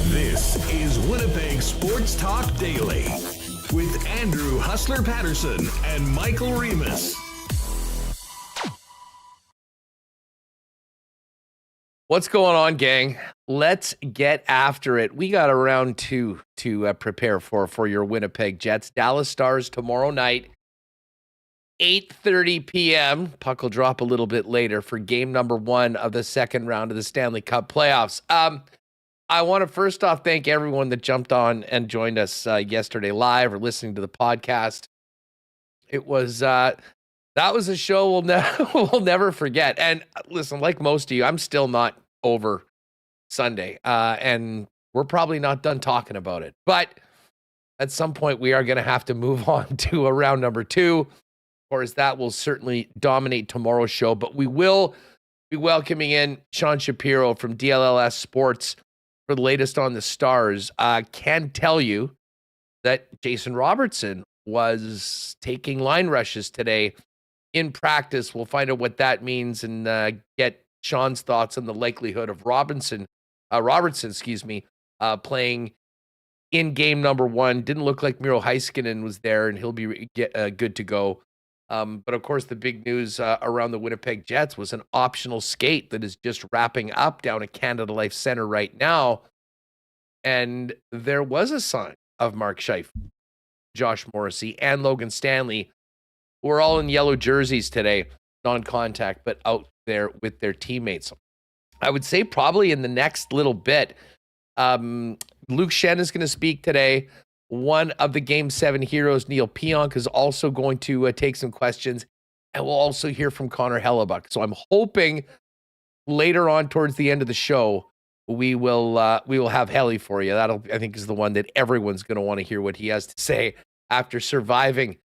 This is Winnipeg Sports Talk Daily with Andrew Hustler Paterson and Michael Remis. What's going on, gang? Let's get after it. We got a round two to prepare for your Winnipeg Jets. Dallas Stars tomorrow night, 8:30 p.m. Puck will drop a little bit later for game number 1 of the second round of the Stanley Cup playoffs. I want to first off thank everyone that jumped on and joined us yesterday live or listening to the podcast. It was that was a show we'll never forget. And listen, like most of you, I'm still not over Sunday, and we're probably not done talking about it. But at some point, we are going to have to move on to a round number 2, or as that will certainly dominate tomorrow's show. But we will be welcoming in Sean Shapiro from DLLS Sports for the latest on the Stars. Can tell you that Jason Robertson was taking line rushes today in practice. We'll find out what that means and get Sean's thoughts on the likelihood of Robertson, playing in game number 1. Didn't look like Miro Heiskanen was there, and he'll be good to go. But of course, the big news around the Winnipeg Jets was an optional skate that is just wrapping up down at Canada Life Center right now. And there was a sign of Mark Scheifele, Josh Morrissey, and Logan Stanley, who are all in yellow jerseys today, non-contact, but out there with their teammates. I would say probably in the next little bit, Luke Shen is going to speak today. One of the Game 7 heroes, Neil Pionk, is also going to take some questions, and we'll also hear from Connor Hellebuyck. So I'm hoping later on towards the end of the show, we will have Helly for you. That'll, I think, is the one that everyone's going to want to hear what he has to say after surviving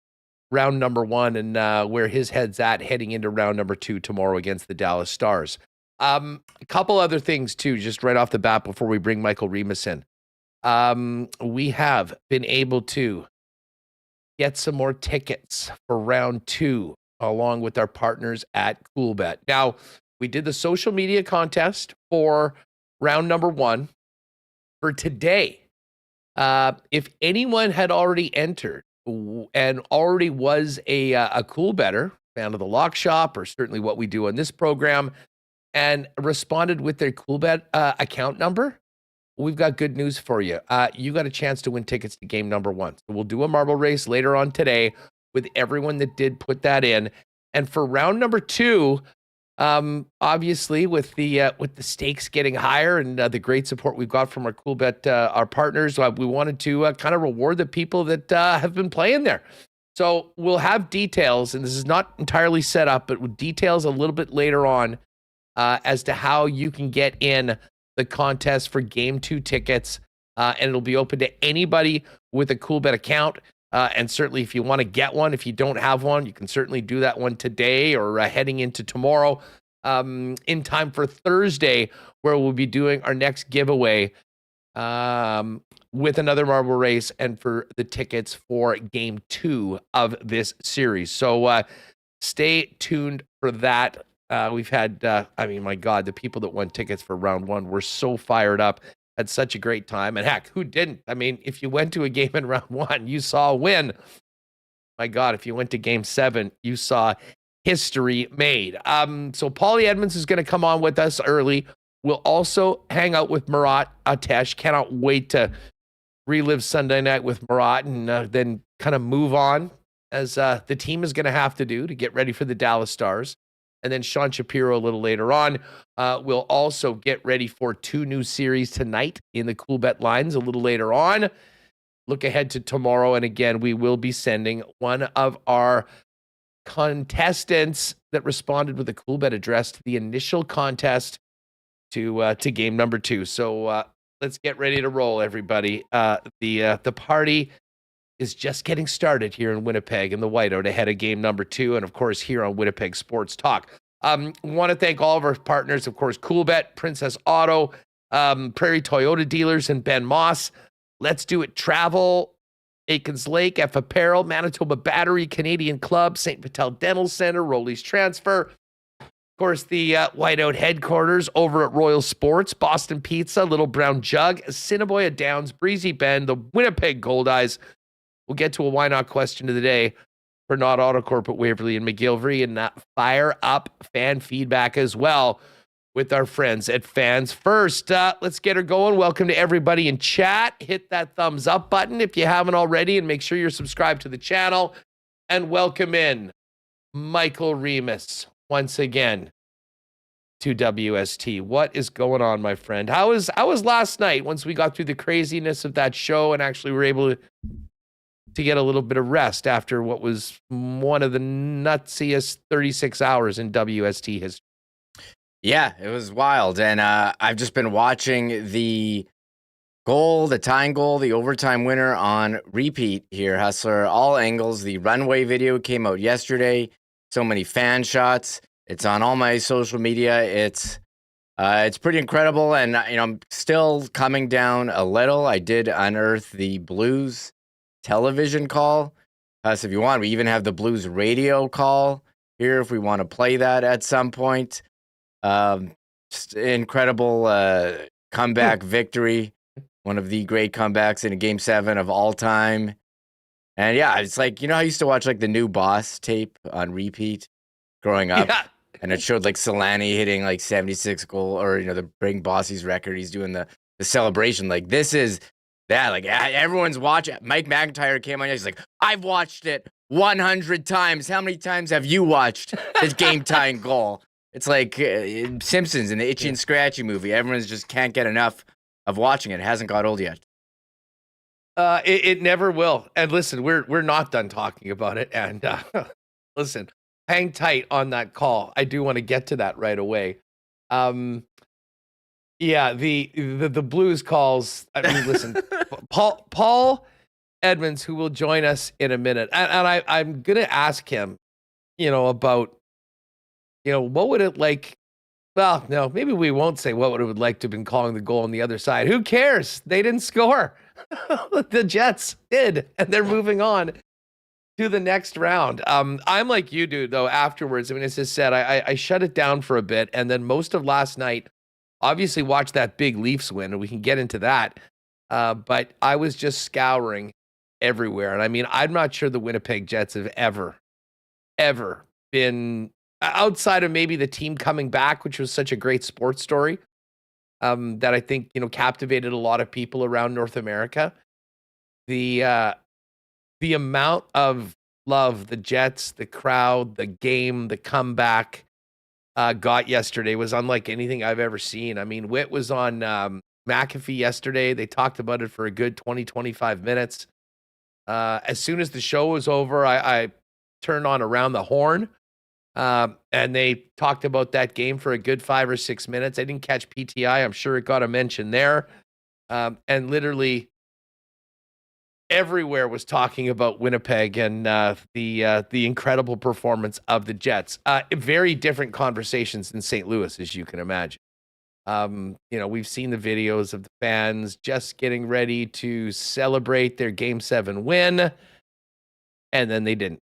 round number 1 and where his head's at heading into round number 2 tomorrow against the Dallas Stars. A couple other things too, just right off the bat before we bring Michael Remis in. We have been able to get some more tickets for round 2 along with our partners at Coolbet. Now, we did the social media contest for round number 1 for today. If anyone had already entered and already was a cool better fan of the Lock Shop, or certainly what we do on this program, and responded with their Coolbet account number, we've got good news for you. You got a chance to win tickets to game number 1. So we'll do a marble race later on today with everyone that did put that in. And for round number 2, obviously with the stakes getting higher and the great support we've got from our Coolbet, our partners, we wanted to kind of reward the people that have been playing there. So we'll have details, and this is not entirely set up, but with details a little bit later on as to how you can get in the contest for game 2 tickets, and it'll be open to anybody with a Coolbet account. And certainly if you want to get one, if you don't have one, you can certainly do that one today or heading into tomorrow in time for Thursday, where we'll be doing our next giveaway with another marble race and for the tickets for game 2 of this series. So stay tuned for that. We've had, my God, the people that won tickets for round 1 were so fired up, had such a great time. And heck, who didn't? I mean, if you went to a game in round 1, you saw a win. My God, if you went to game 7, you saw history made. So Paul Edmonds is going to come on with us early. We'll also hang out with Murat Atesh. Cannot wait to relive Sunday night with Murat and then kind of move on, as the team is going to have to do to get ready for the Dallas Stars. And then Sean Shapiro a little later on. We'll also get ready for 2 new series tonight in the Coolbet lines a little later on. Look ahead to tomorrow. And again, we will be sending one of our contestants that responded with a Coolbet address to the initial contest to game number 2. So let's get ready to roll, everybody. The party is just getting started here in Winnipeg in the Whiteout ahead of game number 2, and of course here on Winnipeg Sports Talk. Want to thank all of our partners, of course, Coolbet, Princess Auto, Prairie Toyota Dealers, and Ben Moss. Let's Do It Travel, Aikens Lake, F Apparel, Manitoba Battery, Canadian Club, St. Patel Dental Center, Rollies Transfer. Of course, the Whiteout headquarters over at Royal Sports, Boston Pizza, Little Brown Jug, Assiniboia Downs, Breezy Bend, the Winnipeg Goldeyes. We'll get to a why not question of the day for Not Autocorp at Waverly and McGillivray, and fire up fan feedback as well with our friends at Fans First. Let's get her going. Welcome to everybody in chat. Hit that thumbs up button if you haven't already, and make sure you're subscribed to the channel. And welcome in Michael Remis once again to WST. What is going on, my friend? How was last night once we got through the craziness of that show and actually were able to get a little bit of rest after what was one of the nutsiest 36 hours in WST history? Yeah, it was wild. And I've just been watching the goal, the tying goal, the overtime winner on repeat here, Hustler. All angles. The runway video came out yesterday. So many fan shots. It's on all my social media. It's pretty incredible. And I'm still coming down a little. I did unearth the Blues television call. So if you want, we even have the Blues radio call here if we want to play that at some point. Just incredible comeback victory. One of the great comebacks in a Game 7 of all time. And yeah, it's like, I used to watch like the New Boss tape on repeat growing up. Yeah. And it showed like Solani hitting like 76 goal, or, the breaking Bossy's record. He's doing the celebration. Like, this is that. Like, everyone's watching. Mike McIntyre came on. He's like, I've watched it 100 times. How many times have you watched this game-tying goal? It's like Simpsons in the Itchy and Scratchy movie. Everyone's just can't get enough of watching it. It hasn't got old yet. It never will. And listen, we're not done talking about it. And listen, hang tight on that call. I do want to get to that right away. Yeah, the Blues calls. I mean, listen, Paul Edmonds, who will join us in a minute, and I'm gonna ask him, about. What would it like? Well, no, maybe we won't say what would it like to have been calling the goal on the other side. Who cares? They didn't score. The Jets did, and they're moving on to the next round. I'm like you do, though, afterwards. I mean, as I said, I shut it down for a bit, and then most of last night, obviously watched that big Leafs win, and we can get into that. But I was just scouring everywhere. And I mean, I'm not sure the Winnipeg Jets have ever been, outside of maybe the team coming back, which was such a great sports story, that I think, captivated a lot of people around North America. The amount of love the Jets, the crowd, the game, the comeback got yesterday was unlike anything I've ever seen. I mean, Witt was on McAfee yesterday. They talked about it for a good 20, 25 minutes. As soon as the show was over, I turned on Around the Horn. And they talked about that game for a good 5 or 6 minutes. I didn't catch PTI. I'm sure it got a mention there. And literally everywhere was talking about Winnipeg and the incredible performance of the Jets. Very different conversations in St. Louis, as you can imagine. We've seen the videos of the fans just getting ready to celebrate their Game 7 win, and then they didn't.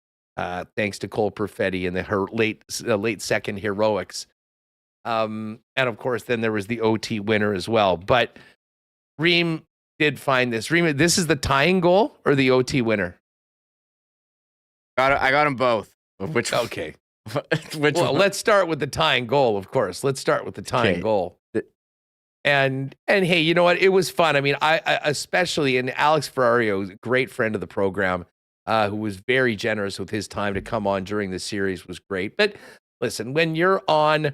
Thanks to Cole Perfetti and her late second heroics. And of course, then there was the OT winner as well. But Reem did find this. Reem, this is the tying goal or the OT winner? I got them both. Okay. Which well, let's start with the tying goal, of course. Let's start with the tying goal. And hey, you know what? It was fun. I mean, I especially, and Alex Ferrario, a great friend of the program, who was very generous with his time to come on during the series, was great. But listen, when you're on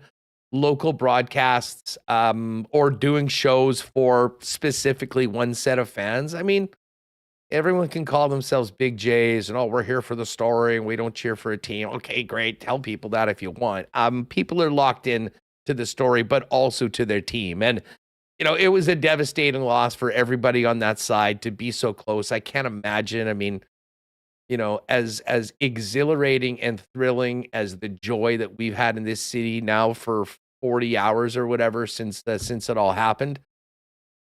local broadcasts or doing shows for specifically one set of fans, I mean, everyone can call themselves Big Jays and, oh, we're here for the story and we don't cheer for a team. Okay, great. Tell people that if you want. People are locked in to the story, but also to their team. And, it was a devastating loss for everybody on that side to be so close. I can't imagine. I mean, as exhilarating and thrilling as the joy that we've had in this city now for 40 hours or whatever since it all happened,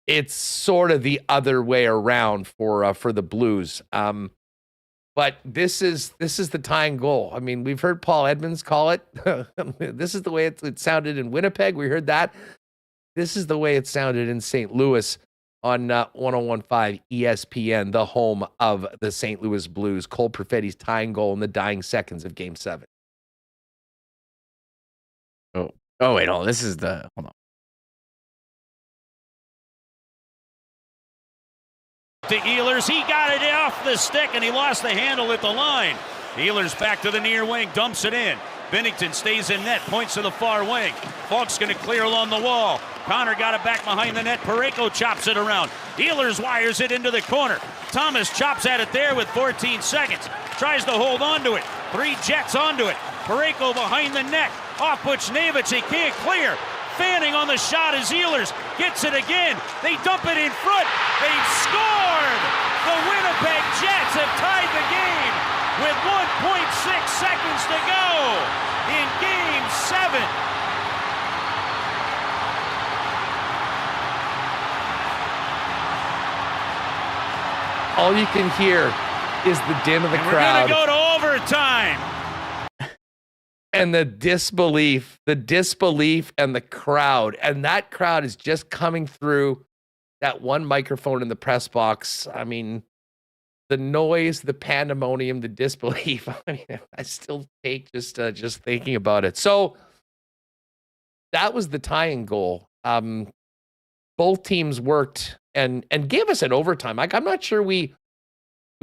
it's sort of the other way around for the Blues. But this is the tying goal. I mean, we've heard Paul Edmonds call it. This is the way it sounded in Winnipeg. We heard that. This is the way it sounded in St. Louis on 101.5 ESPN, the home of the St. Louis Blues. Cole Perfetti's tying goal in the dying seconds of Game 7. Oh, wait, this is the... Hold on. To Ehlers, he got it off the stick and he lost the handle at the line. Ehlers back to the near wing, dumps it in. Binnington stays in net, points to the far wing. Falk's going to clear along the wall. Connor got it back behind the net. Parayko chops it around. Ehlers wires it into the corner. Thomas chops at it there with 14 seconds. Tries to hold on to it. 3 Jets onto it. Parayko behind the net. Off Buchnevich, he can't clear. Fanning on the shot as Ehlers gets it again. They dump it in front. They've scored! The Winnipeg Jets have tied the game with 1.6 seconds to go in Game 7. All you can hear is the din of the crowd. We're going to go to overtime. And the disbelief and the crowd. And that crowd is just coming through that one microphone in the press box. I mean, the noise, the pandemonium, the disbelief. I mean, I still take just thinking about it. So that was the tying goal. Both teams worked and gave us an overtime. Like, I'm not sure we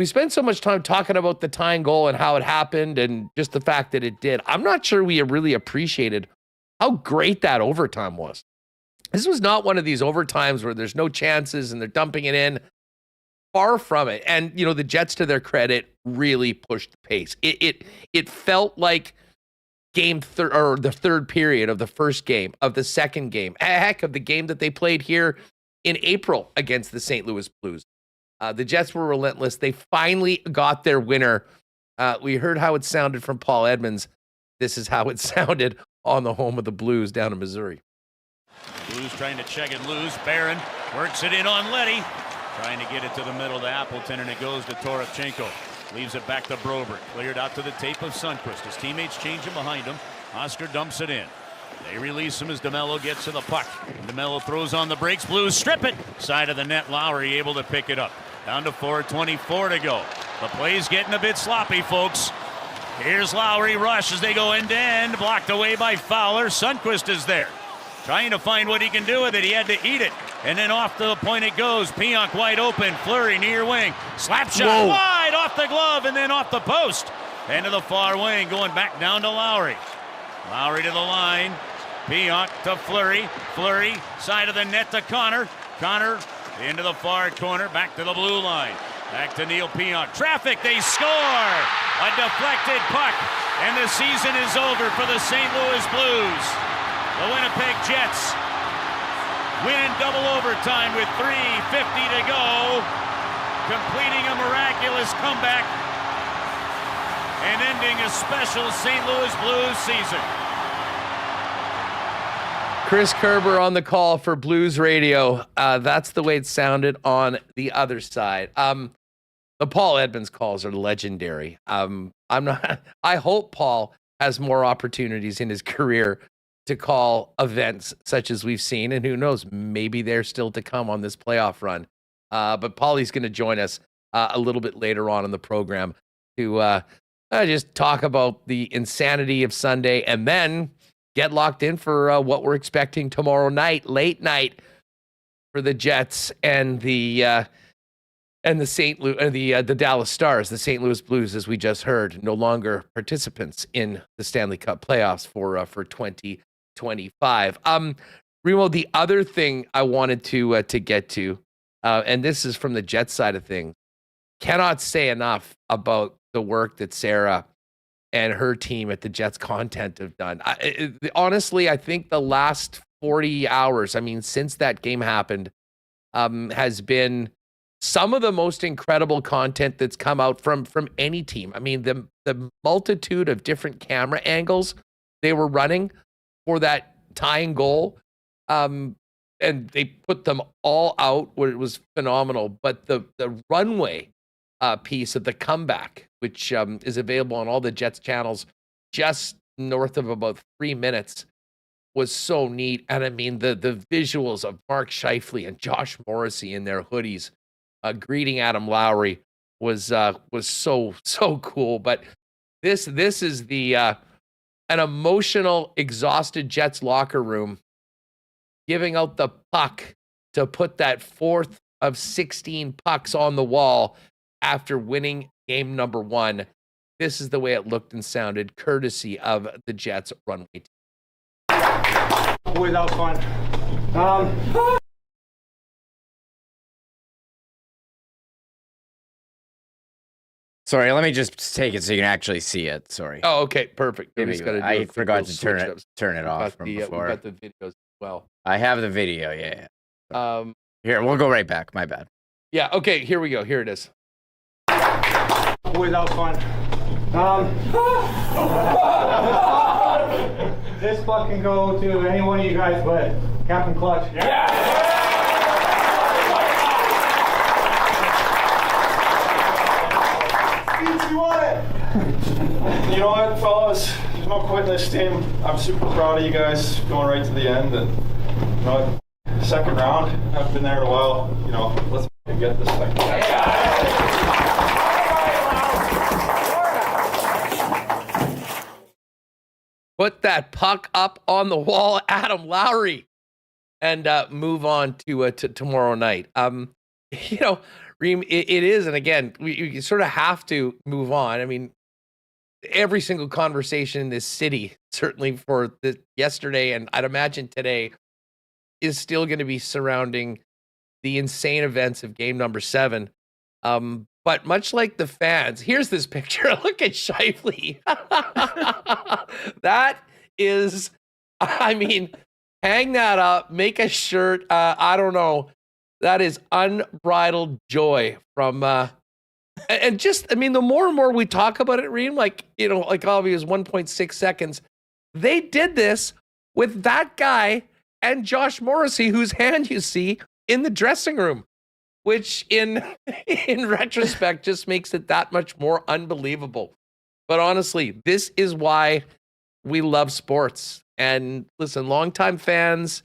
spent so much time talking about the tying goal and how it happened and just the fact that it did. I'm not sure we really appreciated how great that overtime was. This was not one of these overtimes where there's no chances and they're dumping it in. Far from it. And, the Jets, to their credit, really pushed the pace. It felt like the third period of the first game, of the second game, heck, of the game that they played here in April against the St. Louis Blues. The Jets were relentless. They finally got their winner. We heard how it sounded from Paul Edmonds. This is how it sounded on the home of the Blues down in Missouri. Blues trying to check it loose. Barron works it in on Letty. Trying to get it to the middle to Appleton, and it goes to Toropchenko. Leaves it back to Broberg. Cleared out to the tape of Sundqvist. His teammates change him behind him. Oscar dumps it in. They release him as DeMello gets to the puck. DeMello throws on the brakes. Blues strip it. Side of the net. Lowry able to pick it up. Down to 4:24 to go. The play's getting a bit sloppy, folks. Here's Lowry. Rush as they go end to end. Blocked away by Fowler. Sundqvist is there. Trying to find what he can do with it. He had to eat it. And then off to the point it goes. Pionk wide open. Fleury near wing. Slap shot wide off the glove and then off the post. Into the far wing. Going back down to Lowry. Lowry to the line. Pionk to Fleury. Fleury side of the net to Connor. Connor into the far corner. Back to the blue line. Back to Neil Pionk. Traffic. They score. A deflected puck. And the season is over for the St. Louis Blues. The Winnipeg Jets win in double overtime with 3:50 to go, completing a miraculous comeback and ending a special St. Louis Blues season. Chris Kerber on the call for Blues Radio. That's the way it sounded on the other side. The Paul Edmonds calls are legendary. I hope Paul has more opportunities in his career to call events such as we've seen, and who knows, maybe they're still to come on this playoff run. But Paulie's going to join us a little bit later on in the program to just talk about the insanity of Sunday and then get locked in for what we're expecting tomorrow night, late night, for the Jets and the Dallas Stars. The St. Louis Blues, as we just heard, no longer participants in the Stanley Cup playoffs for 2025. Remo, the other thing I wanted to get to, and this is from the Jets side of things. cannot say enough about the work that Sarah and her team at the Jets Content have done. Honestly, I think the last 40 hours, I mean, since that game happened, has been some of the most incredible content that's come out from any team. I mean, the multitude of different camera angles they were running for that tying goal, and they put them all out where it was phenomenal. But the runway piece of the comeback, which is available on all the Jets channels, just north of about 3 minutes, was so neat. And I mean, the visuals of Mark Scheifele and Josh Morrissey in their hoodies greeting Adam Lowry was so cool. But this is the an emotional, exhausted Jets locker room giving out the puck to put that 4th of 16 pucks on the wall after winning game number 1. This is the way it looked and sounded, courtesy of the Jets runway team. Boy, that was fun. Sorry, let me just take it so you can actually see it. Sorry. Oh, okay, perfect. I forgot to turn it off from before. We got the videos as well. I have the video, yeah. Here, we'll go right back. My bad. Yeah, okay, here we go. Here it is. Boy, that was fun. This puck can go to any one of you guys but Captain Clutch. Yeah! You want it! You know what, fellas? There's no quitting this team. I'm super proud of you guys going right to the end. And you know, second round, haven't been there in a while. You know, let's get this thing. Put that puck up on the wall, Adam Lowry, and move on to tomorrow night. You know, Reem, it is, and again, we sort of have to move on. I mean, every single conversation in this city, certainly for yesterday, and I'd imagine today, is still going to be surrounding the insane events of game number 7. But much like the fans, here's this picture. Look at Scheifele. That is, I mean, hang that up, make a shirt. I don't know. That is unbridled joy from, and just, I mean, the more and more we talk about it, Reem, like, you know, like obvious 1.6 seconds, they did this with that guy and Josh Morrissey, whose hand you see in the dressing room, which in retrospect just makes it that much more unbelievable. But honestly, this is why we love sports. And listen, longtime fans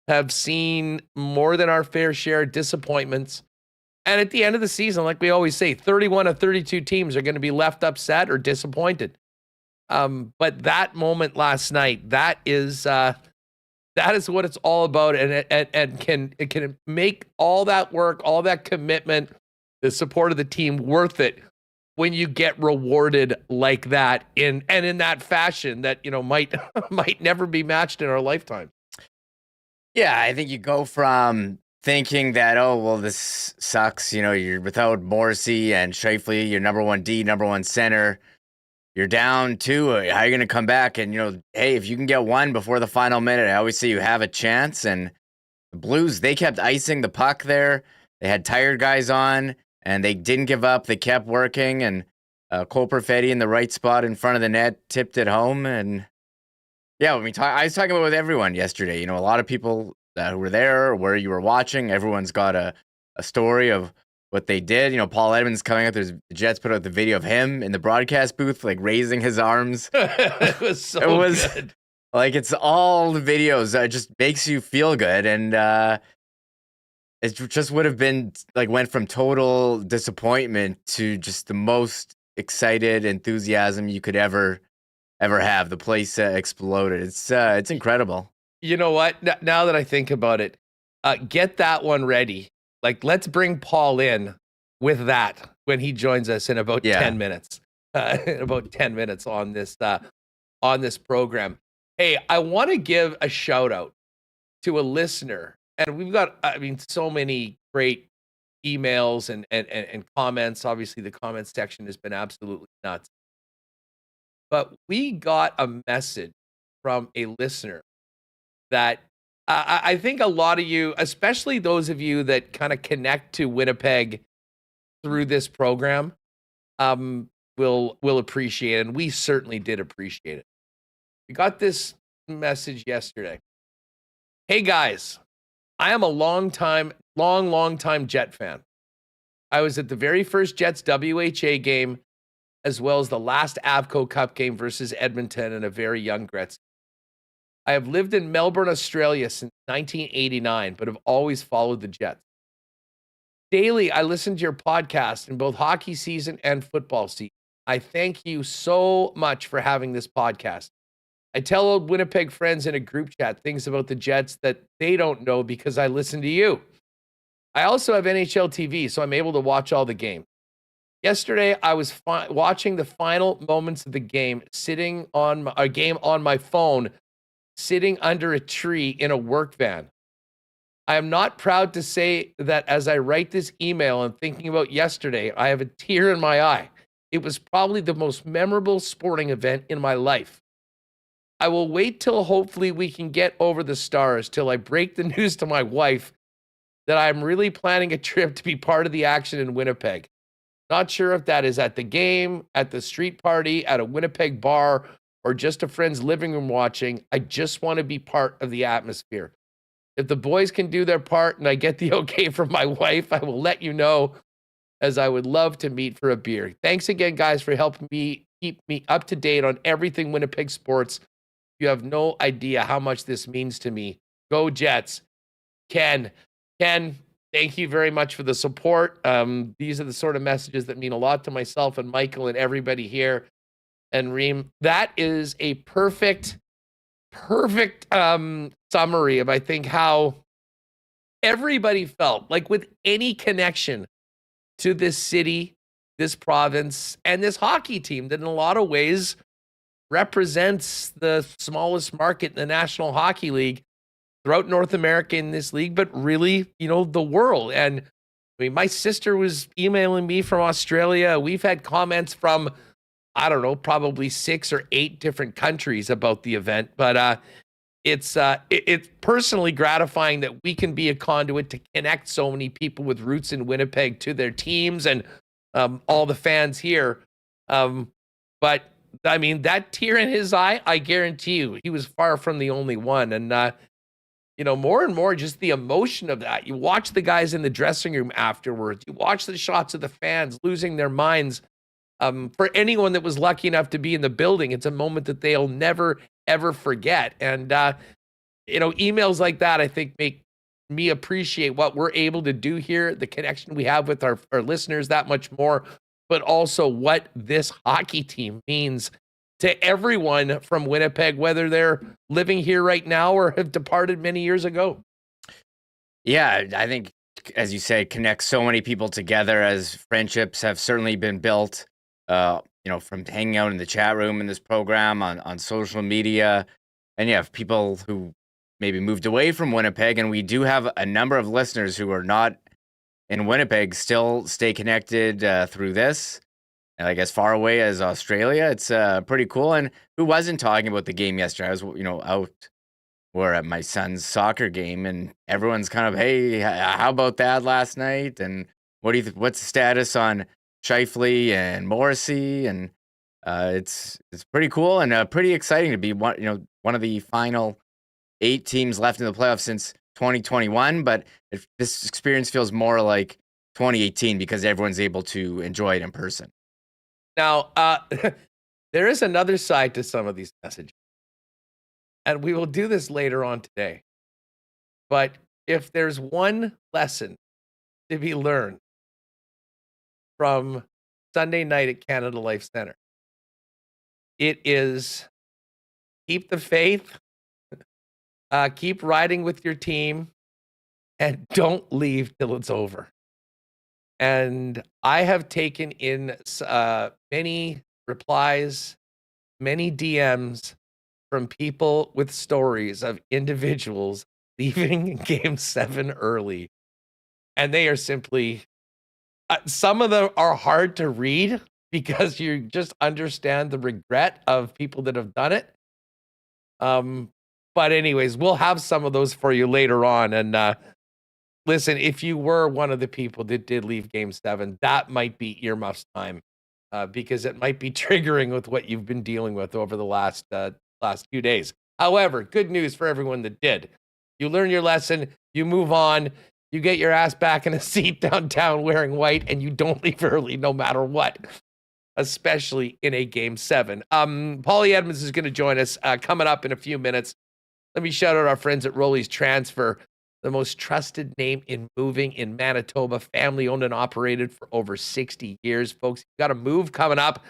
have seen more than our fair share of disappointments. And at the end of the season, like we always say, 31 of 32 teams are going to be left upset or disappointed. But that moment last night, that is what it's all about, and it can make all that work, all that commitment, the support of the team worth it when you get rewarded like that in that fashion that, you know, might never be matched in our lifetime. Yeah, I think you go from thinking that, oh, well, this sucks. You know, you're without Morrissey and Scheifele, your number 1 D, number 1 center. You're down 2. How are you going to come back? And, you know, hey, if you can get 1 before the final minute, I always say you have a chance. And the Blues, they kept icing the puck there. They had tired guys on, and they didn't give up. They kept working, and Cole Perfetti in the right spot in front of the net tipped it home. And, yeah, I was talking about it with everyone yesterday. You know, a lot of people who were there, where you were watching, everyone's got a story of what they did. You know, Paul Edmonds coming out, the Jets put out the video of him in the broadcast booth, like raising his arms. It was so good. Like, it's all the videos. It just makes you feel good. And it just would have been like, went from total disappointment to just the most excited enthusiasm you could ever have. The place exploded. It's incredible. You know what? Now that I think about it, get that one ready. Like, let's bring Paul in with that when he joins us in about 10 minutes. In about 10 minutes on this program. Hey, I want to give a shout out to a listener, and we've got, I mean, so many great emails and comments. Obviously, the comments section has been absolutely nuts. But we got a message from a listener that I think a lot of you, especially those of you that kind of connect to Winnipeg through this program, will appreciate it. And we certainly did appreciate it. We got this message yesterday. Hey guys, I am a long time Jet fan. I was at the very first Jets WHA game, as well as the last Avco Cup game versus Edmonton and a very young Gretzky. I have lived in Melbourne, Australia since 1989, but have always followed the Jets. Daily, I listen to your podcast in both hockey season and football season. I thank you so much for having this podcast. I tell old Winnipeg friends in a group chat things about the Jets that they don't know because I listen to you. I also have NHL TV, so I'm able to watch all the games. Yesterday, I was watching the final moments of the game, sitting on a game on my phone, sitting under a tree in a work van. I am not proud to say that as I write this email and thinking about yesterday, I have a tear in my eye. It was probably the most memorable sporting event in my life. I will wait till hopefully we can get over the stars till I break the news to my wife that I'm really planning a trip to be part of the action in Winnipeg. Not sure if that is at the game, at the street party, at a Winnipeg bar, or just a friend's living room watching. I just want to be part of the atmosphere. If the boys can do their part and I get the okay from my wife, I will let you know, as I would love to meet for a beer. Thanks again, guys, for helping me keep me up to date on everything Winnipeg sports. You have no idea how much this means to me. Go Jets. Ken, thank you very much for the support. These are the sort of messages that mean a lot to myself and Michael and everybody here. And Reem, that is a perfect summary of, I think, how everybody felt, like with any connection to this city, this province, and this hockey team that in a lot of ways represents the smallest market in the National Hockey League throughout North America in this league, but really, the world. And I mean, my sister was emailing me from Australia. We've had comments from, I don't know, probably 6 or 8 different countries about the event. But it's personally gratifying that we can be a conduit to connect so many people with roots in Winnipeg to their teams and all the fans here. But I mean, that tear in his eye, I guarantee you, he was far from the only one. And, more and more just the emotion of that. You watch the guys in the dressing room afterwards. You watch the shots of the fans losing their minds. For anyone that was lucky enough to be in the building, it's a moment that they'll never, ever forget. And, emails like that, I think, make me appreciate what we're able to do here, the connection we have with our listeners that much more, but also what this hockey team means to everyone from Winnipeg, whether they're living here right now or have departed many years ago. Yeah, I think, as you say, connects so many people together, as friendships have certainly been built, from hanging out in the chat room in this program, on social media. And yeah, people who maybe moved away from Winnipeg, and we do have a number of listeners who are not in Winnipeg still stay connected through this. And like as far away as Australia, it's pretty cool. And who wasn't talking about the game yesterday? I was, out or at my son's soccer game, and everyone's kind of, hey, how about that last night? And what do you what's the status on Scheifele and Morrissey? And it's pretty cool and pretty exciting to be one of the final 8 teams left in the playoffs since 2021. But this experience feels more like 2018 because everyone's able to enjoy it in person. Now, there is another side to some of these messages, and we will do this later on today. But if there's one lesson to be learned from Sunday night at Canada Life Center, it is keep the faith, keep riding with your team, and don't leave till it's over. And I have taken in many replies, many DMs from people with stories of individuals leaving Game 7 early. And they are simply some of them are hard to read because you just understand the regret of people that have done it. But anyways, we'll have some of those for you later on. And listen, if you were one of the people that did leave Game 7, that might be earmuffs time because it might be triggering with what you've been dealing with over the last few days. However, good news for everyone that did. You learn your lesson, you move on, you get your ass back in a seat downtown wearing white, and you don't leave early no matter what, especially in a Game 7. Paul Edmonds is going to join us coming up in a few minutes. Let me shout out our friends at Rolly's Transfer, the most trusted name in moving in Manitoba, family owned and operated for over 60 years. Folks, you've got a move coming up.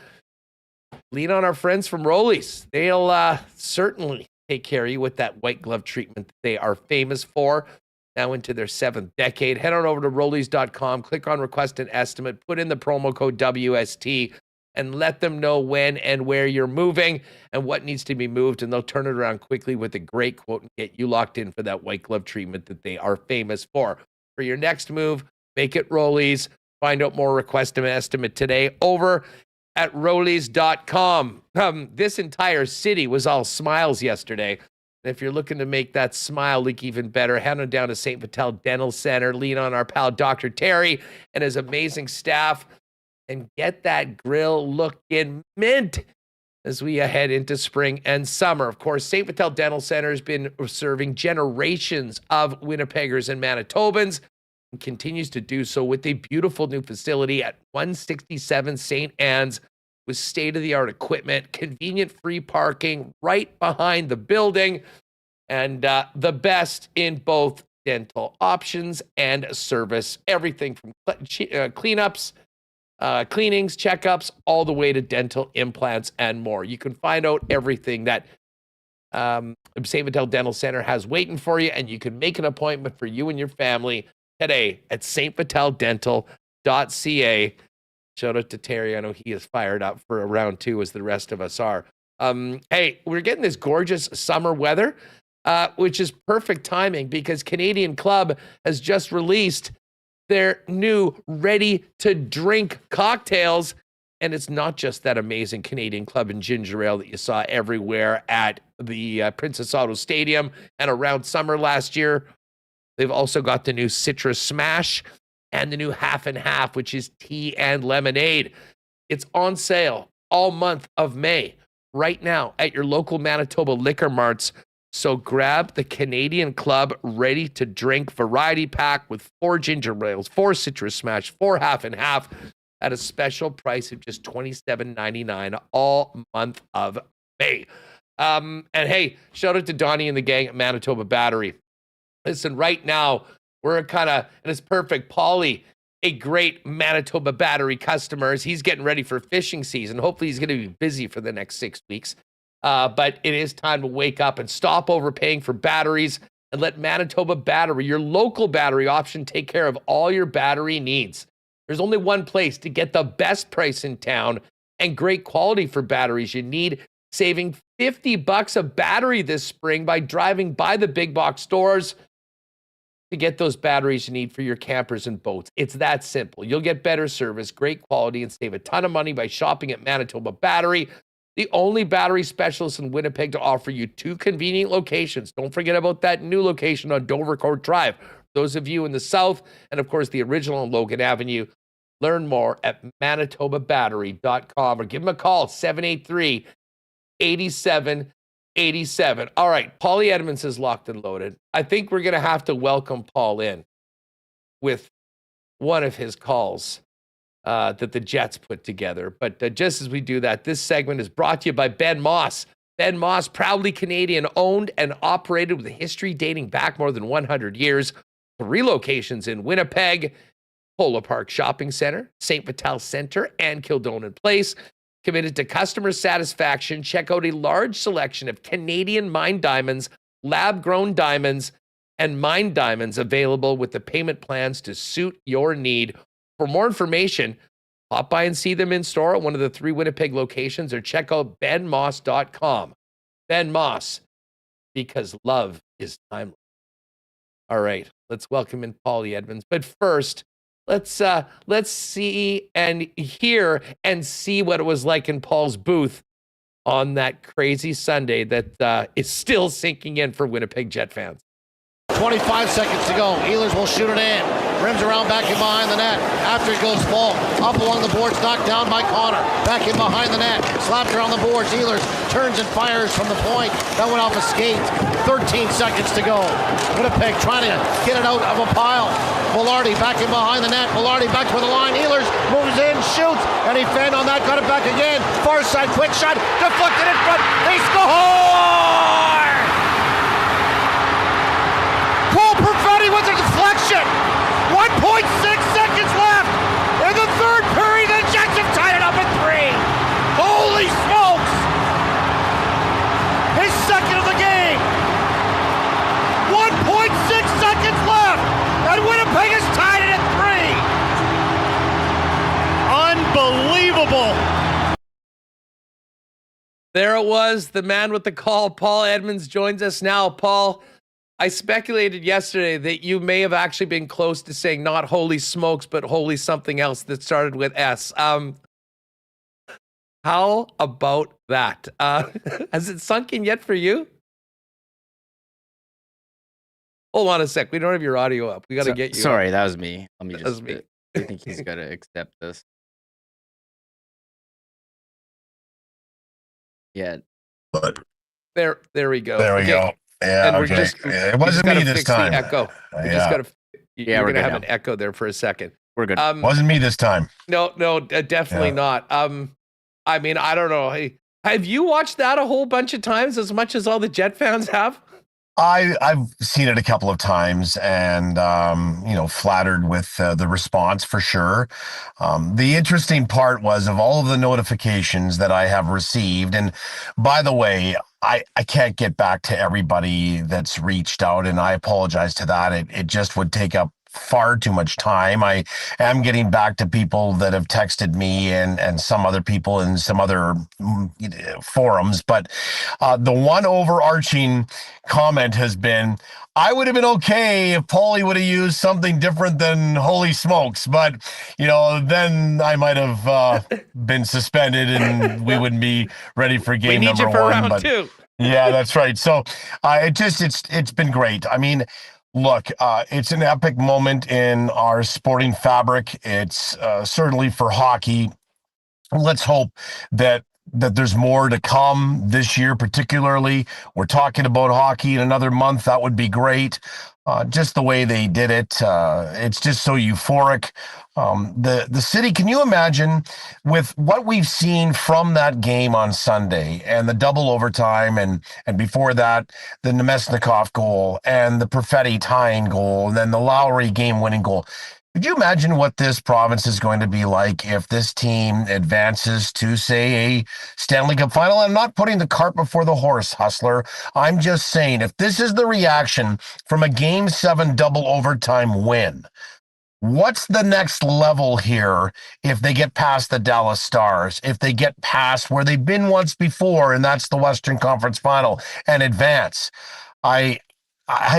Lean on our friends from Rolly's. They'll certainly take care of you with that white glove treatment that they are famous for. Now into their 7th decade. Head on over to Rollies.com, click on request an estimate, put in the promo code WST, and let them know when and where you're moving and what needs to be moved, and they'll turn it around quickly with a great quote and get you locked in for that white glove treatment that they are famous for. For your next move, make it Rollies. Find out more, request an estimate today over at Rollies.com. This entire city was all smiles yesterday. And if you're looking to make that smile look even better, head on down to St. Vital Dental Center, lean on our pal Dr. Terry and his amazing staff, and get that grill looking mint as we head into spring and summer. Of course, St. Vital Dental Center has been serving generations of Winnipeggers and Manitobans and continues to do so with a beautiful new facility at 167 St. Anne's with state-of-the-art equipment, convenient free parking right behind the building, and the best in both dental options and service. Everything from cleanups, cleanings, checkups, all the way to dental implants and more. You can find out everything that St. Vital Dental Center has waiting for you, and you can make an appointment for you and your family today at stvitaldental.ca. Shout out to Terry. I know he is fired up for a round 2 as the rest of us are. Hey, we're getting this gorgeous summer weather, which is perfect timing because Canadian Club has just released their new ready-to-drink cocktails. And it's not just that amazing Canadian Club and ginger ale that you saw everywhere at the Princess Auto Stadium and around summer last year. They've also got the new Citrus Smash and the new Half and Half, which is tea and lemonade. It's on sale all month of May right now at your local Manitoba liquor marts. So grab the Canadian Club ready-to-drink variety pack with 4 ginger ales, 4 Citrus Smash, 4 Half and Half at a special price of just $27.99 all month of May. And hey, shout out to Donnie and the gang at Manitoba Battery. Listen, right now, we're kind of, and it's perfect, Paulie, a great Manitoba Battery customer, as he's getting ready for fishing season. Hopefully he's going to be busy for the next 6 weeks. But it is time to wake up and stop overpaying for batteries and let Manitoba Battery, your local battery option, take care of all your battery needs. There's only one place to get the best price in town and great quality for batteries you need, saving $50 a battery this spring by driving by the big box stores to get those batteries you need for your campers and boats. It's that simple. You'll get better service, great quality, and save a ton of money by shopping at Manitoba Battery, the only battery specialist in Winnipeg to offer you 2 convenient locations. Don't forget about that new location on Dovercourt Drive. Those of you in the south, and of course the original on Logan Avenue, learn more at manitobabattery.com or give them a call, 783-8787. All right, Paulie Edmonds is locked and loaded. I think we're going to have to welcome Paul in with one of his calls that the Jets put together. But just as we do that, this segment is brought to you by Ben Moss. Ben Moss, proudly Canadian owned and operated with a history dating back more than 100 years. 3 locations in Winnipeg, Polo Park Shopping Center, St. Vital Center, and Kildonan Place. Committed to customer satisfaction, check out a large selection of Canadian mined diamonds, lab-grown diamonds, and mined diamonds available with the payment plans to suit your need. For more information, pop by and see them in store at one of the 3 Winnipeg locations or check out benmoss.com. Ben Moss, because love is timeless. All right, let's welcome in Paulie Edmonds. But first, let's see and hear and see what it was like in Paul's booth on that crazy Sunday that is still sinking in for Winnipeg Jet fans. 25 seconds to go. Ehlers will shoot it in. Rims around back in behind the net. After it goes Falk. Up along the boards, knocked down by Connor. Back in behind the net. Slapped around the boards. Ehlers turns and fires from the point. That went off a skate. 13 seconds to go. Winnipeg trying to get it out of a pile. Velarde back in behind the net. Velarde back to the line. Ehlers moves in, shoots, and he fanned on that. Got it back again. Far side, quick shot. Deflected in front. They score! Cole Perfetti with a deflection. 1.6 seconds left in the third period. The Jets have tied it up at 3. Holy smokes! His second of the game. 1.6 seconds left, and Winnipeg has tied it at 3. Unbelievable. There it was, the man with the call. Paul Edmonds joins us now. Paul, I speculated yesterday that you may have actually been close to saying not holy smokes, but holy something else that started with S. How about that? Has it sunk in yet for you? Hold on a sec. We don't have your audio up. We got to get you. Sorry, up. that was me. Let me That just. was me. I think he's got to accept this. Yeah. But There we go. there we go. Yeah, And we're okay. just- It wasn't gotta me this fix the time. echo. We just Yeah, got to. Yeah, You're we're gonna good have now. an echo there for a second. We're good. wasn't me this time. No, definitely Yeah. not. I mean, I don't know. Hey, have you watched that a whole bunch of times as much as all the Jet fans have? I've seen it a couple of times and, flattered with the response for sure. The interesting part was of all of the notifications that I have received. And by the way, I can't get back to everybody that's reached out, and I apologize to that. It just would take up far too much time. I am getting back to people that have texted me and some other people in some other forums. But the one overarching comment has been, I would have been okay if Paulie would have used something different than holy smokes. But, then I might have been suspended and we wouldn't be ready for game We need number you for one. round 2. Yeah, that's right. So it's been great. I mean, look, it's an epic moment in our sporting fabric. It's certainly for hockey. Let's hope that there's more to come this year, particularly. We're talking about hockey in another month. That would be great. Just the way they did it. It's just so euphoric. The city, can you imagine with what we've seen from that game on Sunday and the double overtime and before that, the Nemesnikov goal and the Perfetti tying goal and then the Lowry game-winning goal. Could you imagine what this province is going to be like if this team advances to, say, a Stanley Cup final? I'm not putting the cart before the horse, Hustler. I'm just saying, if this is the reaction from a Game 7 double overtime win, what's the next level here if they get past the Dallas Stars, if they get past where they've been once before, and that's the Western Conference Final, and advance? I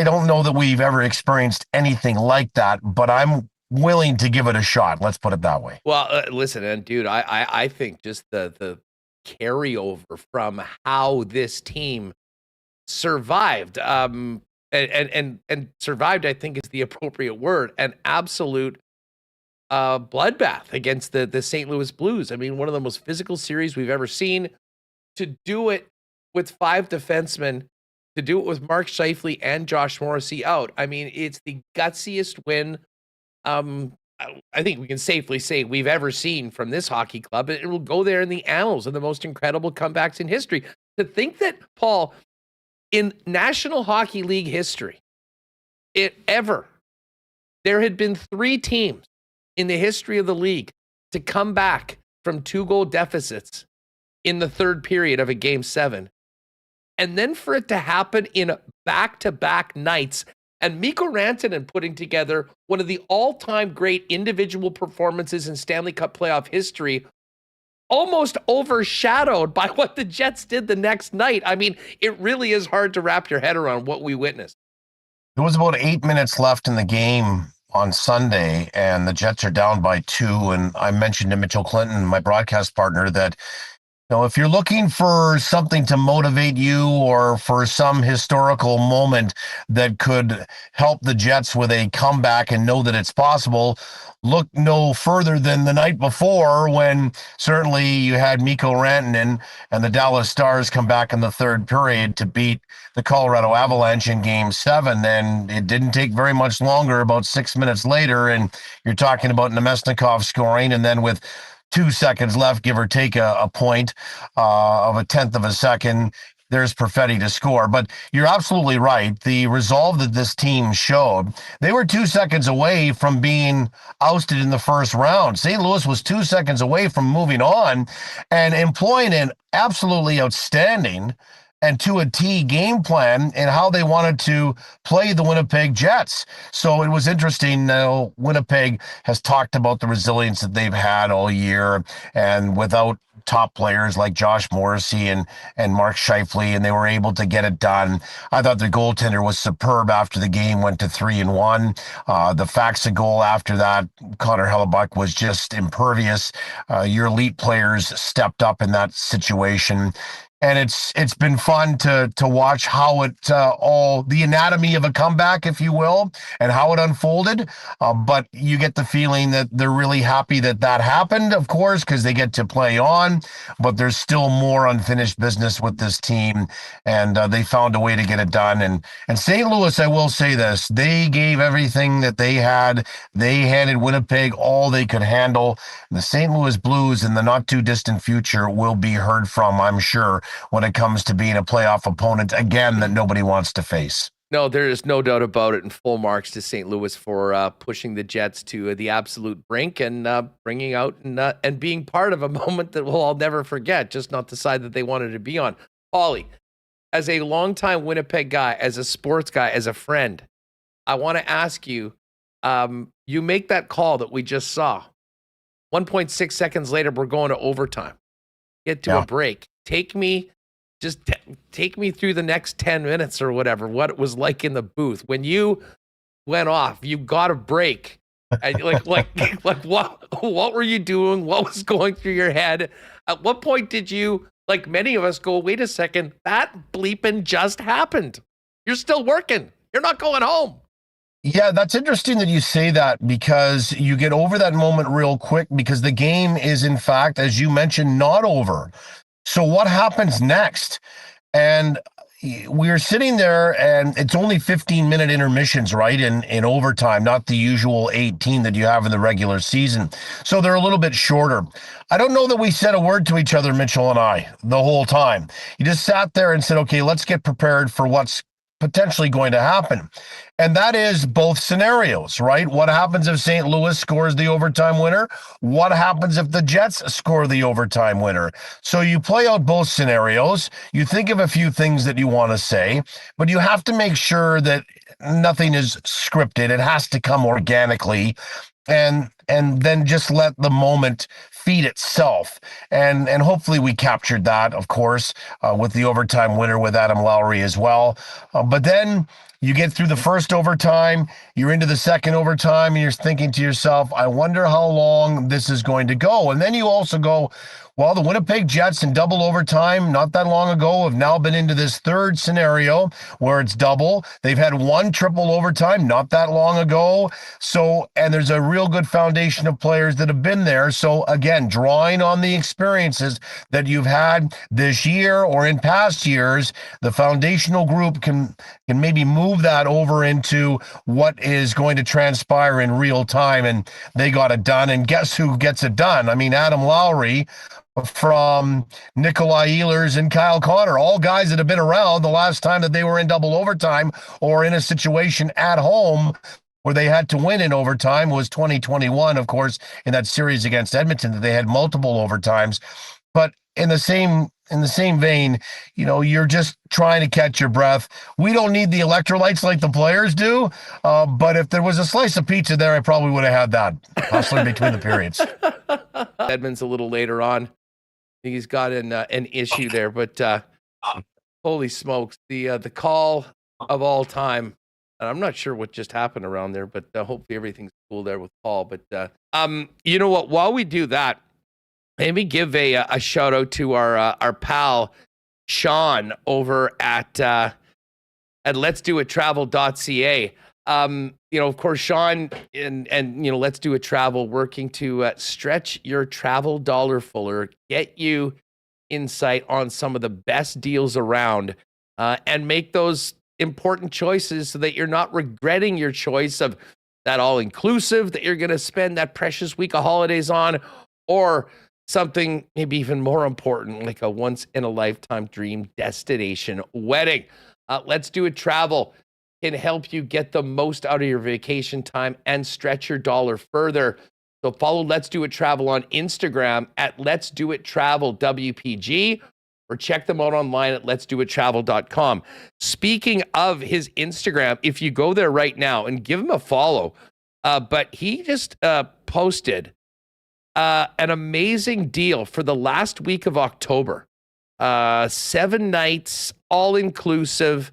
don't know that we've ever experienced anything like that, but I'm willing to give it a shot. Let's put it that way. Well, listen, and dude, I think just the carryover from how this team survived, and survived, I think is the appropriate word, an absolute bloodbath against the St. Louis Blues. I mean, one of the most physical series we've ever seen. To do it with 5 defensemen, to do it with Mark Scheifele and Josh Morrissey out. I mean, it's the gutsiest win I think we can safely say we've ever seen from this hockey club. It will go there in the annals of the most incredible comebacks in history. To think that, Paul, in National Hockey League history, there had been 3 teams in the history of the league to come back from 2-goal deficits in the third period of a Game 7. And then for it to happen in back-to-back nights, and Mikko Rantanen putting together one of the all-time great individual performances in Stanley Cup playoff history, almost overshadowed by what the Jets did the next night. I mean, it really is hard to wrap your head around what we witnessed. There was about 8 minutes left in the game on Sunday, and the Jets are down by 2. And I mentioned to Mitchell Clinton, my broadcast partner, that if you're looking for something to motivate you or for some historical moment that could help the Jets with a comeback and know that it's possible, look no further than the night before when certainly you had Mikko Rantanen and the Dallas Stars come back in the third period to beat the Colorado Avalanche in Game 7. And it didn't take very much longer, about 6 minutes later, and you're talking about Nemesnikov scoring, and then with 2 seconds left, give or take a point of a tenth of a second, there's Perfetti to score. But you're absolutely right. The resolve that this team showed, they were 2 seconds away from being ousted in the first round. St. Louis was 2 seconds away from moving on and employing an absolutely outstanding and to a T game plan and how they wanted to play the Winnipeg Jets. So it was interesting. Now, Winnipeg has talked about the resilience that they've had all year, and without top players like Josh Morrissey and Mark Scheifele, and they were able to get it done. I thought their goaltender was superb after the game went to 3-1. The Faxa goal after that, Connor Hellebuyck, was just impervious. Your elite players stepped up in that situation. And it's been fun to watch how it all, the anatomy of a comeback, if you will, and how it unfolded. But you get the feeling that they're really happy that happened, of course, because they get to play on. But there's still more unfinished business with this team, and they found a way to get it done. And St. Louis, I will say this, they gave everything that they had. They handed Winnipeg all they could handle. The St. Louis Blues in the not too distant future will be heard from, I'm sure, when it comes to being a playoff opponent again that nobody wants to face. No, there is no doubt about it, and full marks to St. Louis for pushing the Jets to the absolute brink and bringing out and being part of a moment that we'll all never forget, just not the side that they wanted to be on. Paulie, as a longtime Winnipeg guy, as a sports guy, as a friend, I want to ask you, you make that call that we just saw. 1.6 seconds later, we're going to overtime. Get to a break. Take me through the next 10 minutes or whatever, what it was like in the booth. When you went off, you got a break. And like what were you doing? What was going through your head? At what point did you, like many of us, go, wait a second, that bleeping just happened. You're still working. You're not going home. Yeah, that's interesting that you say that, because you get over that moment real quick, because the game is, in fact, as you mentioned, not over. So what happens next? And we're sitting there, and it's only 15-minute intermissions, right, in overtime, not the usual 18 that you have in the regular season. So they're a little bit shorter. I don't know that we said a word to each other, Mitchell and I, the whole time. You just sat there and said, okay, let's get prepared for what's potentially going to happen. And that is both scenarios, right? What happens if St. Louis scores the overtime winner? What happens if the Jets score the overtime winner? So you play out both scenarios. You think of a few things that you want to say, but you have to make sure that nothing is scripted. It has to come organically. And then just let the moment feed itself. And hopefully we captured that, of course, with the overtime winner with Adam Lowry as well. But then you get through the first overtime, you're into the second overtime, and you're thinking to yourself, I wonder how long this is going to go. And then you also go, well, the Winnipeg Jets in double overtime not that long ago have now been into this third scenario where it's double. They've had one triple overtime not that long ago. So, and there's a real good foundation of players that have been there. So again, drawing on the experiences that you've had this year or in past years, the foundational group can maybe move that over into what is going to transpire in real time. And they got it done. And guess who gets it done? I mean, Adam Lowry from Nikolai Ehlers and Kyle Connor, all guys that have been around. The last time that they were in double overtime or in a situation at home where they had to win in overtime was 2021, of course, in that series against Edmonton that they had multiple overtimes. But in the same vein, you know, you're just trying to catch your breath. We don't need the electrolytes like the players do, but if there was a slice of pizza there, I probably would have had that hustling between the periods. Edmonds a little later on. He's got an issue there, but holy smokes, the call of all time And I'm not sure what just happened around there, but hopefully everything's cool there with Paul. But you know what? While we do that, let me give a shout out to our pal Sean over at Let's Do It Travel.ca. Of course, Sean and Let's Do It Travel working to stretch your travel dollar fuller, get you insight on some of the best deals around, and make those important choices so that you're not regretting your choice of that all-inclusive that you're going to spend that precious week of holidays on, or something maybe even more important, like a once-in-a-lifetime dream destination wedding. Let's Do It Travel can help you get the most out of your vacation time and stretch your dollar further. So follow Let's Do It Travel on Instagram at Let's Do It Travel WPG, or check them out online at letsdoittravel.com. Speaking of his Instagram, if you go there right now and give him a follow, but he just posted an amazing deal for the last week of October. 7 nights, all-inclusive,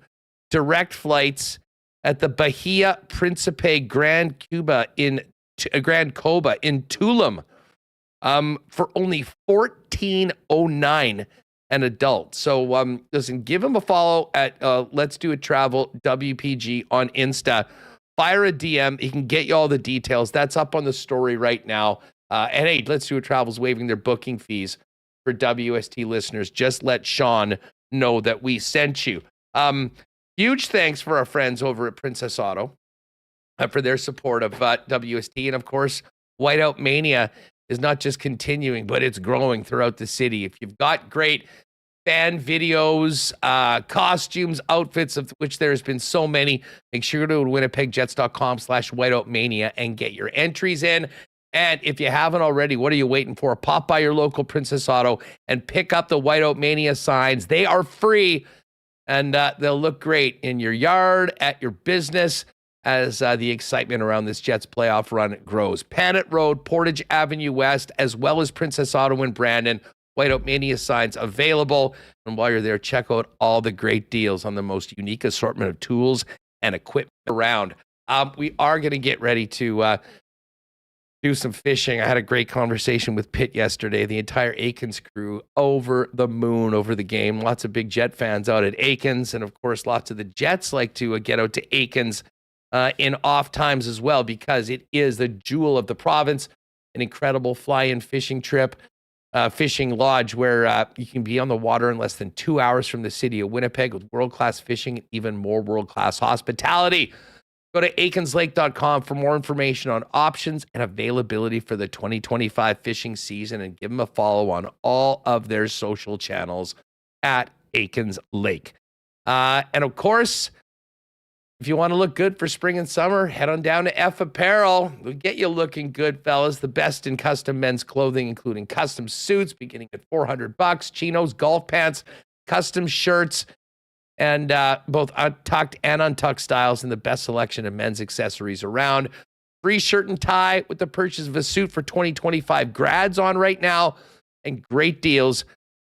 direct flights at the Bahia Principe Grand Coba in Tulum for only $14.09 an adult. So listen, give him a follow at Let's Do It Travel WPG on Insta. Fire a DM. He can get you all the details. That's up on the story right now. And hey, Let's Do It Travel's waiving their booking fees for WST listeners. Just let Sean know that we sent you. Huge thanks for our friends over at Princess Auto for their support of WST. And of course, Whiteout Mania is not just continuing, but it's growing throughout the city. If you've got great fan videos, costumes, outfits, of which there's been so many, make sure to go to winnipegjets.com/whiteoutmania and get your entries in. And if you haven't already, what are you waiting for? Pop by your local Princess Auto and pick up the Whiteout Mania signs. They are free, and they'll look great in your yard, at your business, as the excitement around this Jets playoff run grows. Panet Road, Portage Avenue West, as well as Princess Auto in Brandon. Whiteout Mania signs available. And while you're there, check out all the great deals on the most unique assortment of tools and equipment around. We are going to get ready to do some fishing. I had a great conversation with Pitt yesterday. The entire Aikens crew over the moon over the game. Lots of big Jet fans out at Aikens. And of course, lots of the Jets like to get out to Aikens in off times as well, because it is the jewel of the province, an incredible fly-in fishing trip, fishing lodge where you can be on the water in less than 2 hours from the city of Winnipeg with world-class fishing and even more world-class hospitality. Go to aikenslake.com for more information on options and availability for the 2025 fishing season, and give them a follow on all of their social channels at Aikens Lake. And of course, if you want to look good for spring and summer, head on down to F Apparel. We'll get you looking good, fellas. The best in custom men's clothing, including custom suits beginning at $400, chinos, golf pants, custom shirts, and both tucked and untucked styles, and the best selection of men's accessories around. Free shirt and tie with the purchase of a suit for 2025 grads on right now, and great deals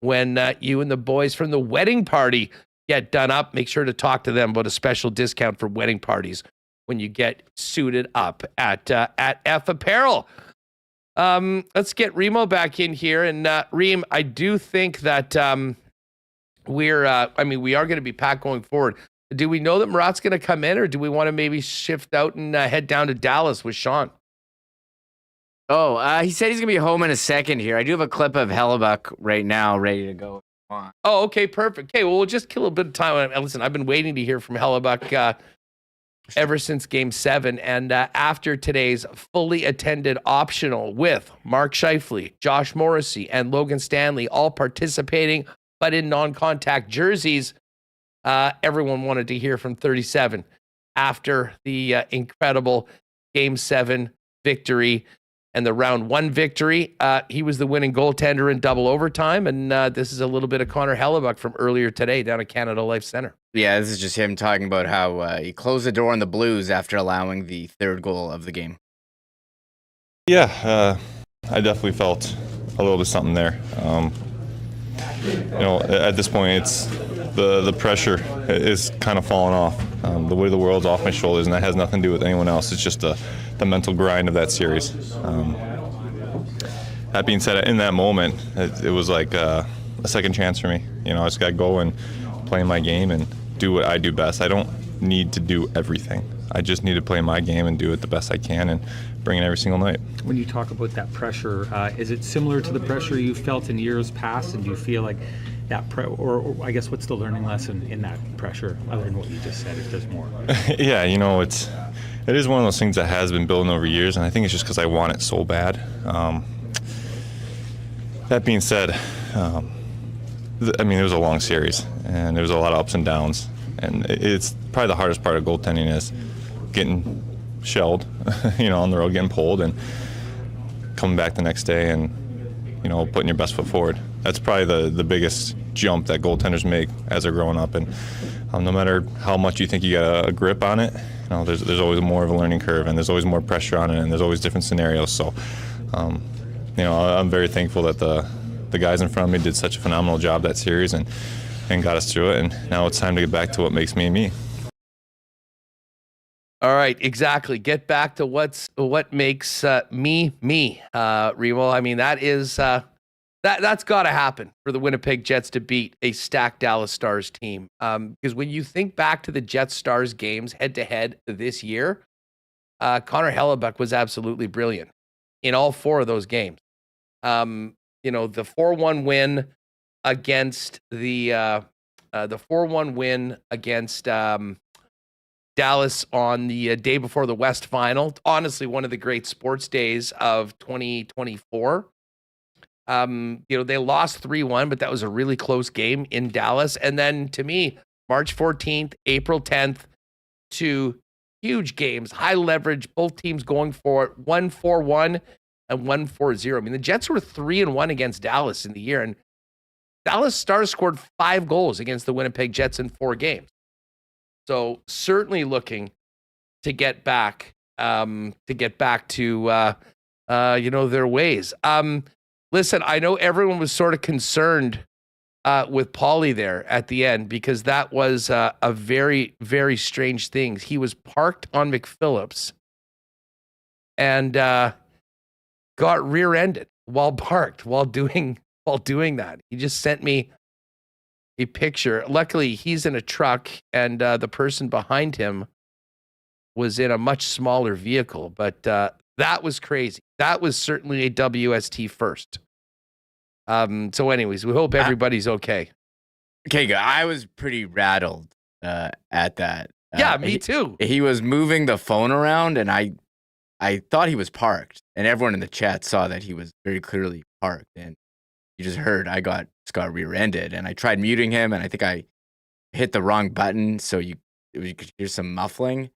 when you and the boys from the wedding party get done up. Make sure to talk to them about a special discount for wedding parties when you get suited up at F Apparel. Let's get Remo back in here. And Reem, I do think that we are going to be packed going forward. Do we know that Murat's going to come in, or do we want to maybe shift out and head down to Dallas with Sean? Oh, he said he's going to be home in a second here. I do have a clip of Hellebuyck right now ready to go. Oh, okay, perfect. Okay, well, we'll just kill a bit of time. Listen, I've been waiting to hear from Hellebuyck ever since Game 7, and after today's fully attended optional with Mark Scheifele, Josh Morrissey, and Logan Stanley all participating, but in non-contact jerseys, everyone wanted to hear from 37 after the incredible Game 7 victory and the round 1 victory. He was the winning goaltender in double overtime, and this is a little bit of Connor Hellebuyck from earlier today down at Canada Life Center. Yeah, this is just him talking about how he closed the door on the Blues after allowing the third goal of the game. Yeah, I definitely felt a little bit something there. At this point, the pressure is kind of falling off. The weight of the world's off my shoulders, and that has nothing to do with anyone else. It's just the mental grind of that series. That being said, in that moment, it was like a second chance for me. I just got to go and play my game and do what I do best. I don't need to do everything. I just need to play my game and do it the best I can and bring it every single night. When you talk about that pressure, is it similar to the pressure you felt in years past, and do you feel like that or I guess what's the learning lesson in that pressure other than what you just said, if there's more? Yeah, it is one of those things that has been building over years, and I think it's just because I want it so bad. That being said, it was a long series, and there was a lot of ups and downs, and it's probably the hardest part of goaltending is getting shelled, on the road, getting pulled, and coming back the next day and, putting your best foot forward. That's probably the biggest jump that goaltenders make as they're growing up. And no matter how much you think you got a grip on it, there's always more of a learning curve, and there's always more pressure on it, and there's always different scenarios. So, I'm very thankful that the guys in front of me did such a phenomenal job that series and got us through it. And now it's time to get back to what makes me me. All right, exactly. Get back to what makes me me, Remo. I mean, that is that's got to happen for the Winnipeg Jets to beat a stacked Dallas Stars team. Because when you think back to the Jets Stars games head to head this year, Connor Hellebuyck was absolutely brilliant in all four of those games. The 4-1 win against the 4-1 win against Dallas on the day before the West Final. Honestly, one of the great sports days of 2024. They lost 3-1, but that was a really close game in Dallas. And then to me, March 14th, April 10th, two huge games, high leverage, both teams going for it, 1-4-1 and 1-4-0. I mean, the Jets were 3-1 against Dallas in the year, and Dallas Stars scored 5 goals against the Winnipeg Jets in 4 games. So certainly looking to get back to their ways. Listen, I know everyone was sort of concerned with Paulie there at the end, because that was a very, very strange thing. He was parked on McPhillips and got rear-ended while parked while doing that. He just sent me a picture. Luckily, he's in a truck, and the person behind him was in a much smaller vehicle. But that was crazy. That was certainly a WST first. So anyways, we hope everybody's okay. Okay, good. I was pretty rattled at that. Yeah, me too. He was moving the phone around, and I thought he was parked, and everyone in the chat saw that he was very clearly parked. And you just heard I got rear-ended, and I tried muting him, and I think I hit the wrong button, so you could hear some muffling.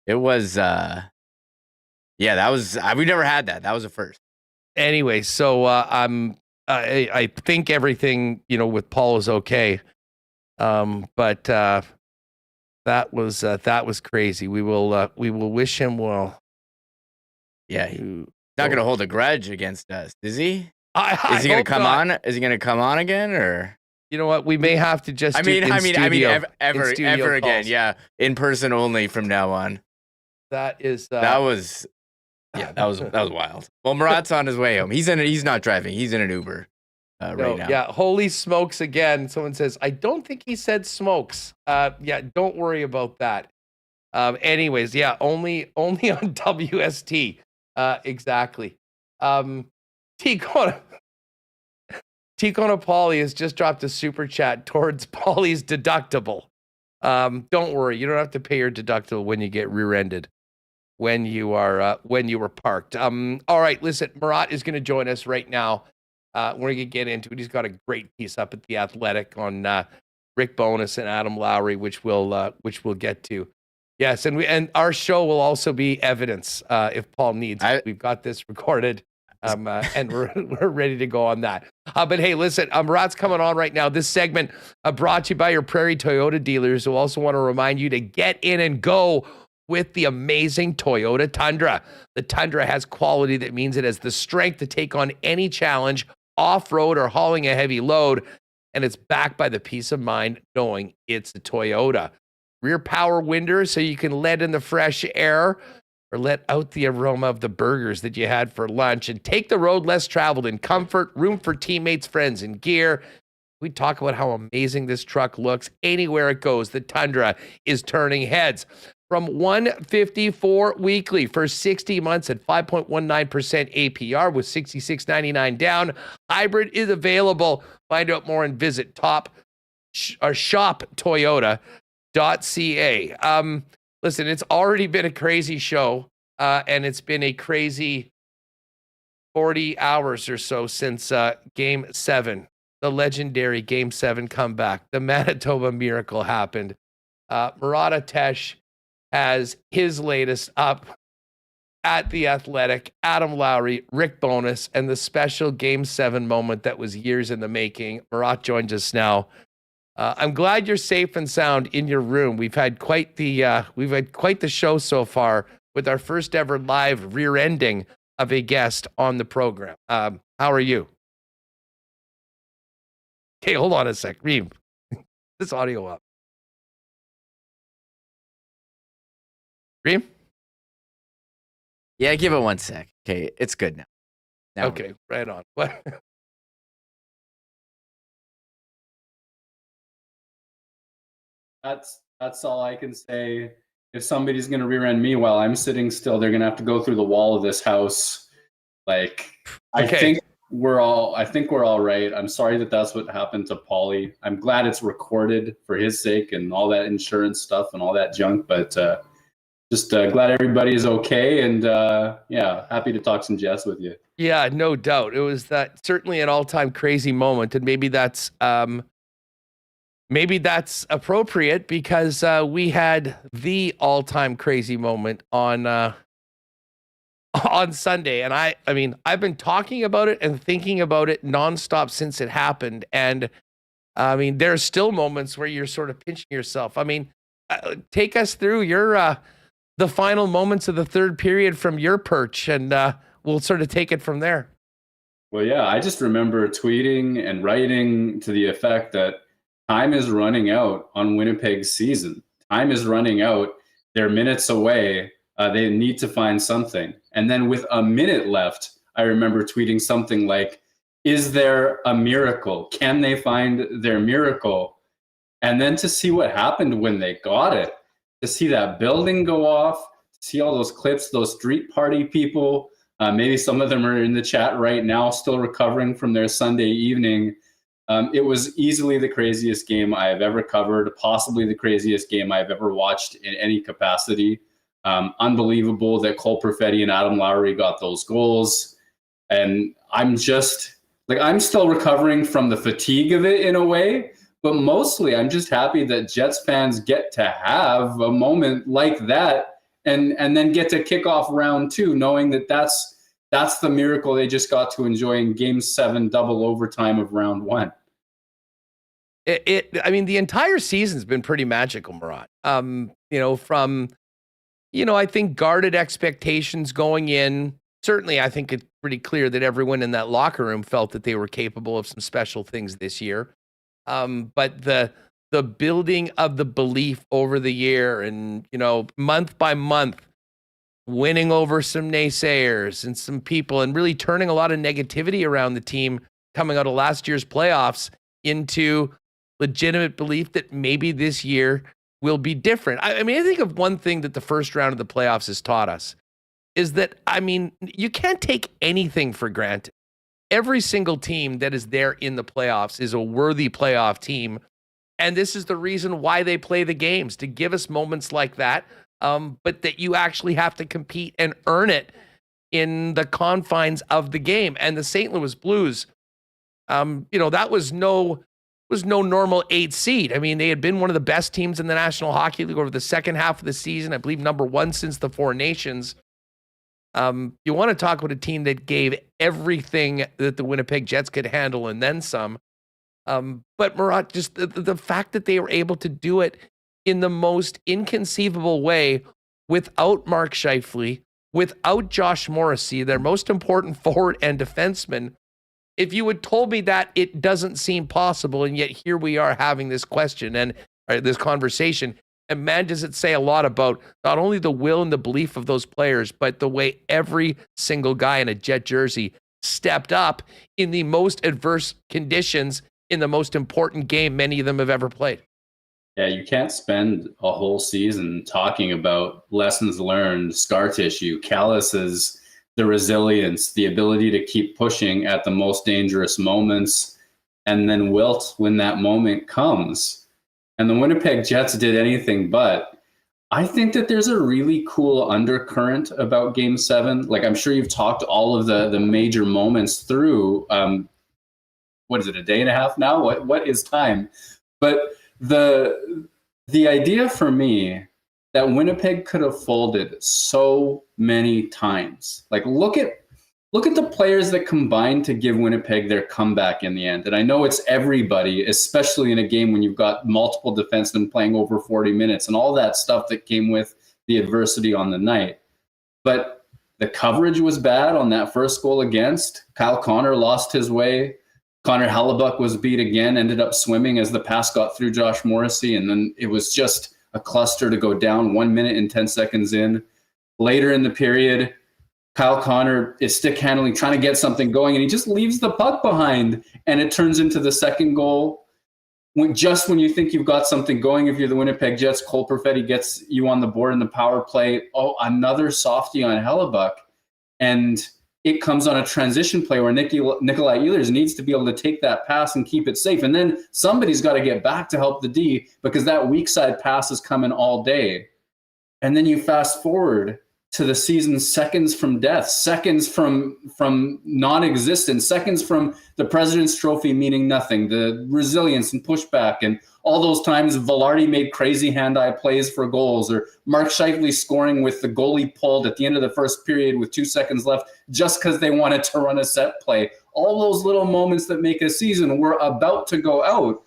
It was, that was we never had that. That was a first. Anyway, so I think everything with Paul is okay, but that was crazy. We will wish him well. Yeah, he's not going to hold a grudge against us, is he? Is he going to come on? Is he going to come on again, or? You know what? We may have to just. Ever again? Yeah, in person only from now on. That was wild. Well, Murat's on his way home. He's not driving. He's in an Uber right now. Yeah, holy smokes again. Someone says, I don't think he said smokes. Don't worry about that. Anyways, yeah, only on WST. Exactly. Tikona Paulie has just dropped a super chat towards Paulie's deductible. Don't worry, you don't have to pay your deductible when you get rear-ended when you were parked. All right, listen, Murat is going to join us right now. We're going to get into it. He's got a great piece up at The Athletic on Rick Bowness and Adam Lowry, which we'll get to. Yes, and our show will also be evidence if Paul needs it. We've got this recorded. And we're ready to go on that. But hey, listen, Murat's coming on right now. This segment brought to you by your Prairie Toyota dealers, who also want to remind you to get in and go with the amazing Toyota Tundra. The Tundra has quality that means it has the strength to take on any challenge, off-road or hauling a heavy load. and it's backed by the peace of mind knowing it's a Toyota. Rear power window so you can let in the fresh air or let out the aroma of the burgers that you had for lunch, and take the road less traveled in comfort, room for teammates, friends, and gear. We talk about how amazing this truck looks. Anywhere it goes, the Tundra is turning heads. From $154 weekly for 60 months at 5.19% APR with $66.99 down. Hybrid is available. Find out more and visit shoptoyota.ca. Listen, it's already been a crazy show, and it's been a crazy 40 hours or so since Game 7, the legendary Game 7 comeback. The Manitoba Miracle happened. Murat has his latest up at The Athletic. Adam Lowry, Rick Bowness, and the special Game 7 moment that was years in the making. Murat joins us now. I'm glad you're safe and sound in your room. We've had quite the show so far with our first ever live rear ending of a guest on the program. How are you? Okay, hold on a sec. Reem, this audio up. Reem? Yeah, give it 1 sec. Okay, it's good now. Okay, right on. What? That's all I can say. If somebody's going to rear end me while I'm sitting still, they're going to have to go through the wall of this house. Like, I think we're all right. I'm sorry that that's what happened to Paulie. I'm glad it's recorded for his sake and all that insurance stuff and all that junk. But just glad everybody is okay. And yeah, happy to talk some Jets with you. Yeah, no doubt. It was certainly an all-time crazy moment. And maybe that's appropriate because we had the all-time crazy moment on Sunday. And I mean, I've been talking about it and thinking about it nonstop since it happened. And I mean, there are still moments where you're sort of pinching yourself. I mean, take us through the final moments of the third period from your perch, and we'll sort of take it from there. Well, yeah, I just remember tweeting and writing to the effect that time is running out on Winnipeg's season. Time is running out. They're minutes away. They need to find something. And then with a minute left, I remember tweeting something like, is there a miracle? Can they find their miracle? And then to see what happened when they got it, to see that building go off, to see all those clips, those street party people, maybe some of them are in the chat right now, still recovering from their Sunday evening. It was easily the craziest game I have ever covered, possibly the craziest game I've ever watched in any capacity. Unbelievable that Cole Perfetti and Adam Lowry got those goals. And I'm still recovering from the fatigue of it in a way, but mostly I'm just happy that Jets fans get to have a moment like that and then get to kick off round 2, knowing that that's the miracle they just got to enjoy in Game 7 double overtime of round 1. I mean, the entire season's been pretty magical, Murat. I think guarded expectations going in. Certainly, I think it's pretty clear that everyone in that locker room felt that they were capable of some special things this year. But the building of the belief over the year and, month by month, winning over some naysayers and some people and really turning a lot of negativity around the team coming out of last year's playoffs into legitimate belief that maybe this year will be different. I mean, I think of one thing that the first round of the playoffs has taught us is that, I mean, you can't take anything for granted. Every single team that is there in the playoffs is a worthy playoff team. And this is the reason why they play the games, to give us moments like that, but that you actually have to compete and earn it in the confines of the game. And the St. Louis Blues, that was no normal 8 seed. I mean, they had been one of the best teams in the National Hockey League over the second half of the season. I believe number 1 since the Four Nations. You want to talk about a team that gave everything that the Winnipeg Jets could handle and then some. But Murat, just the fact that they were able to do it in the most inconceivable way without Mark Scheifele, without Josh Morrissey, their most important forward and defenseman, If you had told me that, it doesn't seem possible, and yet here we are having this question and this conversation. And man, does it say a lot about not only the will and the belief of those players, but the way every single guy in a Jet jersey stepped up in the most adverse conditions in the most important game many of them have ever played. Yeah, you can't spend a whole season talking about lessons learned, scar tissue, calluses, the resilience, the ability to keep pushing at the most dangerous moments, and then wilt when that moment comes. And the Winnipeg Jets did anything but. I think that there's a really cool undercurrent about Game 7. Like, I'm sure you've talked all of the major moments through, what is it, a day and a half now? What is time? But the idea for me that Winnipeg could have folded so many times. Like, look at the players that combined to give Winnipeg their comeback in the end. And I know it's everybody, especially in a game when you've got multiple defensemen playing over 40 minutes and all that stuff that came with the adversity on the night. But the coverage was bad on that first goal against. Kyle Connor lost his way. Connor Hellebuyck was beat again, ended up swimming as the pass got through Josh Morrissey. And then it was just a cluster to go down 1 minute and 10 seconds in. Later in the period, Kyle Connor is stick handling, trying to get something going, and he just leaves the puck behind, and it turns into the second goal. When you think you've got something going, if you're the Winnipeg Jets, Cole Perfetti gets you on the board in the power play. Oh, another softie on Hellebuyck. And it comes on a transition play where Nikolai Ehlers needs to be able to take that pass and keep it safe. And then somebody's got to get back to help the D because that weak side pass is coming all day. And then you fast forward to the season seconds from death, seconds from non-existence, seconds from the President's Trophy meaning nothing, the resilience and pushback, and all those times Velarde made crazy hand-eye plays for goals, or Mark Scheifele scoring with the goalie pulled at the end of the first period with 2 seconds left just because they wanted to run a set play. All those little moments that make a season were about to go out.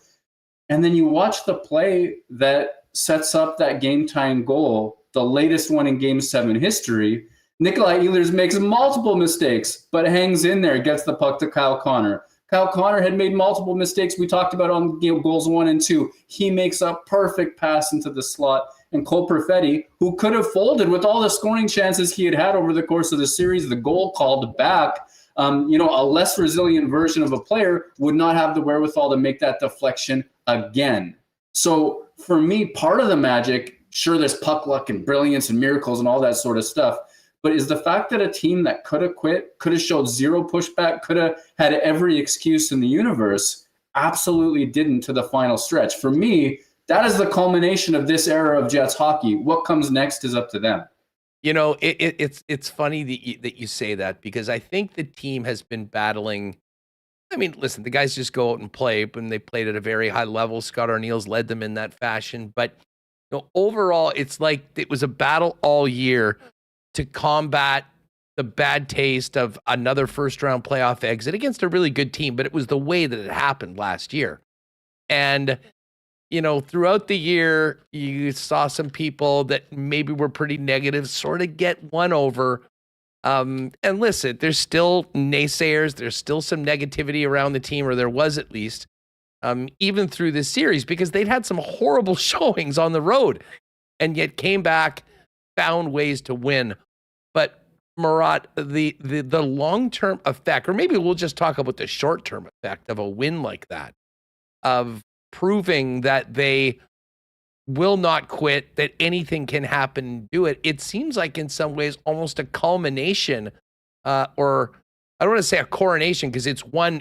And then you watch the play that sets up that game-tying goal, the latest one in Game 7 history. Nikolai Ehlers makes multiple mistakes, but hangs in there, gets the puck to Kyle Connor. Kyle Connor had made multiple mistakes we talked about on goals 1 and 2. He makes a perfect pass into the slot. And Cole Perfetti, who could have folded with all the scoring chances he had over the course of the series, the goal called back, a less resilient version of a player would not have the wherewithal to make that deflection again. So for me, part of the magic, sure, there's puck luck and brilliance and miracles and all that sort of stuff, but is the fact that a team that could have quit, could have showed zero pushback, could have had every excuse in the universe, absolutely didn't to the final stretch. For me, that is the culmination of this era of Jets hockey. What comes next is up to them. You know, it's funny that you say that, because I think the team has been battling. I mean, listen, the guys just go out and play, and they played at a very high level. Scott Arniel's led them in that fashion. But overall, it's like it was a battle all year to combat the bad taste of another first-round playoff exit against a really good team. But it was the way that it happened last year. And throughout the year, you saw some people that maybe were pretty negative sort of get won over. And listen, there's still naysayers. There's still some negativity around the team, or there was at least, even through this series, because they'd had some horrible showings on the road and yet came back, found ways to win. But Murat, the long-term effect, or maybe we'll just talk about the short-term effect of a win like that, of proving that they will not quit, that anything can happen and do it. It seems like in some ways almost a culmination, or I don't want to say a coronation because it's one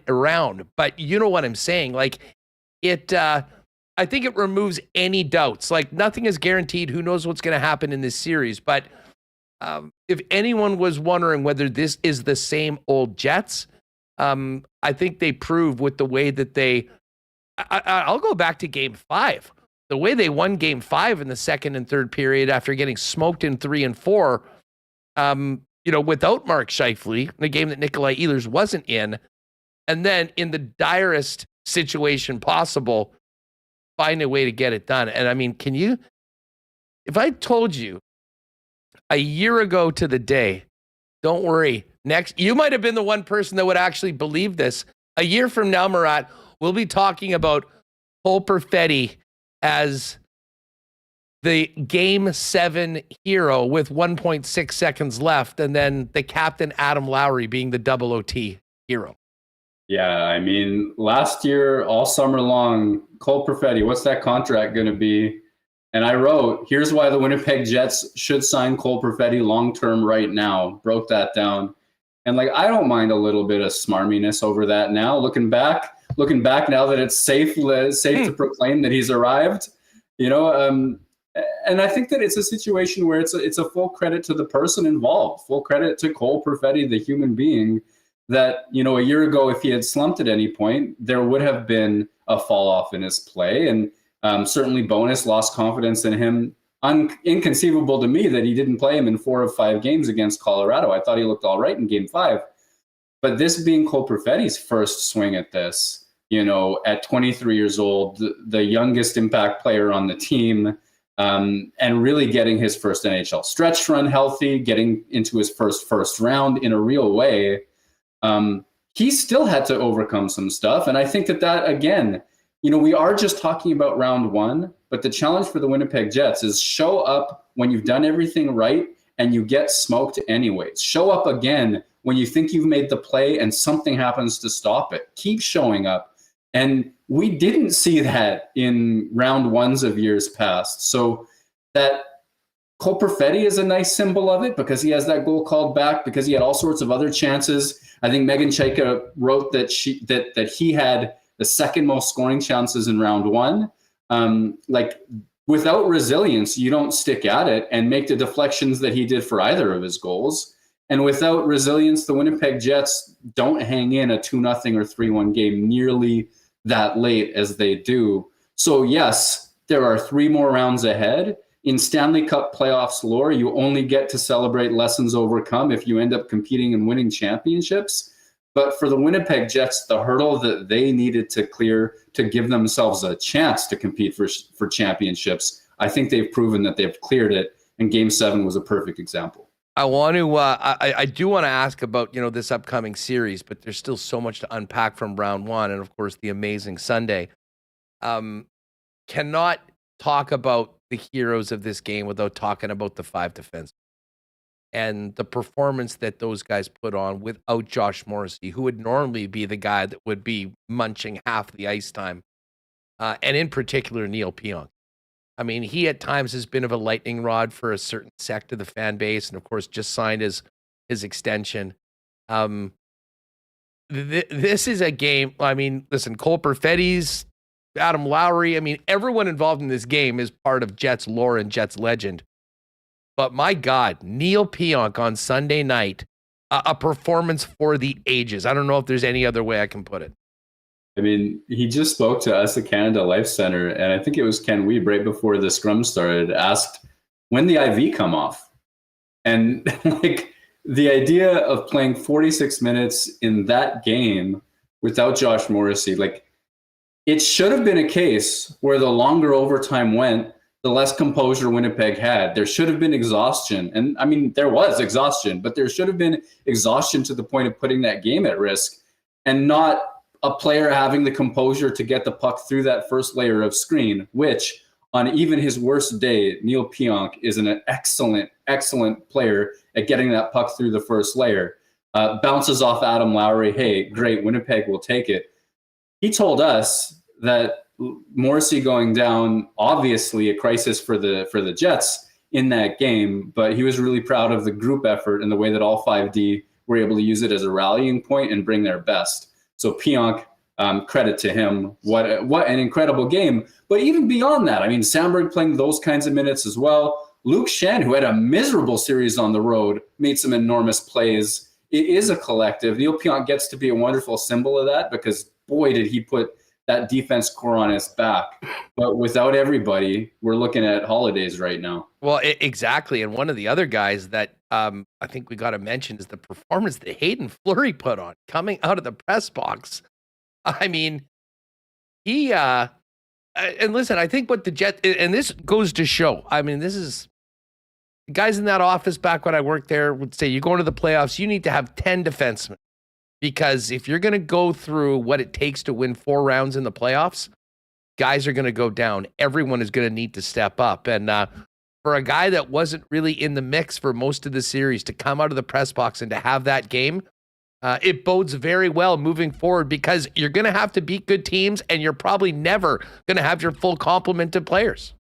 round, but you know what I'm saying? Like I think it removes any doubts. Like, nothing is guaranteed. Who knows what's going to happen in this series? But if anyone was wondering whether this is the same old Jets, I think they prove with the way that I'll go back to Game 5. The way they won Game 5 in the second and third period after getting smoked in 3 and 4, without Mark Scheifele, in a game that Nikolai Ehlers wasn't in, and then in the direst situation possible, find a way to get it done. And I mean, if I told you a year ago to the day, don't worry, You might have been the one person that would actually believe this. A year from now, Murat, we'll be talking about Cole Perfetti as the Game 7 hero with 1.6 seconds left, and then the captain Adam Lowry being the double OT hero. Yeah, I mean, last year, all summer long, Cole Perfetti, what's that contract going to be? And I wrote, here's why the Winnipeg Jets should sign Cole Perfetti long-term right now. Broke that down. And like, I don't mind a little bit of smarminess over that now. Looking back now that it's safe to proclaim that he's arrived, you know, and I think that it's a situation where it's a full credit to the person involved, full credit to Cole Perfetti, the human being, that, you know, a year ago, if he had slumped at any point, there would have been a fall off in his play. And certainly Bonus lost confidence in him. Inconceivable to me that he didn't play him in 4 of 5 games against Colorado. I thought he looked all right in Game 5. But this being Cole Perfetti's first swing at this, you know, at 23 years old, the youngest impact player on the team, and really getting his first NHL stretch run healthy, getting into his first round in a real way, he still had to overcome some stuff. And I think that again, you know, we are just talking about round 1, but the challenge for the Winnipeg Jets is show up when you've done everything right and you get smoked anyways. Show up again when you think you've made the play and something happens to stop it. Keep showing up. And we didn't see that in round 1s of years past. So that Cole Perfetti is a nice symbol of it because he has that goal called back, because he had all sorts of other chances. I think Megan Chaika wrote that he had the second most scoring chances in round 1. Like, without resilience, you don't stick at it and make the deflections that he did for either of his goals. And without resilience, the Winnipeg Jets don't hang in a 2-0 or 3-1 game nearly that late as they do. So yes, there are 3 more rounds ahead. In Stanley Cup playoffs lore, you only get to celebrate lessons overcome if you end up competing and winning championships. But for the Winnipeg Jets, the hurdle that they needed to clear to give themselves a chance to compete for championships, I think they've proven that they've cleared it. And Game 7 was a perfect example. I want to. I do want to ask about, you know, this upcoming series, but there's still so much to unpack from round 1, and of course the amazing Sunday. Cannot talk about the heroes of this game without talking about the 5 defense and the performance that those guys put on without Josh Morrissey, who would normally be the guy that would be munching half the ice time, and in particular Neil Pionk. I mean, he at times has been of a lightning rod for a certain sect of the fan base, and of course just signed his extension. This is a game. I mean, listen, Cole Perfetti's, Adam Lowry. I mean, everyone involved in this game is part of Jets lore and Jets legend. But my God, Neil Pionk on Sunday night, a performance for the ages. I don't know if there's any other way I can put it. I mean, he just spoke to us at Canada Life Center, and I think it was Ken Weeb right before the scrum started, asked when the IV come off. And like, the idea of playing 46 minutes in that game without Josh Morrissey, like, it should have been a case where the longer overtime went, the less composure Winnipeg had. There should have been exhaustion. And I mean, there was exhaustion, but there should have been exhaustion to the point of putting that game at risk, and not a player having the composure to get the puck through that first layer of screen, which on even his worst day, Neil Pionk is an excellent, excellent player at getting that puck through the first layer. Bounces off Adam Lowry. Hey, great, Winnipeg will take it. He told us that Morrissey going down, obviously a crisis for the Jets in that game, but he was really proud of the group effort and the way that all 5D were able to use it as a rallying point and bring their best. So Pionk, credit to him. What an incredible game. But even beyond that, I mean, Sandberg playing those kinds of minutes as well. Luke Shen, who had a miserable series on the road, made some enormous plays. It is a collective. Neil Pionk gets to be a wonderful symbol of that, because boy, did he put that defense core on his back. But without everybody, we're looking at holidays right now. Well, exactly. And one of the other guys that I think we got to mention is the performance that Hayden Fleury put on coming out of the press box. I mean, he and listen, I think what the Jets, and this goes to show, I mean, this is guys in that office back when I worked there would say, you go into the playoffs, you need to have 10 defensemen. Because if you're going to go through what it takes to win 4 rounds in the playoffs, guys are going to go down. Everyone is going to need to step up. And for a guy that wasn't really in the mix for most of the series to come out of the press box and to have that game, it bodes very well moving forward, because you're going to have to beat good teams, and you're probably never going to have your full complement of players.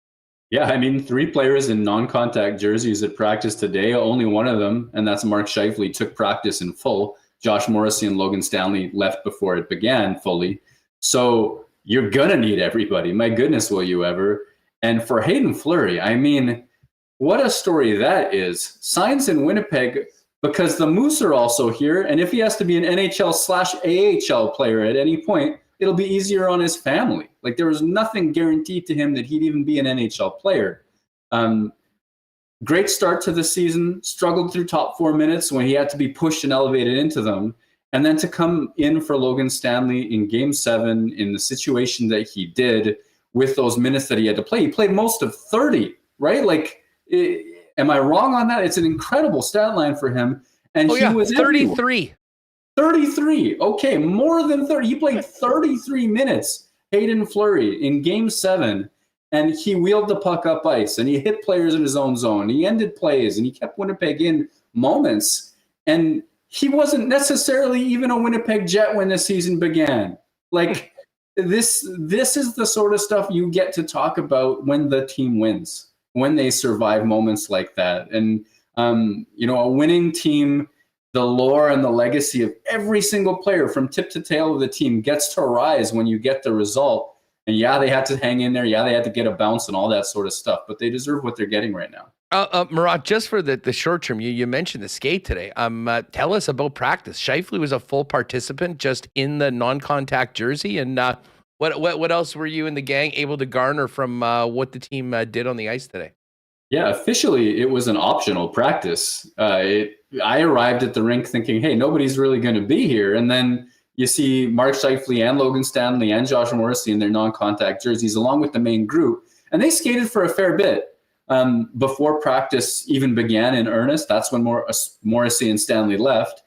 Yeah, I mean, 3 players in non-contact jerseys at practice today. Only one of them, and that's Mark Scheifele, took practice in full. Josh Morrissey and Logan Stanley left before it began fully. So you're going to need everybody. My goodness, will you ever? And for Hayden Fleury, I mean, what a story that is. Signs in Winnipeg because the Moose are also here. And if he has to be an NHL/AHL player at any point, it'll be easier on his family. Like, there was nothing guaranteed to him that he'd even be an NHL player. Great start to the season, struggled through top 4 minutes when he had to be pushed and elevated into them. And then to come in for Logan Stanley in Game 7 in the situation that he did with those minutes that he had to play. He played most of 30, right? Like, am I wrong on that? It's an incredible stat line for him. And he was 33. 33. Okay, more than 30. He played 33 minutes, Hayden Fleury, in Game 7. And he wheeled the puck up ice, and he hit players in his own zone. He ended plays, and he kept Winnipeg in moments. And he wasn't necessarily even a Winnipeg Jet when the season began. Like, this is the sort of stuff you get to talk about when the team wins, when they survive moments like that. And, a winning team, the lore and the legacy of every single player from tip to tail of the team gets to rise when you get the result. And yeah, they had to hang in there. Yeah, they had to get a bounce and all that sort of stuff, but they deserve what they're getting right now. Murat, just for the short term, you mentioned the skate today. Tell us about practice. Scheifele was a full participant just in the non-contact jersey. And what else were you and the gang able to garner from what the team did on the ice today? Yeah, officially it was an optional practice. I arrived at the rink thinking, hey, nobody's really going to be here. And then you see Mark Scheifele and Logan Stanley and Josh Morrissey in their non-contact jerseys along with the main group. And they skated for a fair bit before practice even began in earnest. That's when Morrissey and Stanley left.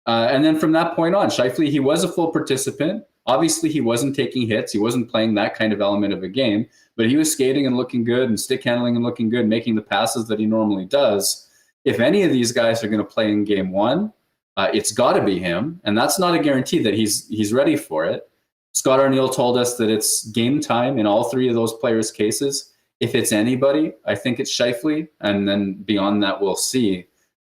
And then from that point on, Scheifele, he was a full participant. Obviously, he wasn't taking hits. He wasn't playing that kind of element of a game. But he was skating and looking good and stick handling and looking good, making the passes that he normally does. If any of these guys are going to play in Game 1, it's got to be him, and that's not a guarantee that he's ready for it. Scott Arniel told us that it's game time in all 3 of those players' cases. If it's anybody, I think it's Scheifele, and then beyond that, we'll see.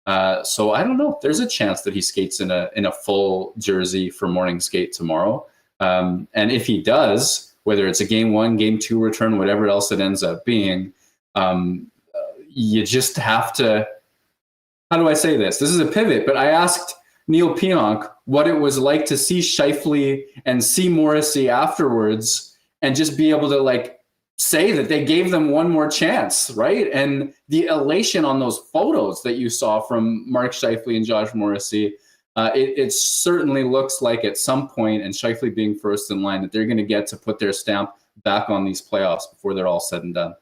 So I don't know. There's a chance that he skates in a full jersey for morning skate tomorrow. And if he does, whether it's a Game 1, Game 2 return, whatever else it ends up being, you just have to. How do I say this? This is a pivot, but I asked Neil Pionk what it was like to see Scheifele and see Morrissey afterwards and just be able to say that they gave them one more chance, right? And the elation on those photos that you saw from Mark Scheifele and Josh Morrissey, it certainly looks like at some point, and Scheifele being first in line, that they're going to get to put their stamp back on these playoffs before they're all said and done.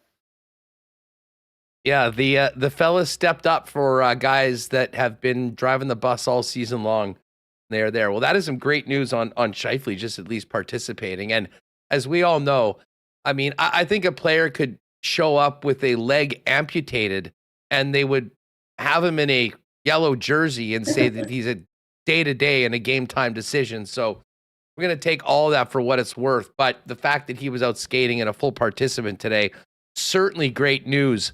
Yeah, the fellas stepped up for guys that have been driving the bus all season long. They're there. Well, that is some great news on Scheifele, just at least participating. And as we all know, I mean, I think a player could show up with a leg amputated and they would have him in a yellow jersey and say that he's a day-to-day and a game-time decision. So we're going to take all that for what it's worth. But the fact that he was out skating and a full participant today, certainly great news.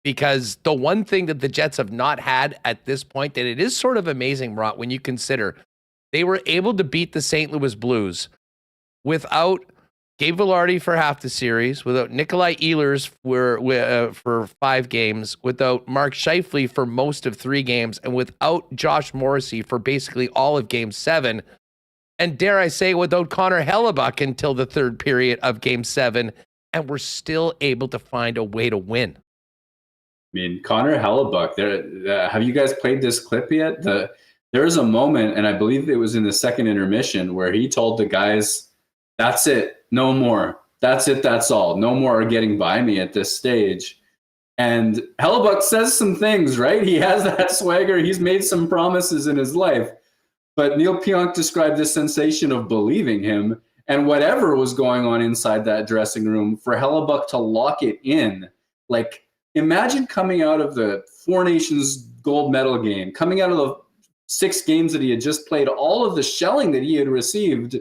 Because the one thing that the Jets have not had at this point, and it is sort of amazing, Murat, when you consider they were able to beat the St. Louis Blues without Gabe Vilardi for half the series, without Nikolai Ehlers for 5 games, without Mark Scheifele for most of 3 games, and without Josh Morrissey for basically all of Game 7. And dare I say, without Connor Hellebuyck until the 3rd period of Game 7. And we're still able to find a way to win. I mean, Connor Hellebuyck, have you guys played this clip yet? There was a moment, and I believe it was in the second intermission, where he told the guys, that's it, no more. That's it, that's all. No more are getting by me at this stage. And Hellebuyck says some things, right? He has that swagger. He's made some promises in his life. But Neil Pionk described the sensation of believing him, and whatever was going on inside that dressing room, for Hellebuyck to lock it in. Like, imagine coming out of the Four Nations gold medal game, coming out of the 6 games that he had just played, all of the shelling that he had received,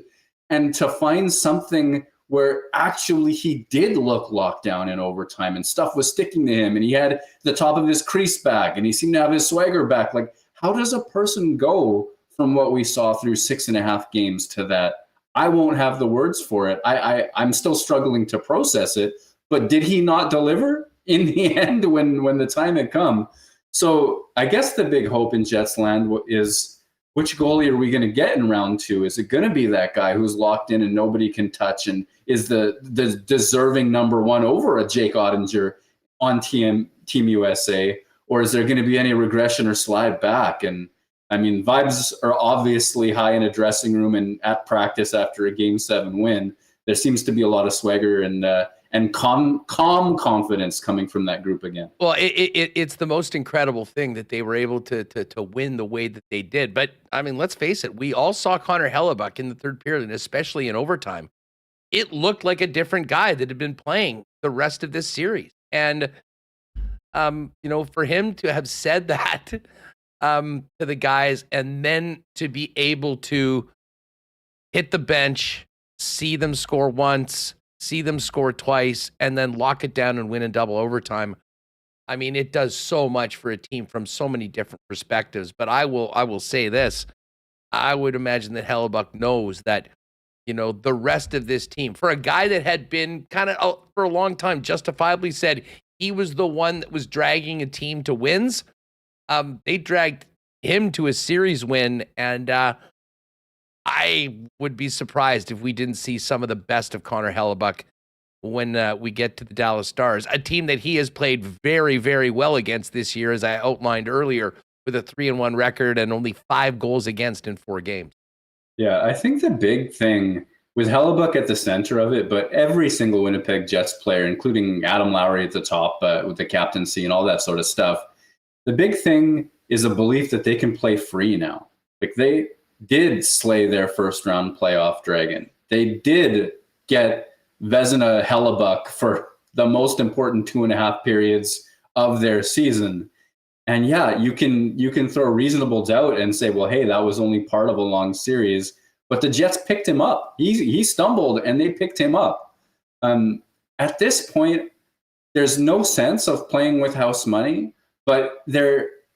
and to find something where actually he did look locked down in overtime and stuff was sticking to him and he had the top of his crease back and he seemed to have his swagger back. Like, how does a person go from what we saw through 6.5 games to that? I won't have the words for it. I'm still struggling to process it, but did he not deliver in the end when the time had come? So I guess the big hope in Jets land is, which goalie are we going to get in round 2? Is it going to be that guy who's locked in and nobody can touch and is the deserving number 1 over a Jake Ottinger on Team USA? Or is there going to be any regression or slide back? And I mean, vibes are obviously high in a dressing room and at practice after a Game 7 win. There seems to be a lot of swagger and calm confidence coming from that group again. Well, it's the most incredible thing that they were able to win the way that they did. But I mean, let's face it, we all saw Connor Hellebuyck in the third period, and especially in overtime. It looked like a different guy that had been playing the rest of this series. And for him to have said that to the guys and then to be able to hit the bench, see them score once, see them score twice, and then lock it down and win in double overtime. I mean, it does so much for a team from so many different perspectives. But I will say this. I would imagine that Hellebuyck knows that, the rest of this team, for a guy that had been kind of for a long time justifiably said he was the one that was dragging a team to wins, they dragged him to a series win. And I would be surprised if we didn't see some of the best of Connor Hellebuyck when we get to the Dallas Stars, a team that he has played very, very well against this year, as I outlined earlier, with a 3-1 record and only 5 goals against in 4 games. Yeah, I think the big thing with Hellebuyck at the center of it, but every single Winnipeg Jets player, including Adam Lowry at the top with the captaincy and all that sort of stuff, the big thing is a belief that they can play free now. Like, they did slay their first round playoff dragon. They did get Vezina Hellebuyck for the most important 2.5 periods of their season. And yeah, you can throw reasonable doubt and say, well, hey, that was only part of a long series. But the Jets picked him up. He stumbled and they picked him up. At this point, there's no sense of playing with house money, but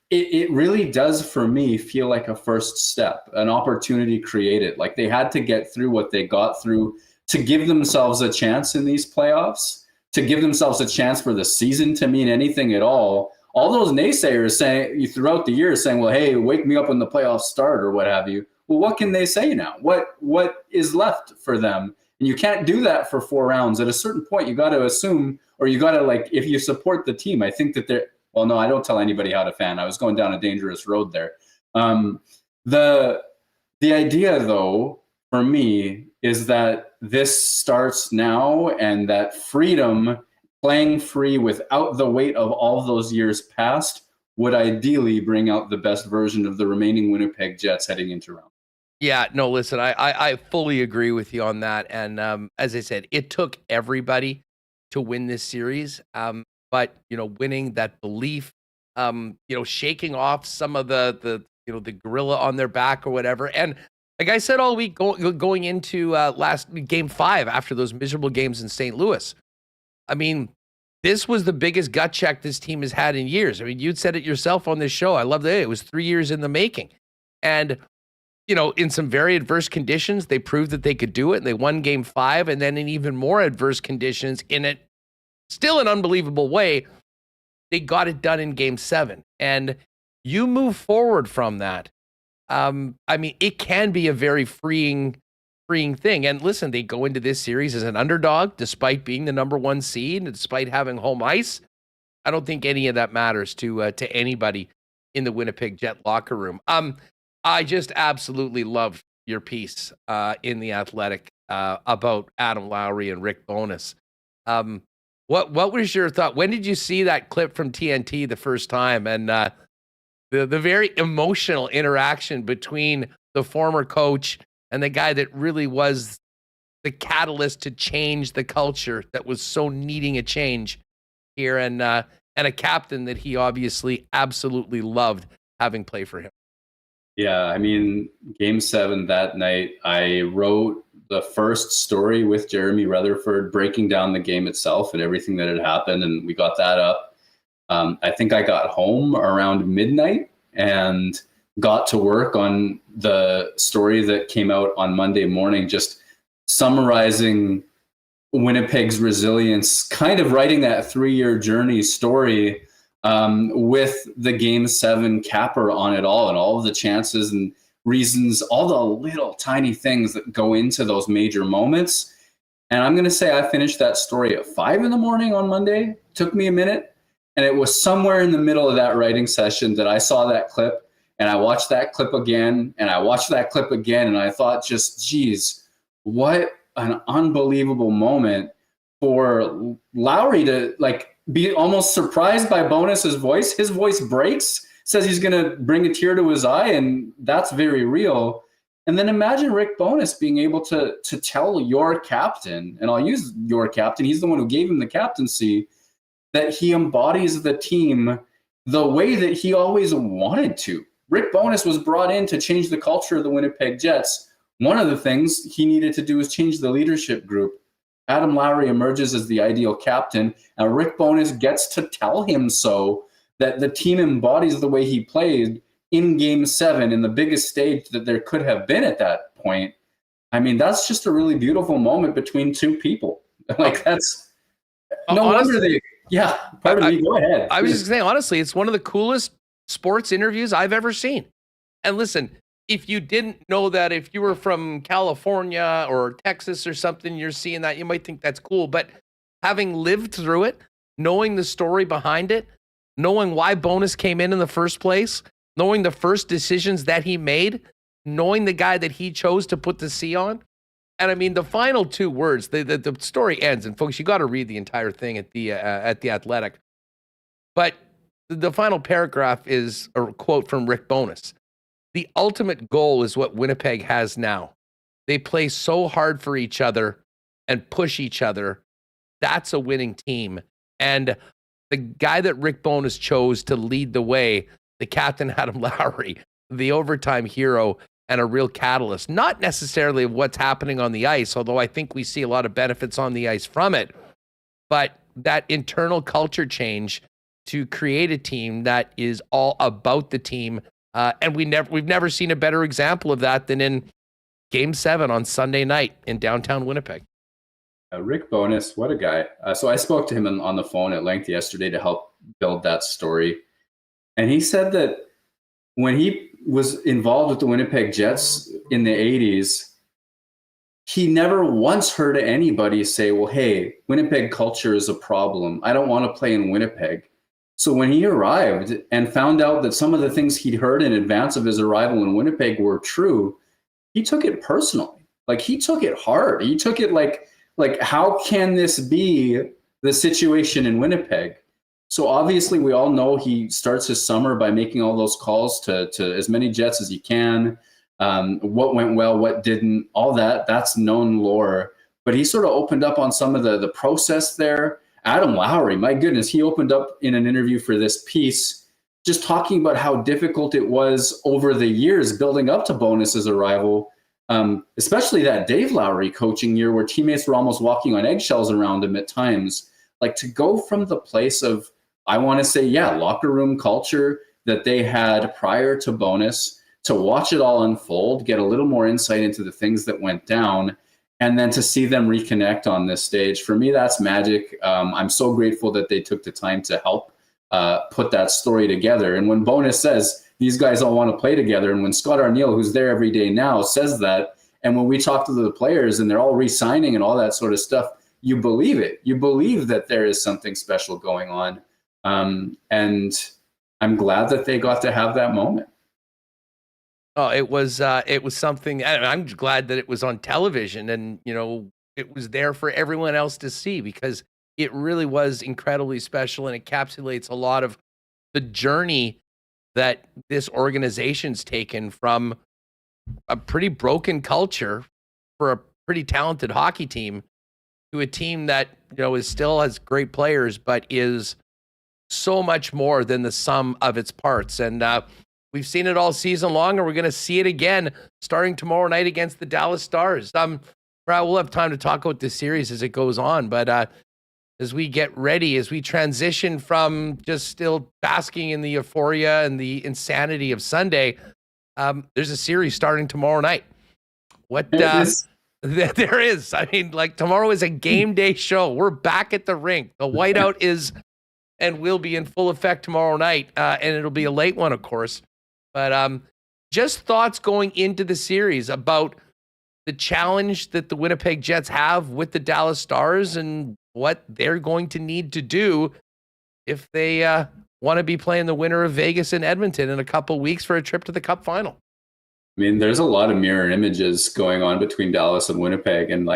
it really does, for me, feel like a first step, an opportunity created. Like, they had to get through what they got through to give themselves a chance in these playoffs, to give themselves a chance for the season to mean anything at all. All those naysayers saying throughout the year, saying, well, hey, wake me up when the playoffs start or what have you. Well, what can they say now? What is left for them? And you can't do that for 4 rounds. At a certain point, you got to assume, or you got to, like, if you support the team, I think that they're, well, no, I don't tell anybody how to fan. I was going down a dangerous road there. The idea, though, for me, is that this starts now, and that freedom, playing free without the weight of all those years past, would ideally bring out the best version of the remaining Winnipeg Jets heading into round. Yeah, no, listen, I fully agree with you on that. And as I said, it took everybody to win this series. But, winning that belief, shaking off some of the gorilla on their back or whatever. And like I said all week, going into last Game 5 after those miserable games in St. Louis, I mean, this was the biggest gut check this team has had in years. I mean, you'd said it yourself on this show. I love that it was 3 years in the making. And, in some very adverse conditions, they proved that they could do it. And they won Game 5. And then in even more adverse conditions, in it still an unbelievable way, they got it done in Game 7. And you move forward from that. I mean, it can be a very freeing thing. And listen, they go into this series as an underdog, despite being the number 1 seed and despite having home ice. I don't think any of that matters to anybody in the Winnipeg Jet locker room. I just absolutely love your piece in The Athletic about Adam Lowry and Rick Bowness. What was your thought? When did you see that clip from TNT the first time? And the very emotional interaction between the former coach and the guy that really was the catalyst to change the culture that was so needing a change here, and a captain that he obviously absolutely loved having play for him. Yeah, I mean, Game 7 that night, I wrote the first story with Jeremy Rutherford breaking down the game itself and everything that had happened, and we got that up. I think I got home around midnight and got to work on the story that came out on Monday morning, just summarizing Winnipeg's resilience, kind of writing that 3-year journey story with the Game 7 capper on it all, and all of the chances and reasons, all the little tiny things that go into those major moments. And I'm going to say I finished that story at 5 a.m. on Monday. Took me a minute. And it was somewhere in the middle of that writing session that I saw that clip, and I watched that clip again, and I watched that clip again. And I thought, just, geez, what an unbelievable moment for Lowry to be almost surprised by Bonus's voice. His voice breaks, says he's going to bring a tear to his eye, and that's very real. And then imagine Rick Bowness being able to tell your captain, and I'll use your captain, he's the one who gave him the captaincy, that he embodies the team the way that he always wanted to. Rick Bowness was brought in to change the culture of the Winnipeg Jets. One of the things he needed to do is change the leadership group. Adam Lowry emerges as the ideal captain, and Rick Bowness gets to tell him so, that the team embodies the way he played in Game 7 in the biggest stage that there could have been at that point. I mean, that's just a really beautiful moment between two people. That's no wonder they. Yeah, pardon me. Go ahead. I was just saying, honestly, it's one of the coolest sports interviews I've ever seen. And listen, if you didn't know that, if you were from California or Texas or something, you're seeing that, you might think that's cool. But having lived through it, knowing the story behind it, knowing why Bonus came in the first place, knowing the first decisions that he made, knowing the guy that he chose to put the C on. And I mean, the final two words, the story ends, and folks, you got to read the entire thing at the Athletic. But the final paragraph is a quote from Rick Bowness. The ultimate goal is what Winnipeg has now. They play so hard for each other and push each other. That's a winning team. And the guy that Rick Bowness chose to lead the way, the captain Adam Lowry, the overtime hero, and a real catalyst, not necessarily of what's happening on the ice, although I think we see a lot of benefits on the ice from it, but that internal culture change to create a team that is all about the team. And we've never seen a better example of that than in Game 7 on Sunday night in downtown Winnipeg. Rick Bowness, what a guy. So I spoke to him on the phone at length yesterday to help build that story. And he said that when he was involved with the Winnipeg Jets in the 80s, he never once heard anybody say, well, hey, Winnipeg culture is a problem. I don't want to play in Winnipeg. So when he arrived and found out that some of the things he'd heard in advance of his arrival in Winnipeg were true, he took it personally. He took it hard. He took it like how can this be the situation in Winnipeg? So obviously we all know he starts his summer by making all those calls to as many Jets as he can. What went well, what didn't, all that's known lore. But he sort of opened up on some of the process there. Adam Lowry, my goodness, he opened up in an interview for this piece, just talking about how difficult it was over the years building up to Bonus's arrival, especially that Dave Lowry coaching year where teammates were almost walking on eggshells around him at times. To go from the place of, I want to say, locker room culture that they had prior to Bonus, to watch it all unfold, get a little more insight into the things that went down, and then to see them reconnect on this stage. For me, that's magic. I'm so grateful that they took the time to help put that story together. And when Bonus says these guys all want to play together, and when Scott Arniel, who's there every day now, says that, and when we talk to the players and they're all re-signing and all that sort of stuff, you believe it. You believe that there is something special going on. And I'm glad that they got to have that moment. Oh, it was something. I'm glad that it was on television, and it was there for everyone else to see, because it really was incredibly special, and encapsulates a lot of the journey that this organization's taken from a pretty broken culture for a pretty talented hockey team to a team that, is still has great players, but is so much more than the sum of its parts. And we've seen it all season long, and we're going to see it again starting tomorrow night against the Dallas Stars. We'll have time to talk about this series as it goes on, but as we get ready, as we transition from just still basking in the euphoria and the insanity of Sunday, there's a series starting tomorrow night. There is. I mean, tomorrow is a game day show. We're back at the rink. The whiteout is and will be in full effect tomorrow night, and it'll be a late one, of course. But just thoughts going into the series about the challenge that the Winnipeg Jets have with the Dallas Stars and what they're going to need to do if they want to be playing the winner of Vegas and Edmonton in a couple weeks for a trip to the Cup final. I mean, there's a lot of mirror images going on between Dallas and Winnipeg. And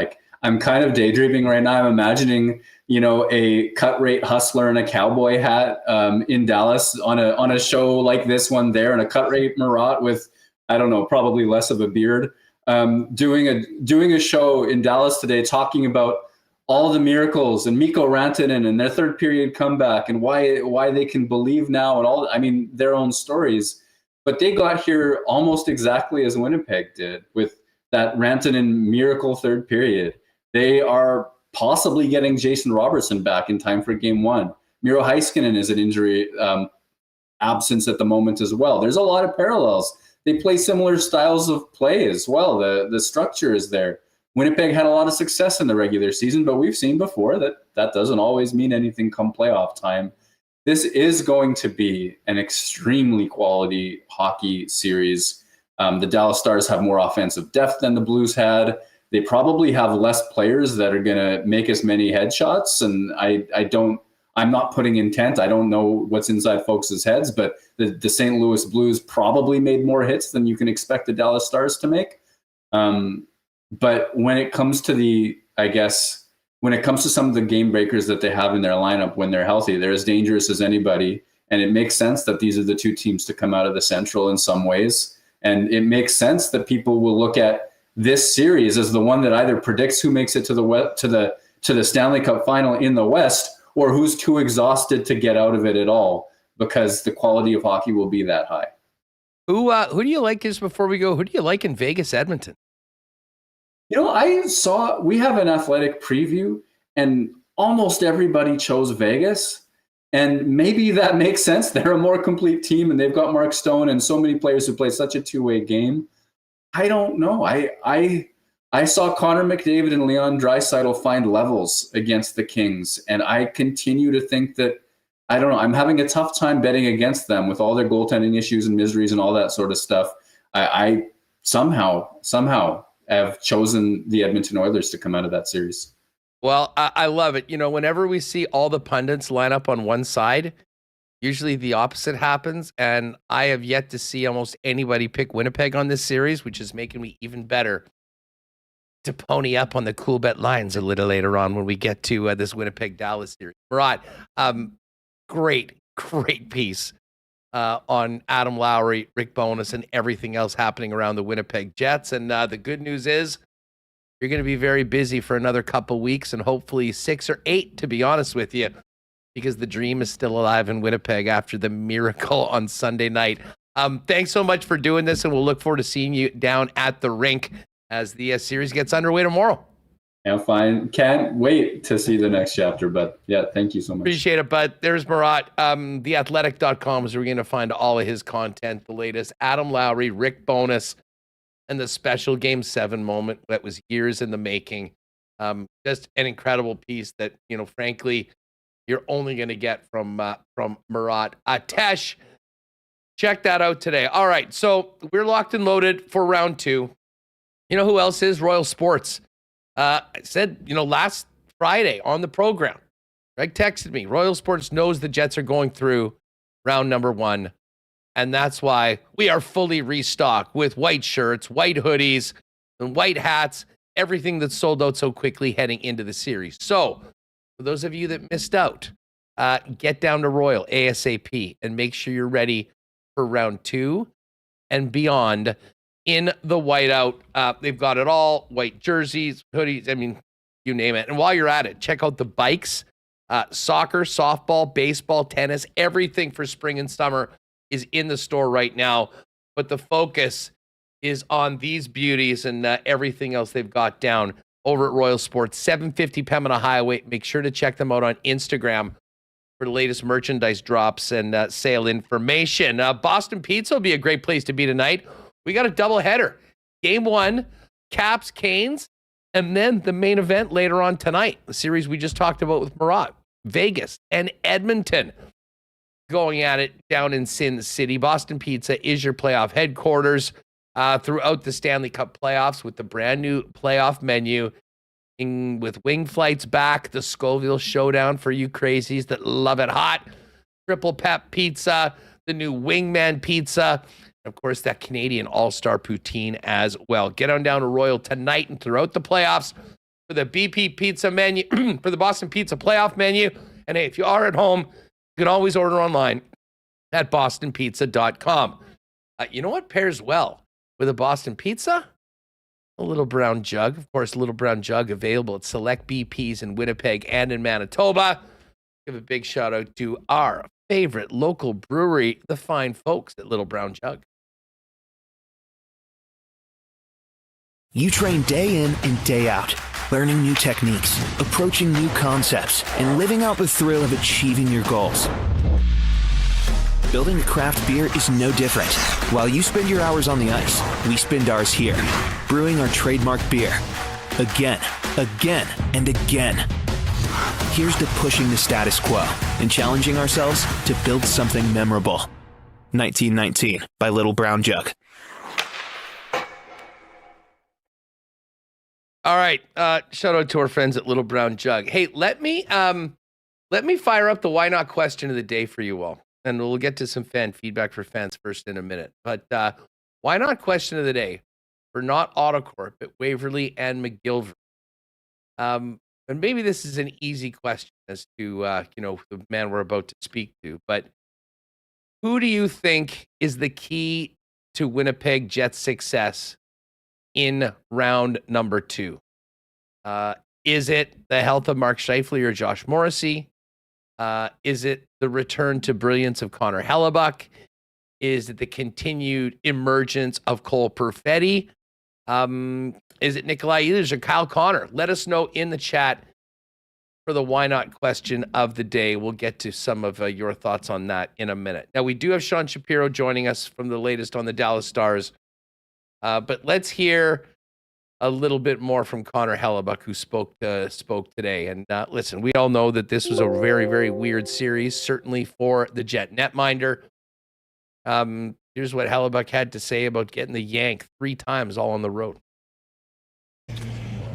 I'm kind of daydreaming right now. I'm imagining, a cut rate hustler in a cowboy hat in Dallas on a show like this one there, and a cut rate Murat with, I don't know, probably less of a beard, doing a show in Dallas today talking about all the miracles and Mikko Rantanen and their third period comeback and why they can believe now and their own stories. But they got here almost exactly as Winnipeg did with that Rantanen miracle third period. They are possibly getting Jason Robertson back in time for game one. Miro Heiskanen is an injury absence at the moment as well. There's a lot of parallels. They play similar styles of play as well. The structure is there. Winnipeg had a lot of success in the regular season, but we've seen before that doesn't always mean anything come playoff time. This is going to be an extremely quality hockey series. The Dallas Stars have more offensive depth than the Blues had. They probably have less players that are going to make as many headshots. And I'm not putting intent. I don't know what's inside folks' heads, but the St. Louis Blues probably made more hits than you can expect the Dallas Stars to make. But when it comes to some of the game breakers that they have in their lineup when they're healthy, they're as dangerous as anybody. And it makes sense that these are the two teams to come out of the Central in some ways. And it makes sense that people will look at this series as the one that either predicts who makes it to the Stanley Cup final in the West, or who's too exhausted to get out of it at all, because the quality of hockey will be that high. Who do you like, just before we go, who do you like in Vegas, Edmonton? We have an athletic preview and almost everybody chose Vegas, and maybe that makes sense. They're a more complete team and they've got Mark Stone and so many players who play such a two-way game. I don't know. I saw Connor McDavid and Leon Draisaitl find levels against the Kings, and I continue to think that, I don't know, I'm having a tough time betting against them with all their goaltending issues and miseries and all that sort of stuff. I somehow have chosen the Edmonton Oilers to come out of that series. Well, I love it. Whenever we see all the pundits line up on one side, usually the opposite happens, and I have yet to see almost anybody pick Winnipeg on this series, which is making me even better to pony up on the Coolbet lines a little later on when we get to this Winnipeg-Dallas series. Murat, great piece on Adam Lowry, Rick Bowness, and everything else happening around the Winnipeg Jets. And the good news is you're going to be very busy for another couple weeks, and hopefully 6 or 8, to be honest with you, because the dream is still alive in Winnipeg after the miracle on Sunday night. Thanks so much for doing this, and we'll look forward to seeing you down at the rink as the series gets underway tomorrow. Yeah, fine. Can't wait to see the next chapter, but yeah, thank you so much. Appreciate it, bud. There's Murat. Theathletic.com is where you're going to find all of his content, the latest Adam Lowry, Rick Bowness, and the special Game 7 moment that was years in the making. Just an incredible piece that, frankly, you're only going to get from Murat. Tesh, check that out today. All right, so we're locked and loaded for round 2. You know who else is? Royal Sports. I said, last Friday on the program, Greg texted me, Royal Sports knows the Jets are going through round number 1, and that's why we are fully restocked with white shirts, white hoodies, and white hats, everything that's sold out so quickly heading into the series. So For those of you that missed out, get down to Royal ASAP and make sure you're ready for round 2 and beyond in the whiteout. They've got it all, white jerseys, hoodies, I mean, you name it. And while you're at it, check out the bikes, soccer, softball, baseball, tennis, everything for spring and summer is in the store right now. But the focus is on these beauties and everything else they've got down over at Royal Sports, 750 Pembina Highway. Make sure to check them out on Instagram for the latest merchandise drops and sale information. Boston Pizza will be a great place to be tonight. We got a doubleheader. Game 1, Caps, Canes, and then the main event later on tonight, the series we just talked about with Murat, Vegas and Edmonton going at it down in Sin City. Boston Pizza is your playoff headquarters throughout the Stanley Cup playoffs with the brand new playoff menu. With wing flights back, the Scoville Showdown for you crazies that love it hot, triple pep pizza, the new Wingman pizza, and of course that Canadian all-star poutine as well. Get on down to Royal tonight and throughout the playoffs for the BP pizza menu, for the Boston Pizza playoff menu. And hey, if you are at home, you can always order online at bostonpizza.com. You know what pairs well with a Boston Pizza? A Little Brown Jug. Of course, Little Brown Jug available at select BPs in Winnipeg and in Manitoba. Give a big shout out to our favorite local brewery, the fine folks at Little Brown Jug. You train day in and day out, learning new techniques, approaching new concepts, and living out the thrill of achieving your goals. Building a craft beer is no different. While you spend your hours on the ice, we spend ours here, brewing our trademark beer. Again, and again. Here's to pushing the status quo and challenging ourselves to build something memorable. 1919 by Little Brown Jug. All right, shout out to our friends at Little Brown Jug. Hey, let me fire up the why not question of the day for you all. And we'll get to some fan feedback for fans first in a minute. But why not question of the day for not Autocorp at Waverly and McGillivray? And maybe this is an easy question as to the man we're about to speak to. But who do you think is the key to Winnipeg Jets' success in round number 2? Is it the health of Mark Scheifele or Josh Morrissey? Is it the return to brilliance of Connor Hellebuyck? Is it the continued emergence of Cole Perfetti? Is it Nikolai Ehlers or Kyle Connor? Let us know in the chat for the why not question of the day. We'll get to some of your thoughts on that in a minute. Now, we do have Sean Shapiro joining us from the latest on the Dallas Stars. But let's hear a little bit more from Connor Hellebuyck, who spoke today. And listen, we all know that this was a very, very weird series, certainly for the Jet netminder. Here's what Hellebuyck had to say about getting the yank 3 times all on the road.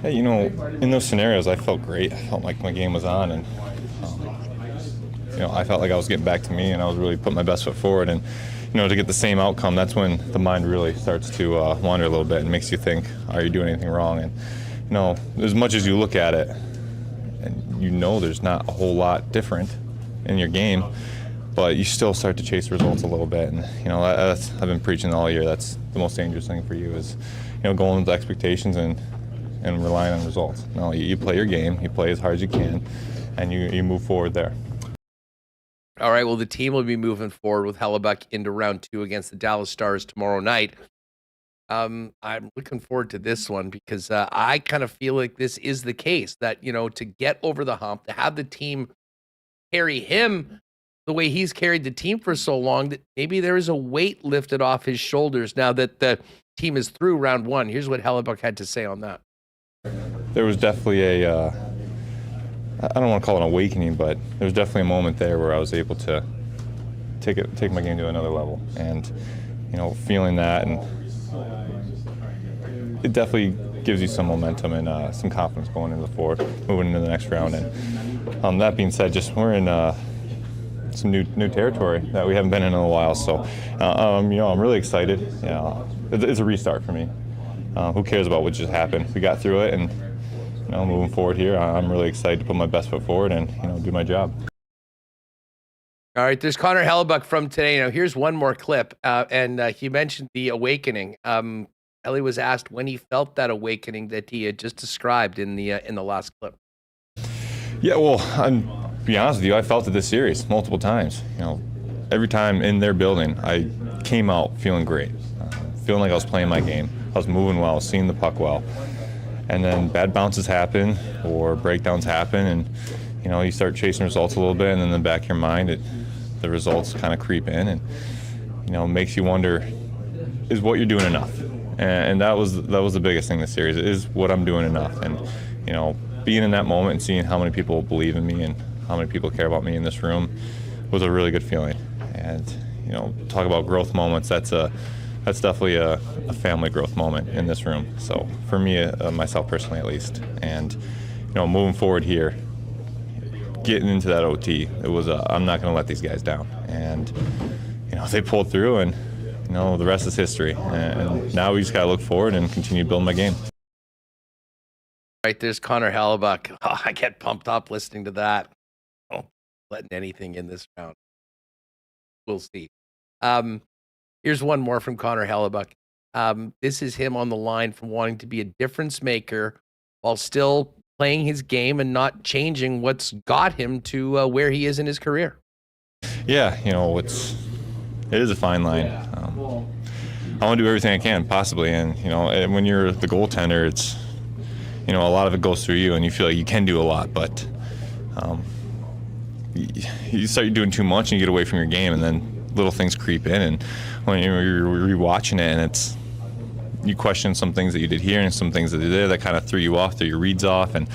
Hey, in those scenarios, I felt great. I felt like my game was on, and I felt like I was getting back to me, and I was really putting my best foot forward. And to get the same outcome, that's when the mind really starts to wander a little bit and makes you think, are you doing anything wrong? And, as much as you look at it, and there's not a whole lot different in your game, but you still start to chase results a little bit. And, I've been preaching all year, that's the most dangerous thing for you is, going with expectations and relying on results. No, you play your game, you play as hard as you can, and you move forward there. All right, well, the team will be moving forward with Hellebuyck into round 2 against the Dallas Stars tomorrow night. I'm looking forward to this one because I kind of feel like this is the case that, to get over the hump, to have the team carry him the way he's carried the team for so long, that maybe there is a weight lifted off his shoulders now that the team is through round 1. Here's what Hellebuyck had to say on that. There was definitely I don't want to call it an awakening, but there was definitely a moment there where I was able to take my game to another level, and feeling that, and it definitely gives you some momentum and some confidence going into the fourth, moving into the next round. And that being said, we're in some new territory that we haven't been in a while, so I'm really excited. It's a restart for me. Who cares about what just happened? We got through it, and moving forward here, I'm really excited to put my best foot forward and, do my job. All right, there's Connor Hellebuyck from today. Now, here's one more clip, and he mentioned the awakening. Ellie was asked when he felt that awakening that he had just described in the last clip. Yeah, well, to be honest with you, I felt it this series multiple times. Every time in their building, I came out feeling great, feeling like I was playing my game. I was moving well, seeing the puck well. And then bad bounces happen or breakdowns happen, and you start chasing results a little bit, and then in the back of your mind, the results kind of creep in, and makes you wonder, is what you're doing enough? And that was the biggest thing this series, is what I'm doing enough. And being in that moment and seeing how many people believe in me and how many people care about me in this room was a really good feeling. And talk about growth moments, that's definitely a family growth moment in this room. So for me, myself personally at least, and moving forward here, getting into that OT, it was I'm not going to let these guys down. And they pulled through, and the rest is history. And now we just got to look forward and continue to build my game. Right, there's Connor Hellebuyck. Oh, I get pumped up listening to that. Oh, letting anything in this round. We'll see. Here's one more from Connor Hellebuyck. This is him on the line from wanting to be a difference maker while still playing his game and not changing what's got him to where he is in his career. Yeah, it is a fine line. I want to do everything I can possibly, and when you're the goaltender, it's a lot of it goes through you, and you feel like you can do a lot, but you start doing too much and you get away from your game, and then little things creep in, and when you're rewatching it, and you question some things that you did here and some things that they did that kind of threw you off, threw your reads off, and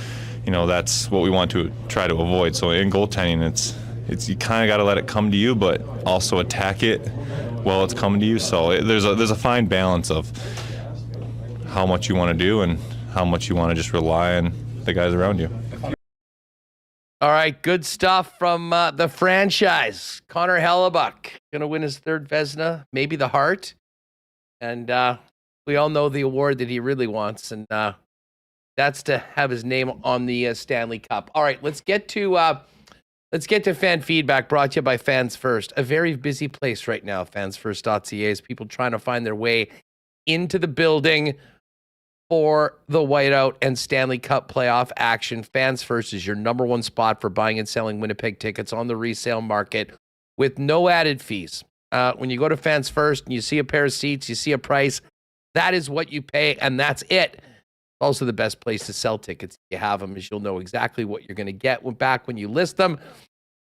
that's what we want to try to avoid. So in goaltending, it's you kind of got to let it come to you, but also attack it while it's coming to you. So there's a fine balance of how much you want to do and how much you want to just rely on the guys around you. All right, good stuff from the franchise. Connor Hellebuyck going to win his third Vezina, maybe the Hart. And we all know the award that he really wants, and that's to have his name on the Stanley Cup. All right, let's get to fan feedback, brought to you by Fans First. A very busy place right now, fansfirst.ca, as people trying to find their way into the building for the whiteout and Stanley Cup playoff action. Fans First is your number one spot for buying and selling Winnipeg tickets on the resale market with no added fees. When you go to Fans First and you see a pair of seats, you see a price, that is what you pay, and that's it. Also the best place to sell tickets if you have them, is you'll know exactly what you're going to get back when you list them,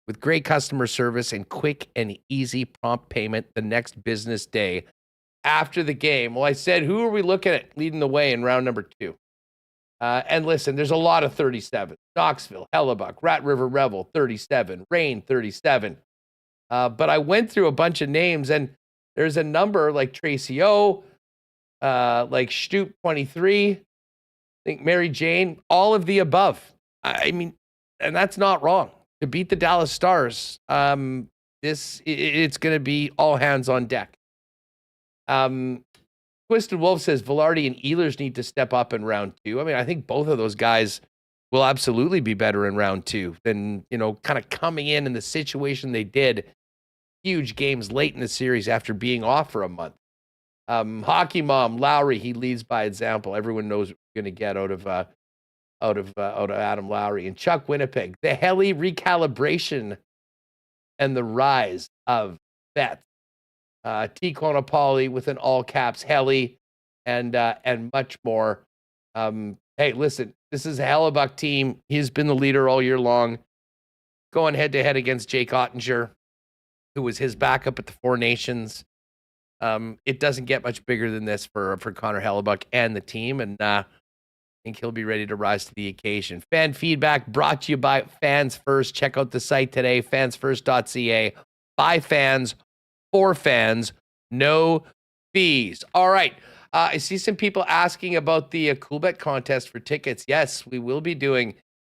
with great customer service and quick and easy prompt payment the next business day after the game. Well, I said, who are we looking at leading the way in round number 2? And listen, there's a lot of 37. Knoxville, Hellebuyck, Rat River Revel, 37. Reign, 37. But I went through a bunch of names, and there's a number like Tracy O, like Stoop, 23. I think Mary Jane, all of the above. I mean, and that's not wrong. To beat the Dallas Stars, it's going to be all hands on deck. Twisted Wolf says Velarde and Ehlers need to step up in round 2. I mean, I think both of those guys will absolutely be better in round 2 than, kind of coming in the situation they did. Huge games late in the series after being off for a month. Hockey Mom, Lowry, he leads by example. Everyone knows what we're going to get out of Adam Lowry. And Chuck Winnipeg, the heli recalibration and the rise of bets. T. Konopoli with an all caps heli and much more. Hey, listen, this is a Hellebuyck team. He's been the leader all year long, going head to head against Jake Ottinger, who was his backup at the Four Nations. It doesn't get much bigger than this for Connor Hellebuyck and the team, and I think he'll be ready to rise to the occasion. Fan feedback brought to you by Fans First. Check out the site today, fansfirst.ca. By fans, for fans, no fees. All right. I see some people asking about the Coolbet contest for tickets. Yes, we will be doing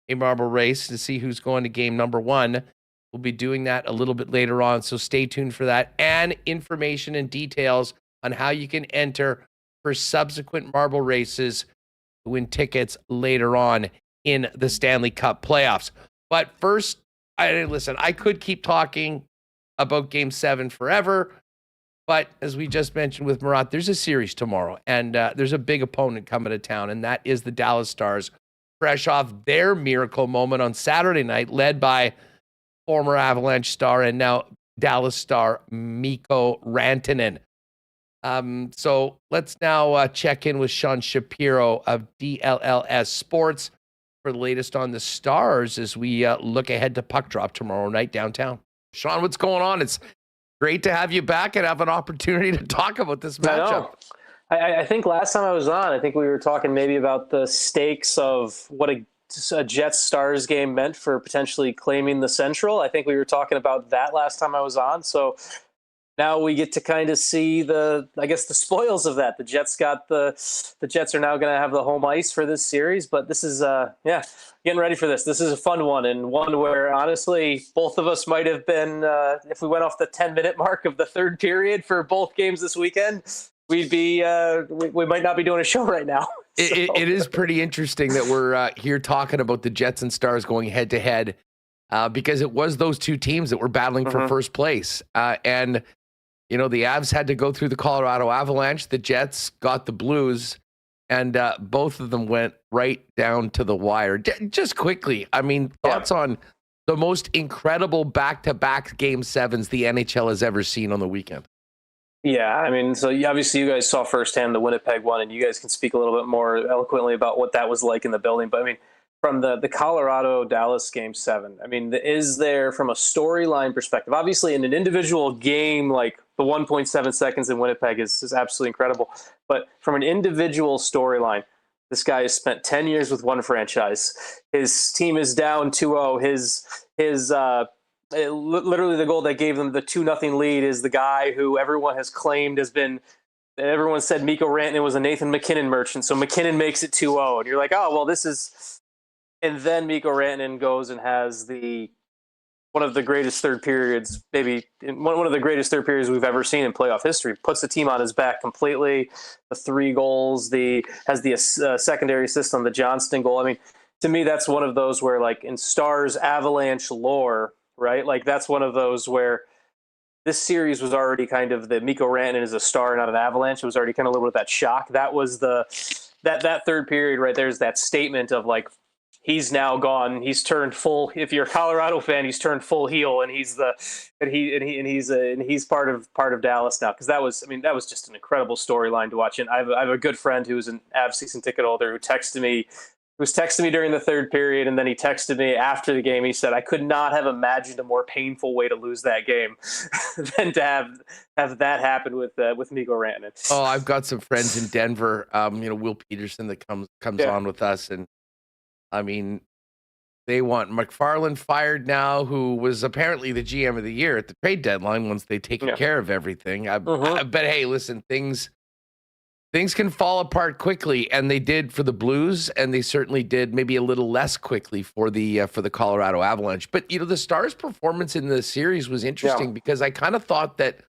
a marble race to see who's going to game number 1. We'll be doing that a little bit later on, so stay tuned for that, and information and details on how you can enter for subsequent marble races to win tickets later on in the Stanley Cup playoffs. But first, I could keep talking about Game 7 forever, but as we just mentioned with Murat, there's a series tomorrow, and there's a big opponent coming to town, and that is the Dallas Stars, fresh off their miracle moment on Saturday night, led by former Avalanche star and now Dallas star Mikko Rantanen. So let's now check in with Sean Shapiro of DLLS Sports for the latest on the Stars as we look ahead to puck drop tomorrow night downtown. Sean, what's going on? It's great to have you back and have an opportunity to talk about this matchup. I think last time I was on, I think we were talking maybe about the stakes of what a Jets-Stars game meant for potentially claiming the Central. I think we were talking about that last time I was on. So now we get to kind of see the spoils of that. The Jets are now going to have the home ice for this series, but this is, getting ready for this. This is a fun one, and one where honestly, both of us might have been, if we went off the 10-minute mark of the third period for both games this weekend, we'd be, we might not be doing a show right now. It is pretty interesting that we're here talking about the Jets and Stars going head to head, because it was those two teams that were battling for first place. And, you know, the Avs had to go through the Colorado Avalanche. The Jets got the Blues, and both of them went right down to the wire. Just quickly, I mean, thoughts on the most incredible back-to-back Game 7s the NHL has ever seen on the weekend? Yeah, I mean, so obviously you guys saw firsthand the Winnipeg one, and you guys can speak a little bit more eloquently about what that was like in the building. But I mean, from the Colorado-Dallas Game 7, I mean, is there, from a storyline perspective, obviously in an individual game, like the 1.7 seconds in Winnipeg is absolutely incredible. But from an individual storyline, this guy has spent 10 years with one franchise. His team is down 2-0. Literally the goal that gave them the 2-0 lead is the guy who everyone has claimed everyone said Mikko Rantanen was a Nathan McKinnon merchant. So McKinnon makes it 2-0. And you're like, oh, well, this is, and then Mikko Rantanen goes and has one of the greatest third periods, maybe one of the greatest third periods we've ever seen in playoff history. Puts the team on his back completely. The 3 goals, has the secondary assist on the Johnston goal. I mean, to me, that's one of those where, like, in Stars Avalanche lore, right? Like, that's one of those where this series was already kind of the Mikko Rantanen is a star, not an Avalanche. It was already kind of a little bit of that shock. That was that third period right there's that statement of, like, he's now gone. He's turned full. If you're a Colorado fan, he's turned full heel, and he's part of Dallas now. Because that was just an incredible storyline to watch. And I have a good friend who's an Avs season ticket holder who was texting me during the third period, and then he texted me after the game. He said, I could not have imagined a more painful way to lose that game than to have that happen with Mikko Rantanen. Oh, I've got some friends in Denver, Will Peterson that comes on with us, and I mean, they want McFarland fired now, who was apparently the GM of the year at the trade deadline once they take care of everything. But hey, listen, things can fall apart quickly, and they did for the Blues, and they certainly did maybe a little less quickly for the Colorado Avalanche. But the Stars' performance in the series was interesting because I kind of thought that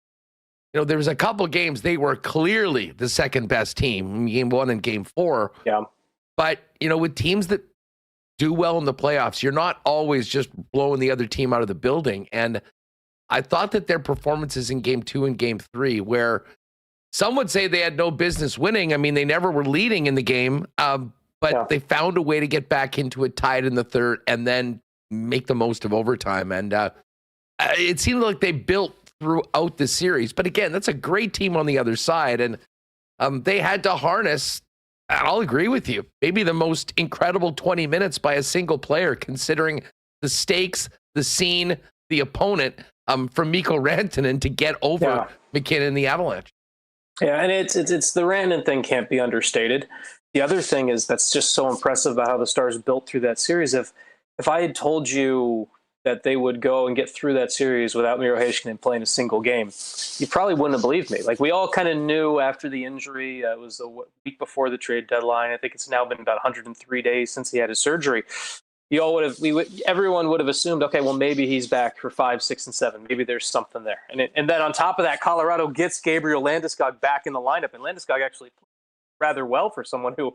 there was a couple games they were clearly the second best team in Game 1 and Game 4. Yeah. But with teams that do well in the playoffs, you're not always just blowing the other team out of the building. And I thought that their performances in Game 2 and Game 3, where some would say they had no business winning. I mean, they never were leading in the game, but they found a way to get back into it, tied in the third, and then make the most of overtime. And it seemed like they built throughout the series. But again, that's a great team on the other side. And they had to harness, I'll agree with you, maybe the most incredible 20 minutes by a single player, considering the stakes, the scene, the opponent, from Mikko Rantanen to get over McKinnon and the Avalanche. Yeah, and it's the Rantanen thing can't be understated. The other thing is that's just so impressive about how the Stars built through that series. If I had told you that they would go and get through that series without Miro Heiskanen playing a single game, you probably wouldn't have believed me. Like, we all kind of knew after the injury, it was a week before the trade deadline. I think it's now been about 103 days since he had his surgery. Everyone would have assumed, okay, well, maybe he's back for 5, 6, and 7. Maybe there's something there. And then on top of that, Colorado gets Gabriel Landeskog back in the lineup, and Landeskog actually played rather well for someone who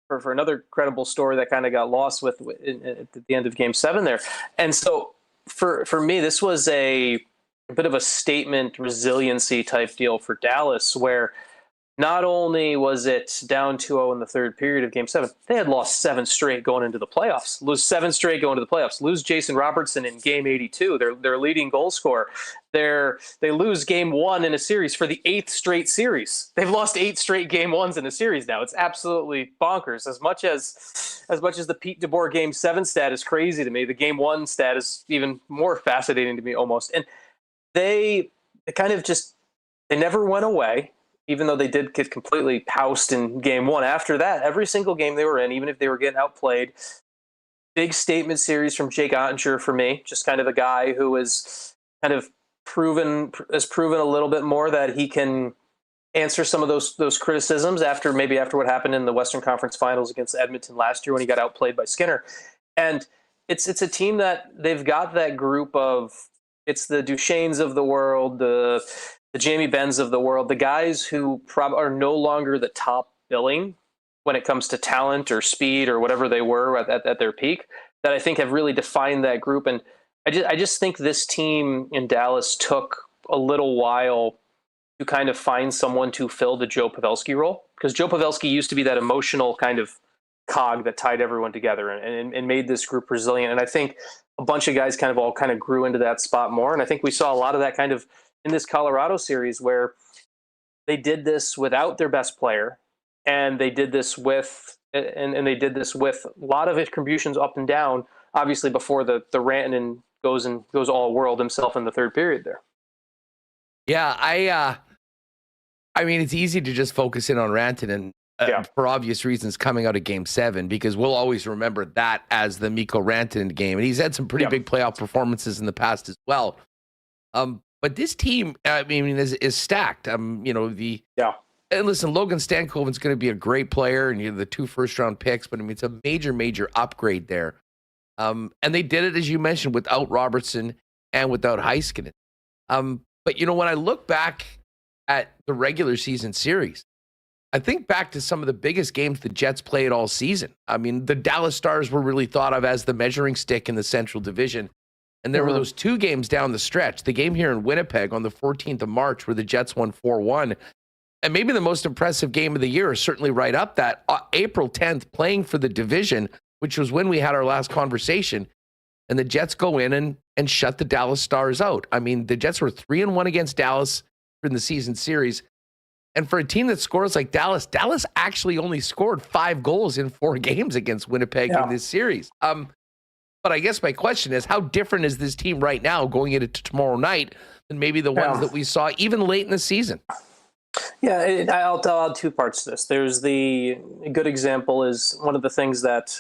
for another credible story that kind of got lost at the end of Game 7 there. And so for me, this was a bit of a statement resiliency type deal for Dallas, where not only was it down 2-0 in the third period of Game 7, they had lost 7 straight going into the playoffs. Lose 7 straight going to the playoffs. Lose Jason Robertson in Game 82, their leading goal scorer. They lose Game 1 in a series for the 8th straight series. They've lost 8 straight Game 1s in a series now. It's absolutely bonkers. As much as the Pete DeBoer Game 7 stat is crazy to me, the Game 1 stat is even more fascinating to me almost. And they kind of just, they never went away. Even though they did get completely housed in Game 1. After that, every single game they were in, even if they were getting outplayed, big statement series from Jake Ottinger for me. Just kind of a guy who has kind of proven a little bit more that he can answer some of those criticisms after what happened in the Western Conference Finals against Edmonton last year when he got outplayed by Skinner. And it's a team that they've got that group of, it's the Duchesnes of the world, the Jamie Benns of the world, the guys who are no longer the top billing when it comes to talent or speed or whatever they were at their peak, that I think have really defined that group. And I just think this team in Dallas took a little while to kind of find someone to fill the Joe Pavelski role, because Joe Pavelski used to be that emotional kind of cog that tied everyone together and made this group resilient. And I think a bunch of guys kind of grew into that spot more. And I think we saw a lot of that kind of in this Colorado series, where they did this without their best player, and they did this with a lot of his contributions up and down, obviously before the Rantanen goes all world himself in the third period there. Yeah, I mean, it's easy to just focus in on Rantanen for obvious reasons coming out of Game 7, because we'll always remember that as the Mikko Rantanen game, and he's had some pretty big playoff performances in the past as well. But this team, I mean, is stacked. And listen, Logan Stankoven's going to be a great player, and you have the 2 first-round picks. But I mean, it's a major upgrade there. And they did it, as you mentioned, without Robertson and without Heiskanen. But when I look back at the regular season series, I think back to some of the biggest games the Jets played all season. I mean, the Dallas Stars were really thought of as the measuring stick in the Central Division. And there were those 2 games down the stretch. The game here in Winnipeg on the 14th of March where the Jets won 4-1. And maybe the most impressive game of the year is certainly right up that April 10th playing for the division, which was when we had our last conversation. And the Jets go in and shut the Dallas Stars out. I mean, the Jets were 3-1 against Dallas in the season series. And for a team that scores like Dallas actually only scored 5 goals in 4 games against Winnipeg in this series. But I guess my question is, how different is this team right now going into tomorrow night than maybe the ones that we saw even late in the season? Yeah, I'll add 2 parts to this. There's a good example is one of the things that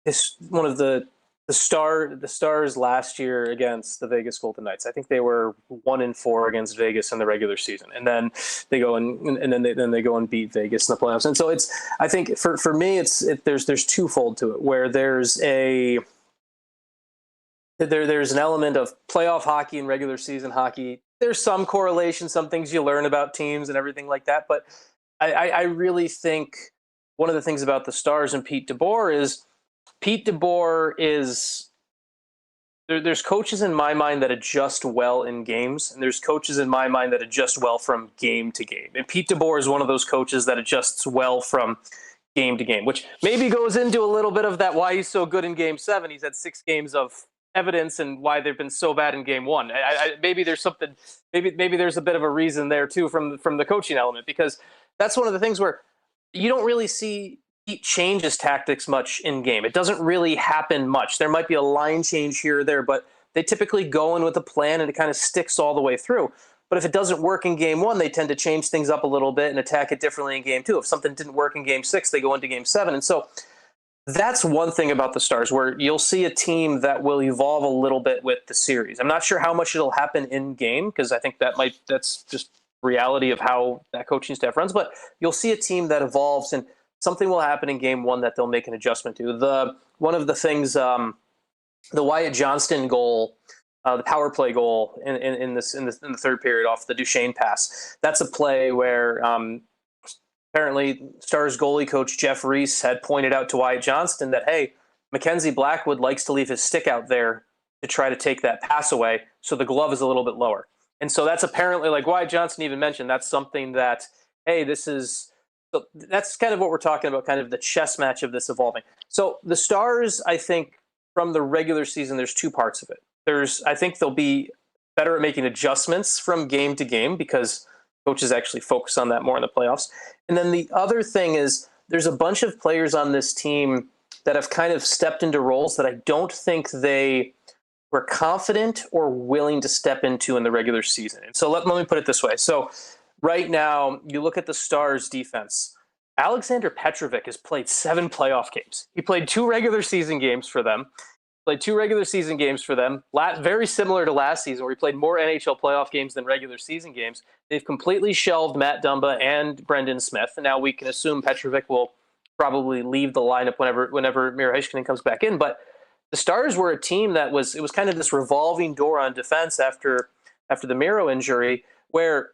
is one of the Stars last year against the Vegas Golden Knights. I think they were 1-4 against Vegas in the regular season, and then they go and they go and beat Vegas in the playoffs. And so I think for me there's twofold to it, where there's an element of playoff hockey and regular season hockey. There's some correlation, some things you learn about teams and everything like that. But I really think one of the things about the Stars and Pete DeBoer is there's coaches in my mind that adjust well in games, and there's coaches in my mind that adjust well from game to game. And Pete DeBoer is one of those coaches that adjusts well from game to game, which maybe goes into a little bit of that why he's so good in Game 7. He's had 6 games of evidence and why they've been so bad in Game 1. Maybe there's something. Maybe there's a bit of a reason there too from the coaching element, because that's one of the things where you don't really see Pete change his tactics much in game. It doesn't really happen much. There might be a line change here or there, but they typically go in with a plan and it kind of sticks all the way through. But if it doesn't work in Game 1, they tend to change things up a little bit and attack it differently in Game 2. If something didn't work in Game 6, they go into Game 7. And so that's one thing about the Stars, where you'll see a team that will evolve a little bit with the series. I'm not sure how much it'll happen in game, because I think that's just reality of how that coaching staff runs. But you'll see a team that evolves, and something will happen in Game 1 that they'll make an adjustment to. One of the things, the Wyatt Johnston goal, the power play goal in the third period off the Duchesne pass. That's a play where apparently Stars goalie coach Jeff Reese had pointed out to Wyatt Johnston that, hey, Mackenzie Blackwood likes to leave his stick out there to try to take that pass away, so the glove is a little bit lower. And so that's apparently, like Wyatt Johnston even mentioned, that's something that, hey, that's kind of what we're talking about, kind of the chess match of this evolving. So the Stars, I think, from the regular season, there's two parts of it. I think they'll be better at making adjustments from game to game because coaches actually focus on that more in the playoffs. And then the other thing is there's a bunch of players on this team that have kind of stepped into roles that I don't think they were confident or willing to step into in the regular season. And so let me put it this way. So right now, you look at the Stars defense. Alexander Petrovic has played 7 playoff games. He played 2 regular season games for them. Very similar to last season, where he played more NHL playoff games than regular season games. They've completely shelved Matt Dumba and Brendan Smith. And now we can assume Petrovic will probably leave the lineup whenever Miro Heiskanen comes back in. But the Stars were a team that was kind of this revolving door on defense after the Miro injury, where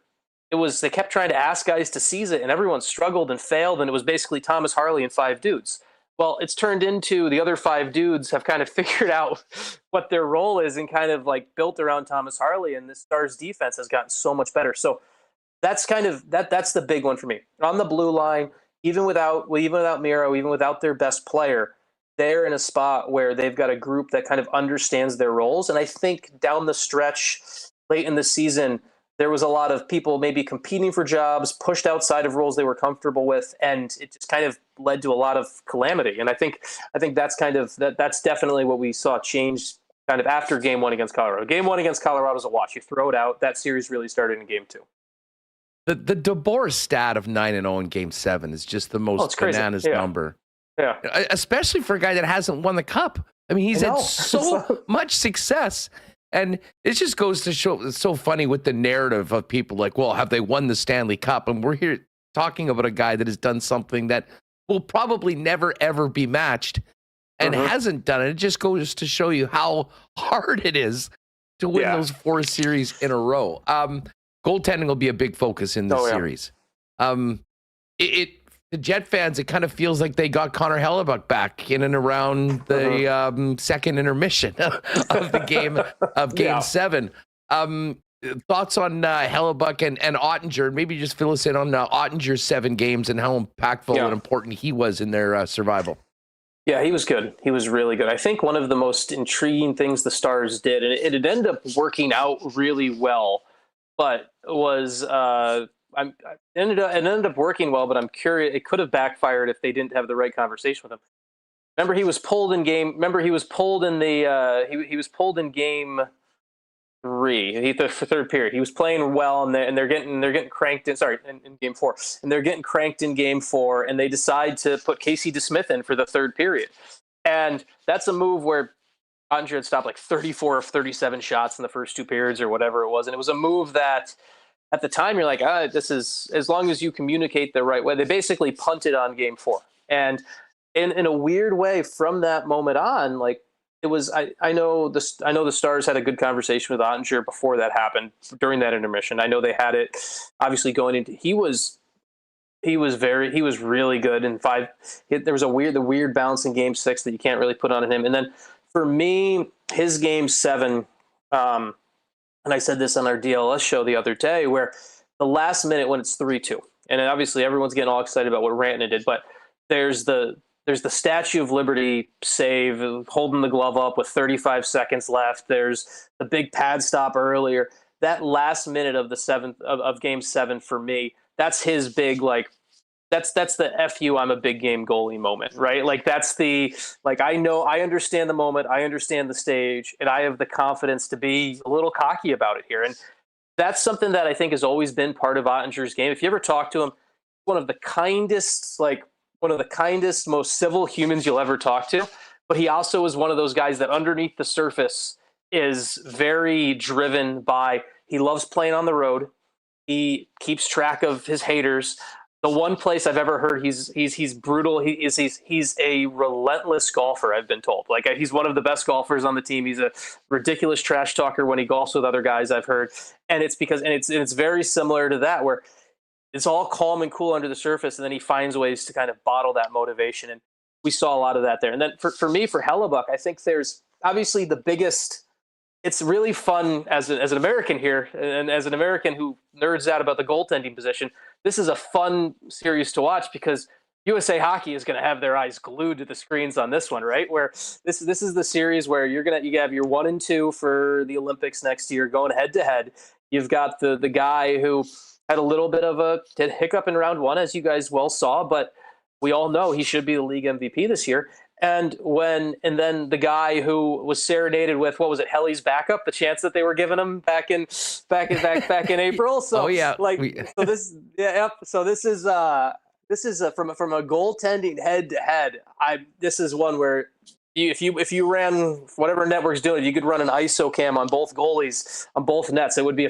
they kept trying to ask guys to seize it, and everyone struggled and failed, and it was basically Thomas Harley and 5 dudes. Well, it's turned into the other 5 dudes have kind of figured out what their role is and kind of like built around Thomas Harley, and the Stars defense has gotten so much better. So that's kind of that's the big one for me. On the blue line, even without Miro, even without their best player, they're in a spot where they've got a group that kind of understands their roles. And I think down the stretch, late in the season, there was a lot of people maybe competing for jobs, pushed outside of roles they were comfortable with, and it just kind of led to a lot of calamity. And I think that's that's definitely what we saw change kind of after Game 1 against Colorado. Game 1 against Colorado was a watch. You throw it out. That series really started in Game 2. The DeBoer stat of 9-0 in Game 7 is just the most bananas number. Yeah, especially for a guy that hasn't won the cup. I mean, he's had so much success. And it just goes to show, it's so funny with the narrative of people like, well, have they won the Stanley Cup? And we're here talking about a guy that has done something that will probably never, ever be matched and hasn't done it. It just goes to show you how hard it is to win those 4 series in a row. Goaltending will be a big focus in this series. The Jet fans, it kind of feels like they got Connor Hellebuyck back in and around the second intermission of the game of Game 7. Thoughts on Hellebuyck and Ottinger? Maybe just fill us in on Ottinger's 7 games and how impactful and important he was in their survival. Yeah, he was good. He was really good. I think one of the most intriguing things the Stars did, and it ended up working out really well, but was it ended up working well, but I'm curious. It could have backfired if they didn't have the right conversation with him. Remember, he was pulled in game. Remember, he was pulled in the. He was pulled in Game 3. The third period. He was playing well, and they're getting cranked in. Sorry, in Game 4, and they're getting cranked in Game 4, and they decide to put Casey DeSmith in for the third period, and that's a move where Ottinger had stopped like 34 of 37 shots in the first 2 periods or whatever it was, and it was a move that. At the time, you're like, this is, as long as you communicate the right way. They basically punted on Game 4. And in a weird way, from that moment on, like, it was, I know the Stars had a good conversation with Ottinger before that happened, during that intermission. I know they had it, obviously, going into, he was really good in 5. There was the weird bounce in Game 6 that you can't really put on him. And then, for me, his Game 7, and I said this on our DLLS show the other day, where the last minute when it's 3-2, and obviously everyone's getting all excited about what Rantanen did, but there's the Statue of Liberty save, holding the glove up with 35 seconds left. There's the big pad stop earlier. That last minute of the 7th of Game 7 for me, that's his big, like, that's the F you, I'm a big game goalie moment, right? Like, that's the, like, I understand the moment, I understand the stage, and I have the confidence to be a little cocky about it here. And that's something that I think has always been part of Ottinger's game. If you ever talk to him, one of the kindest, most civil humans you'll ever talk to. But he also is one of those guys that underneath the surface is very driven by, he loves playing on the road. He keeps track of his haters. The one place I've ever heard he's brutal. He's a relentless golfer. I've been told. Like, he's one of the best golfers on the team. He's a ridiculous trash talker when he golfs with other guys, I've heard. And it's because it's very similar to that, where it's all calm and cool under the surface, and then he finds ways to kind of bottle that motivation. And we saw a lot of that there. And then for me, for Hellebuyck, I think there's obviously the biggest. It's really fun as an American here, and as an American who nerds out about the goaltending position. This is a fun series to watch because USA Hockey is going to have their eyes glued to the screens on this one, right? Where this is the series where you have your 1 and 2 for the Olympics next year going head to head. You've got the guy who had a little bit of a hiccup in round 1, as you guys well saw, but we all know he should be the league MVP this year. And then the guy who was serenaded with, what was it, Helly's backup, the chance that they were giving him back in April. So oh yeah, so this is from a goaltending head to head. This is one where if you ran whatever network's doing, you could run an ISO cam on both goalies on both nets. It would be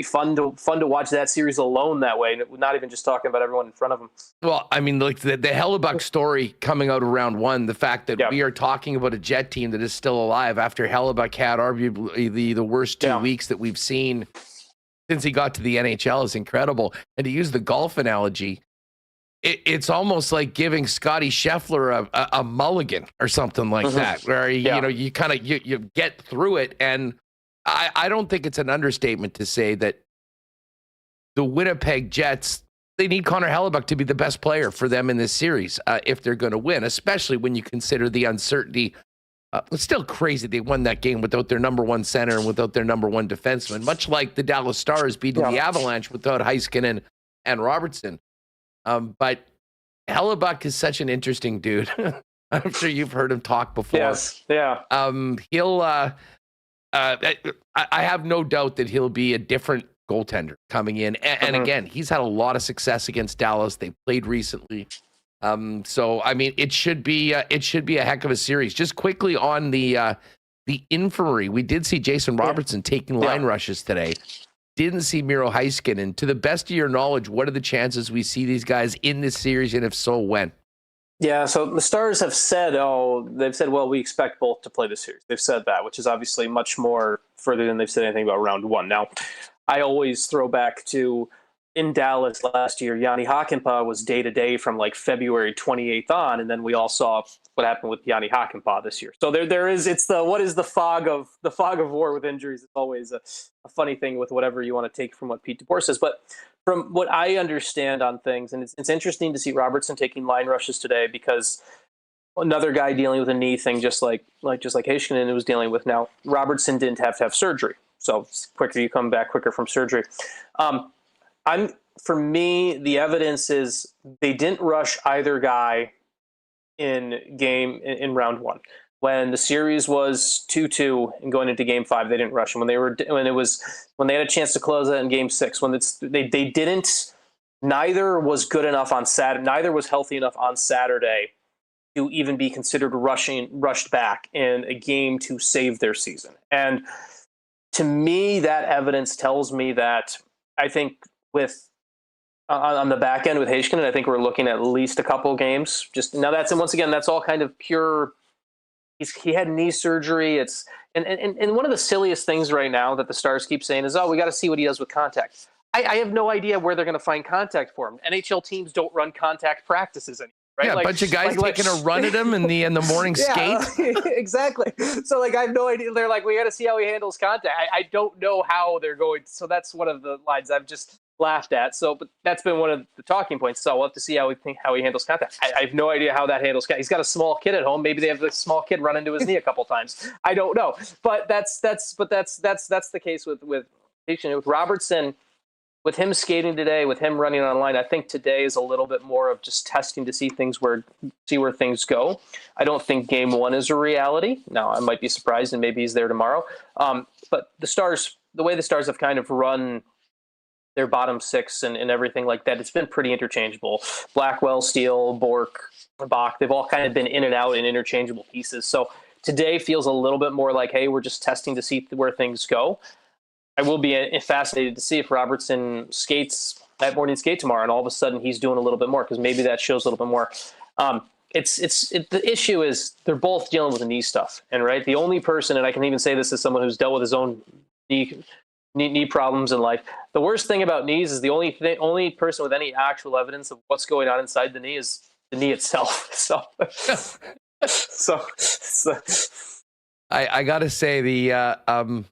fun to watch that series alone that way, not even just talking about everyone in front of them. Well, I mean, like the Hellebuyck story coming out of round 1, the fact that we are talking about a Jet team that is still alive after Hellebuyck had arguably the worst 2 weeks that we've seen since he got to the NHL is incredible. And to use the golf analogy, it's almost like giving Scotty Scheffler a mulligan or something like that, where you kind of you get through it. And I don't think it's an understatement to say that the Winnipeg Jets, they need Connor Hellebuyck to be the best player for them in this series if they're going to win, especially when you consider the uncertainty. It's still crazy they won that game without their number 1 center and without their number 1 defenseman, much like the Dallas Stars beating the Avalanche without Heiskanen and Robertson. But Hellebuyck is such an interesting dude. I'm sure you've heard him talk before. Yes. Yeah. He'll. I have no doubt that he'll be a different goaltender coming in. And again, he's had a lot of success against Dallas. They played recently. So I mean, it should be a heck of a series. Just quickly on the infirmary, we did see Jason Robertson taking line rushes today. Didn't see Miro Heiskanen. To the best of your knowledge, what are the chances we see these guys in this series, and if so, when? Yeah, so the Stars have said, well, we expect both to play this series. They've said that, which is obviously much more further than they've said anything about round 1. Now, I always throw back to in Dallas last year, Yanni Hakanpää was day-to-day from like February 28th on, and then we all saw what happened with Yanni Hakanpää this year. So what is the fog of war with injuries? It's always a funny thing with whatever you want to take from what Pete DeBoer says. But from what I understand on things, and it's interesting to see Robertson taking line rushes today because another guy dealing with a knee thing, just like Heiskanen was dealing with. Now, Robertson didn't have to have surgery, so it's quicker you come back quicker from surgery. For me, the evidence is they didn't rush either guy in round 1. When the series was 2-2 and going into game 5, they didn't rush him. When they had a chance to close that in game 6, they didn't. Neither was good enough on Saturday. Neither was healthy enough on Saturday to even be considered rushed back in a game to save their season. And to me, that evidence tells me that I think on the back end with Heiskanen, I think we're looking at least a couple games. Just now, that's all kind of pure. He had knee surgery. And one of the silliest things right now that the Stars keep saying is, we got to see what he does with contact. I have no idea where they're going to find contact for him. NHL teams don't run contact practices anymore. Right? Yeah, a bunch of guys taking a run at him in the morning skate. Exactly. So I have no idea. They're like, we got to see how he handles contact. I don't know how they're going. So that's one of the lines I've just laughed at. So, but that's been one of the talking points. So we'll have to see how he handles contact. I have no idea how that handles contact. He's got a small kid at home. Maybe they have the small kid run into his knee a couple times. I don't know. But that's the case with Robertson. With him skating today, with him running online, I think today is a little bit more of just testing to see where things go. I don't think game 1 is a reality. Now, I might be surprised, and maybe he's there tomorrow. But the way the Stars have kind of run their bottom 6 and everything like that, it's been pretty interchangeable. Blackwell, Steele, Bork, Bach, they've all kind of been in and out in interchangeable pieces. So today feels a little bit more like, hey, we're just testing to see where things go. I will be fascinated to see if Robertson skates that morning skate tomorrow, and all of a sudden he's doing a little bit more, because maybe that shows a little bit more. The issue is they're both dealing with the knee stuff, and right, the only person, and I can even say this as someone who's dealt with his own knee knee problems in life. The worst thing about knees is the only person with any actual evidence of what's going on inside the knee is the knee itself. So I gotta say the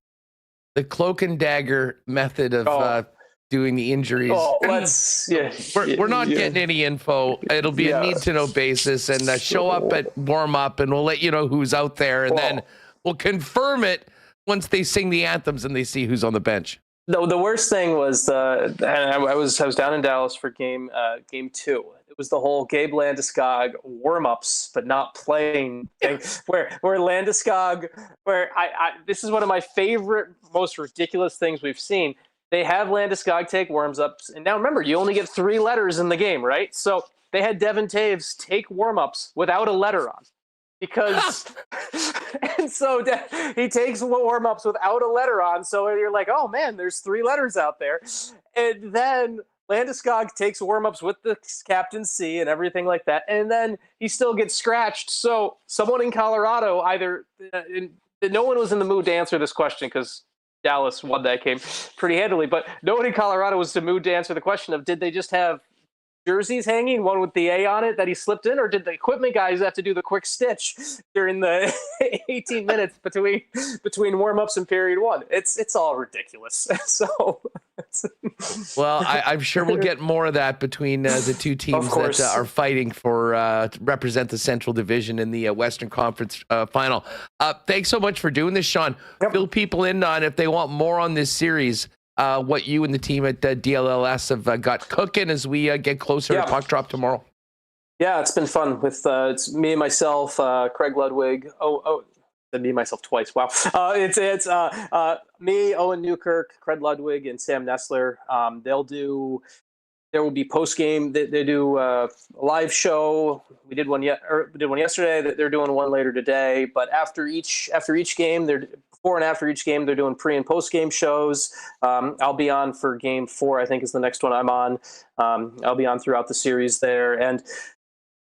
cloak and dagger method of doing the injuries. We're not getting any info. It'll be a need to know basis, and show up at warm up, and we'll let you know who's out there, and then we'll confirm it once they sing the anthems and they see who's on the bench. The worst thing was and I was down in Dallas for game 2. It was the whole Gabe Landeskog warm-ups but not playing thing, where Landeskog, this is one of my favorite, most ridiculous things we've seen. They have Landeskog take warm-ups, and now remember, you only get 3 letters in the game, right? So they had Devin Taves take warm-ups without a letter on. Because and so he takes warm-ups without a letter on, so you're like, oh man, there's 3 letters out there. And then Landeskog takes warm-ups with the captain's C and everything like that, and then he still gets scratched. So someone in Colorado no one was in the mood to answer this question because Dallas won that game pretty handily, but no one in Colorado was in the mood to answer the question of, did they just have jerseys hanging, one with the A on it that he slipped in, or did the equipment guys have to do the quick stitch during the 18 minutes between warm-ups and period 1? It's all ridiculous. So well, I'm sure we'll get more of that between the two teams that are fighting for to represent the Central Division in the Western Conference final. Thanks so much for doing this, Sean. Fill people in on if they want more on this series. What you and the team at DLLS have got cooking as we get closer to puck drop tomorrow. Yeah, it's been fun with it's me and myself, Craig Ludwig. Me and myself twice. Wow. It's me, Owen Newkirk, Craig Ludwig, and Sam Nestler. There will be post game. They do a live show. We did one yesterday. They're doing one later today. But after each game, before and after each game, they're doing pre and post game shows. I'll be on for game 4. I think is the next one I'm on. I'll be on throughout the series there, and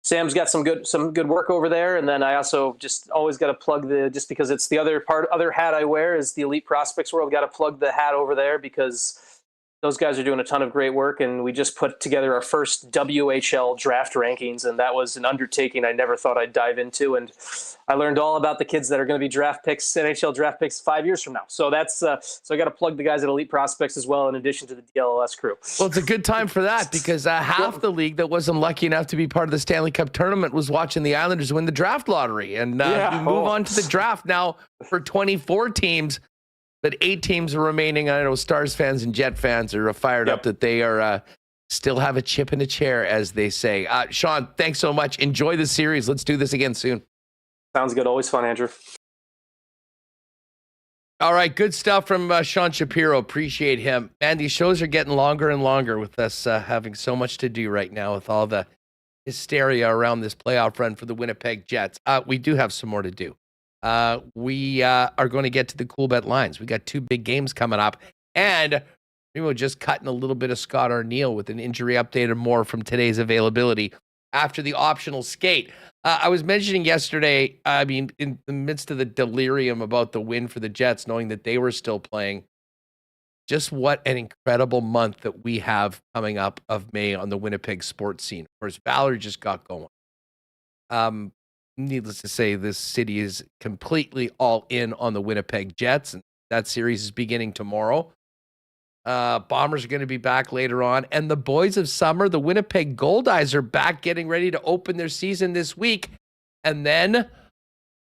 Sam's got some good work over there. And then I also just always got to plug just because it's the other hat I wear is the Elite Prospects World. Got to plug the hat over there because those guys are doing a ton of great work, and we just put together our first WHL draft rankings, and that was an undertaking I never thought I'd dive into. And I learned all about the kids that are going to be draft picks, NHL draft picks 5 years from now. So that's so I got to plug the guys at Elite Prospects as well, in addition to the DLLS crew. Well, it's a good time for that because half the league that wasn't lucky enough to be part of the Stanley Cup tournament was watching the Islanders win the draft lottery, and we move on to the draft now for 24 teams. But 8 teams are remaining. I know Stars fans and Jet fans are fired up that they are still have a chip in a chair, as they say. Sean, thanks so much. Enjoy the series. Let's do this again soon. Sounds good. Always fun, Andrew. All right, good stuff from Sean Shapiro. Appreciate him. Man, these shows are getting longer and longer with us having so much to do right now with all the hysteria around this playoff run for the Winnipeg Jets. We do have some more to do. We are going to get to the Coolbet lines. We got 2 big games coming up, and we were just cutting a little bit of Scott Arniel with an injury update and more from today's availability after the optional skate. I was mentioning yesterday, in the midst of the delirium about the win for the Jets, knowing that they were still playing, just what an incredible month that we have coming up of May on the Winnipeg sports scene. Of course, Valerie just got going. Needless to say, this city is completely all in on the Winnipeg Jets, and that series is beginning tomorrow. Bombers are going to be back later on, and the boys of summer, the Winnipeg Goldeyes, are back getting ready to open their season this week, and then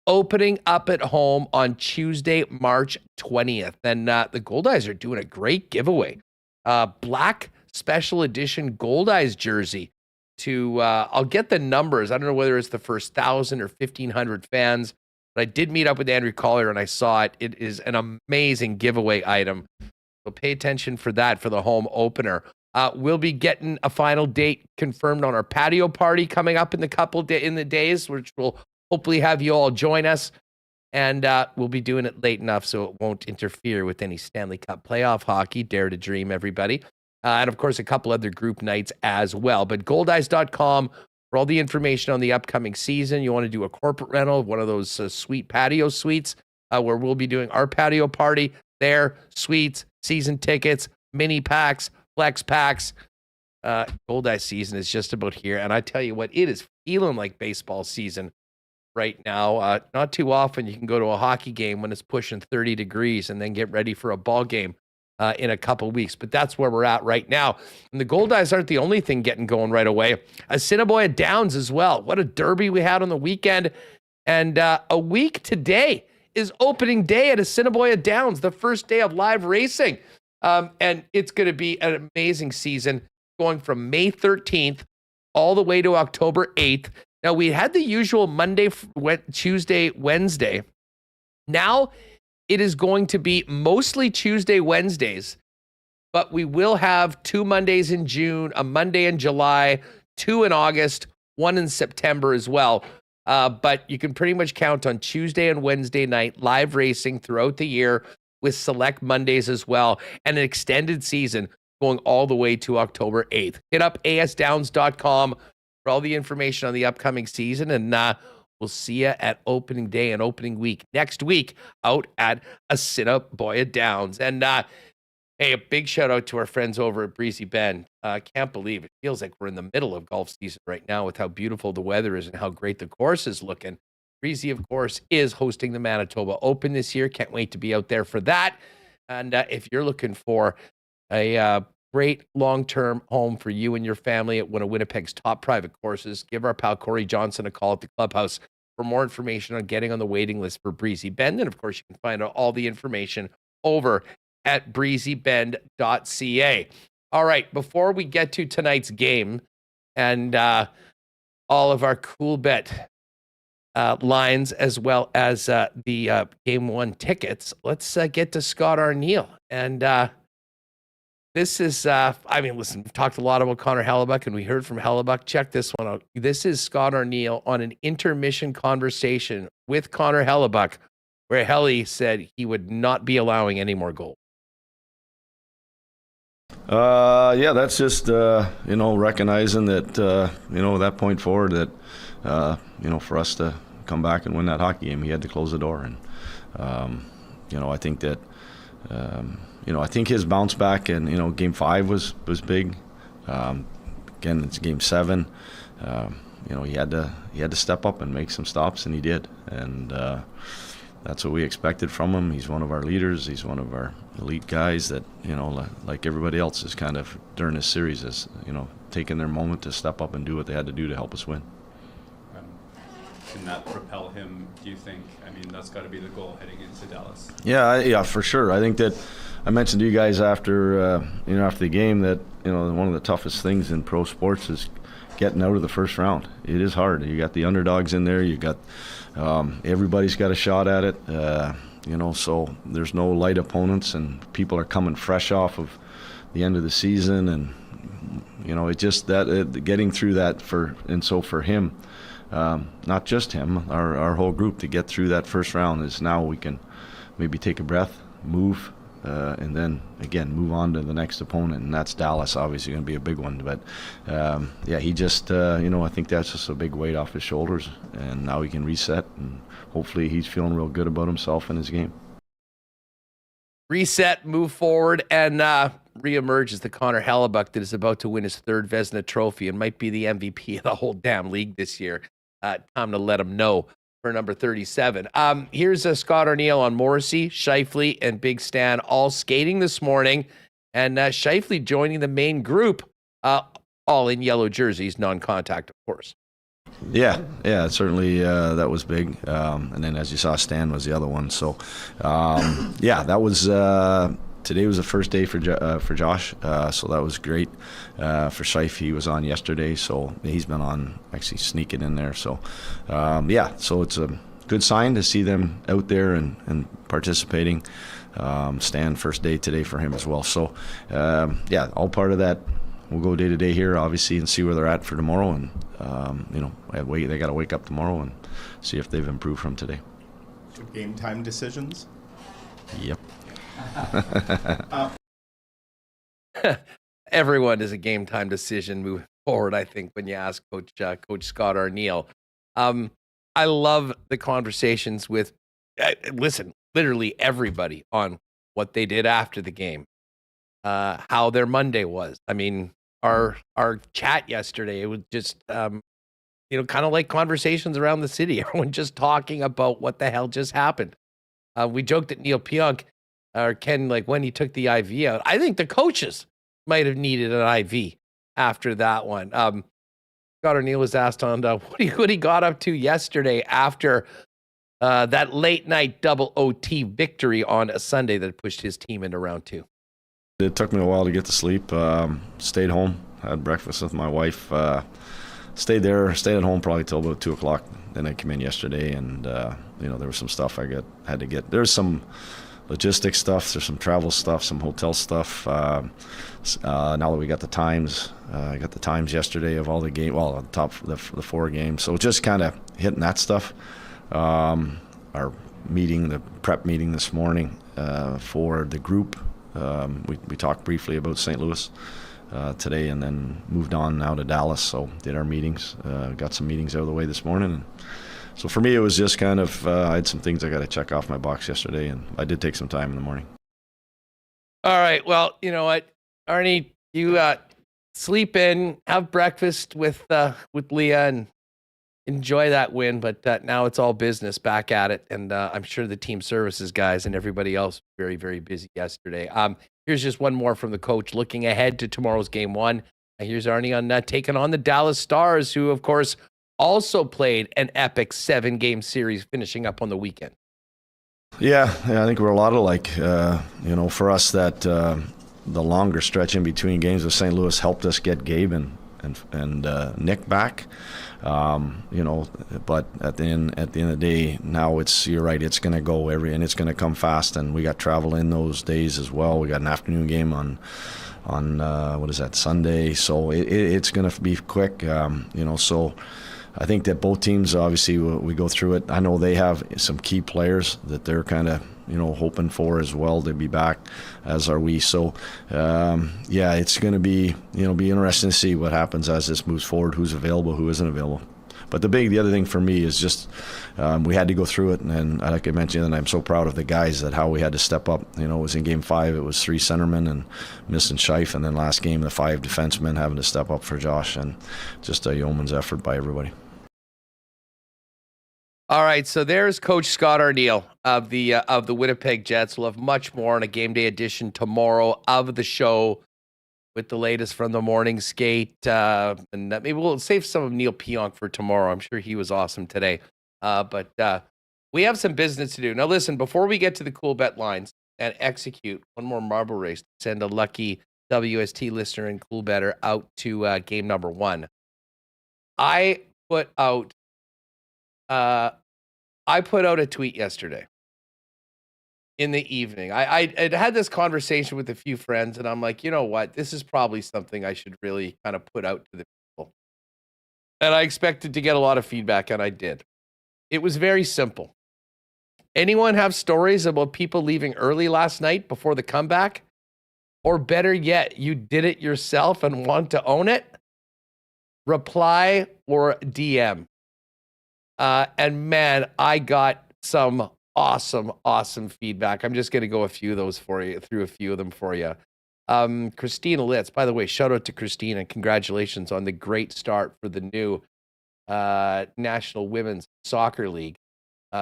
opening up at home on Tuesday, March 20th. And the Goldeyes are doing a great giveaway. Black special edition Goldeyes jersey. I'll get the numbers. I don't know whether it's the first 1,000 or 1,500 fans, but I did meet up with Andrew Collier and I saw it. It is an amazing giveaway item. So pay attention for that for the home opener. We'll be getting a final date confirmed on our patio party coming up in the days, which will hopefully have you all join us. And we'll be doing it late enough so it won't interfere with any Stanley Cup playoff hockey. Dare to dream, everybody. And, of course, a couple other group nights as well. But goldeyes.com for all the information on the upcoming season. You want to do a corporate rental, one of those sweet patio suites where we'll be doing our patio party there. Suites, season tickets, mini packs, flex packs. Goldeye season is just about here. And I tell you what, it is feeling like baseball season right now. Not too often you can go to a hockey game when it's pushing 30 degrees and then get ready for a ball game in a couple weeks. But that's where we're at right now. And the Goldeyes aren't the only thing getting going right away. Assiniboia Downs as well. What a derby we had on the weekend. And a week today is opening day at Assiniboia Downs, the first day of live racing. And it's going to be an amazing season going from May 13th all the way to October 8th. Now, we had the usual Monday, Tuesday, Wednesday. Now, it is going to be mostly Tuesday, Wednesdays, but we will have 2 Mondays in June, a Monday in July, 2 in August, 1 in September as well. But you can pretty much count on Tuesday and Wednesday night live racing throughout the year with select Mondays as well, and an extended season going all the way to October 8th. Hit up asdowns.com for all the information on the upcoming season, and we'll see you at opening day and opening week next week out at Assiniboia Downs. And hey, a big shout out to our friends over at Breezy Bend. Can't believe it. Feels like we're in the middle of golf season right now with how beautiful the weather is and how great the course is looking. Breezy, of course, is hosting the Manitoba Open this year. Can't wait to be out there for that. And if you're looking for a great long-term home for you and your family at one of Winnipeg's top private courses, give our pal Corey Johnson a call at the clubhouse for more information on getting on the waiting list for Breezy Bend. And of course, you can find out all the information over at breezybend.ca. All right, before we get to tonight's game and all of our Coolbet lines as well as the Game 1 tickets, let's get to Scott Arniel. And this is, listen, we've talked a lot about Connor Hellebuyck, and we heard from Hellebuyck. Check this one out. This is Scott Arniel on an intermission conversation with Connor Hellebuyck, where Helly said he would not be allowing any more goals. Yeah, that's just, recognizing that, that point forward that, for us to come back and win that hockey game, he had to close the door. And, I think that, I think his bounce back and, Game 5 was big. Again, it's Game 7. He had to step up and make some stops, and he did. And that's what we expected from him. He's one of our leaders. He's one of our elite guys that, like everybody else is kind of during this series is, taking their moment to step up and do what they had to do to help us win. Can that propel him, do you think? I mean, that's got to be the goal heading into Dallas. Yeah, for sure. I think that I mentioned to you guys after the game that, one of the toughest things in pro sports is getting out of the first round. It is hard. You got the underdogs in there. You got everybody's got a shot at it. So there's no light opponents, and people are coming fresh off of the end of the season, and it just that getting through that for him, not just him, our whole group, to get through that first round is now we can maybe take a breath, move. And then again move on to the next opponent, and that's Dallas. Obviously going to be a big one, but he just I think that's just a big weight off his shoulders, and now he can reset, and hopefully he's feeling real good about himself and his game. Reset, move forward, and reemerge as the Connor Hellebuyck that is about to win his 3rd Vezina trophy and might be the MVP of the whole damn league this year. Time to let him know. For number 37. Here's Scott Arniel on Morrissey, Scheifele, and Big Stan all skating this morning, and Scheifele joining the main group, all in yellow jerseys, non-contact, of course. Yeah, certainly that was big. And then, as you saw, Stan was the other one. So, that was today was the first day for Josh, so that was great. For Scheifele, he was on yesterday, so he's been on actually sneaking in there. So, so it's a good sign to see them out there and participating. Stan, first day today for him as well. So, all part of that. We'll go day to day here, obviously, and see where they're at for tomorrow. And they got to wake up tomorrow and see if they've improved from today. So game time decisions. Yep. Everyone is a game time decision moving forward, I think, when you ask Coach Scott Arniel. I love the conversations with, literally everybody on what they did after the game. how their Monday was. I mean, our chat yesterday, it was just, kind of like conversations around the city. Everyone just talking about what the hell just happened. We joked at Neil Pionk, or Ken, like when he took the IV out. I think the coaches might have needed an IV after that one. Scott Arniel was asked on what he got up to yesterday after that late night double OT victory on a Sunday that pushed his team into round 2. It took me a while to get to sleep. Stayed home, had breakfast with my wife. Stayed at home probably till about 2 o'clock. Then I came in yesterday, and there was some stuff I had to get. There's some logistics stuff. There's some travel stuff, some hotel stuff. Now that we got the times, I got the times yesterday of all the game. Well, on top of the 4 games. So just kind of hitting that stuff. Our meeting, the prep meeting this morning for the group. We talked briefly about St. Louis today, and then moved on now to Dallas. So did our meetings, got some meetings out of the way this morning. And so for me, it was just kind of, I had some things I got to check off my box yesterday, and I did take some time in the morning. All right. Well, you know what, Arnie, you sleep in, have breakfast with Leah, and enjoy that win. But now it's all business, back at it. And I'm sure the team services guys and everybody else very, very busy yesterday. Here's just one more from the coach looking ahead to tomorrow's game 1. Here's Arnie on taking on the Dallas Stars, who, of course, also played an epic 7-game series finishing up on the weekend. Yeah, I think we're a lot alike. For us, that the longer stretch in between games with St. Louis helped us get Gabe and Nick back. But at the end of the day, now you're right, it's going to go and it's going to come fast, and we got travel in those days as well. We got an afternoon game on Sunday, so it's going to be quick. So I think that both teams, obviously, we go through it. I know they have some key players that they're kind of hoping for as well to be back, as are we. So it's going to be be interesting to see what happens as this moves forward, who's available, who isn't available. But the other thing for me is just we had to go through it, and like I mentioned, and I'm so proud of the guys that how we had to step up. It was in game 5, it was 3 centermen and missing Scheifele, and then last game the 5 defensemen having to step up for Josh, and just a yeoman's effort by everybody. All right, so there's Coach Scott Arniel of the Winnipeg Jets. We'll have much more on a game day edition tomorrow of the show with the latest from the morning skate. And maybe we'll save some of Neil Pionk for tomorrow. I'm sure he was awesome today. But we have some business to do. Now, listen, before we get to the Coolbet lines and execute one more marble race to send a lucky WST listener and Coolbetter out to game number 1, I put out a tweet yesterday in the evening. I had this conversation with a few friends, and I'm like, you know what? This is probably something I should really kind of put out to the people. And I expected to get a lot of feedback, and I did. It was very simple. Anyone have stories about people leaving early last night before the comeback? Or better yet, you did it yourself and want to own it? Reply or DM. And man, I got some awesome feedback. I'm just going to go through a few of them for you. Christina Litz, by the way, shout out to Christina. Congratulations on the great start for the new National Women's Soccer League,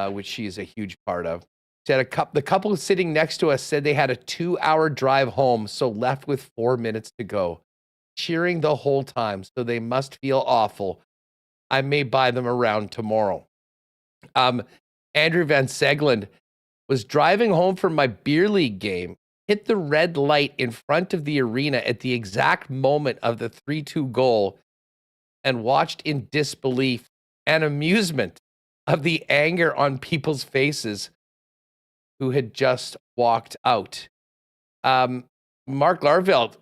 which she is a huge part of. She had the couple sitting next to us said they had a 2-hour drive home, so left with 4 minutes to go. Cheering the whole time, so they must feel awful. I may buy them around tomorrow. Andrew Van Segland was driving home from my beer league game, hit the red light in front of the arena at the exact moment of the 3-2 goal, and watched in disbelief and amusement of the anger on people's faces who had just walked out. Mark Larveld,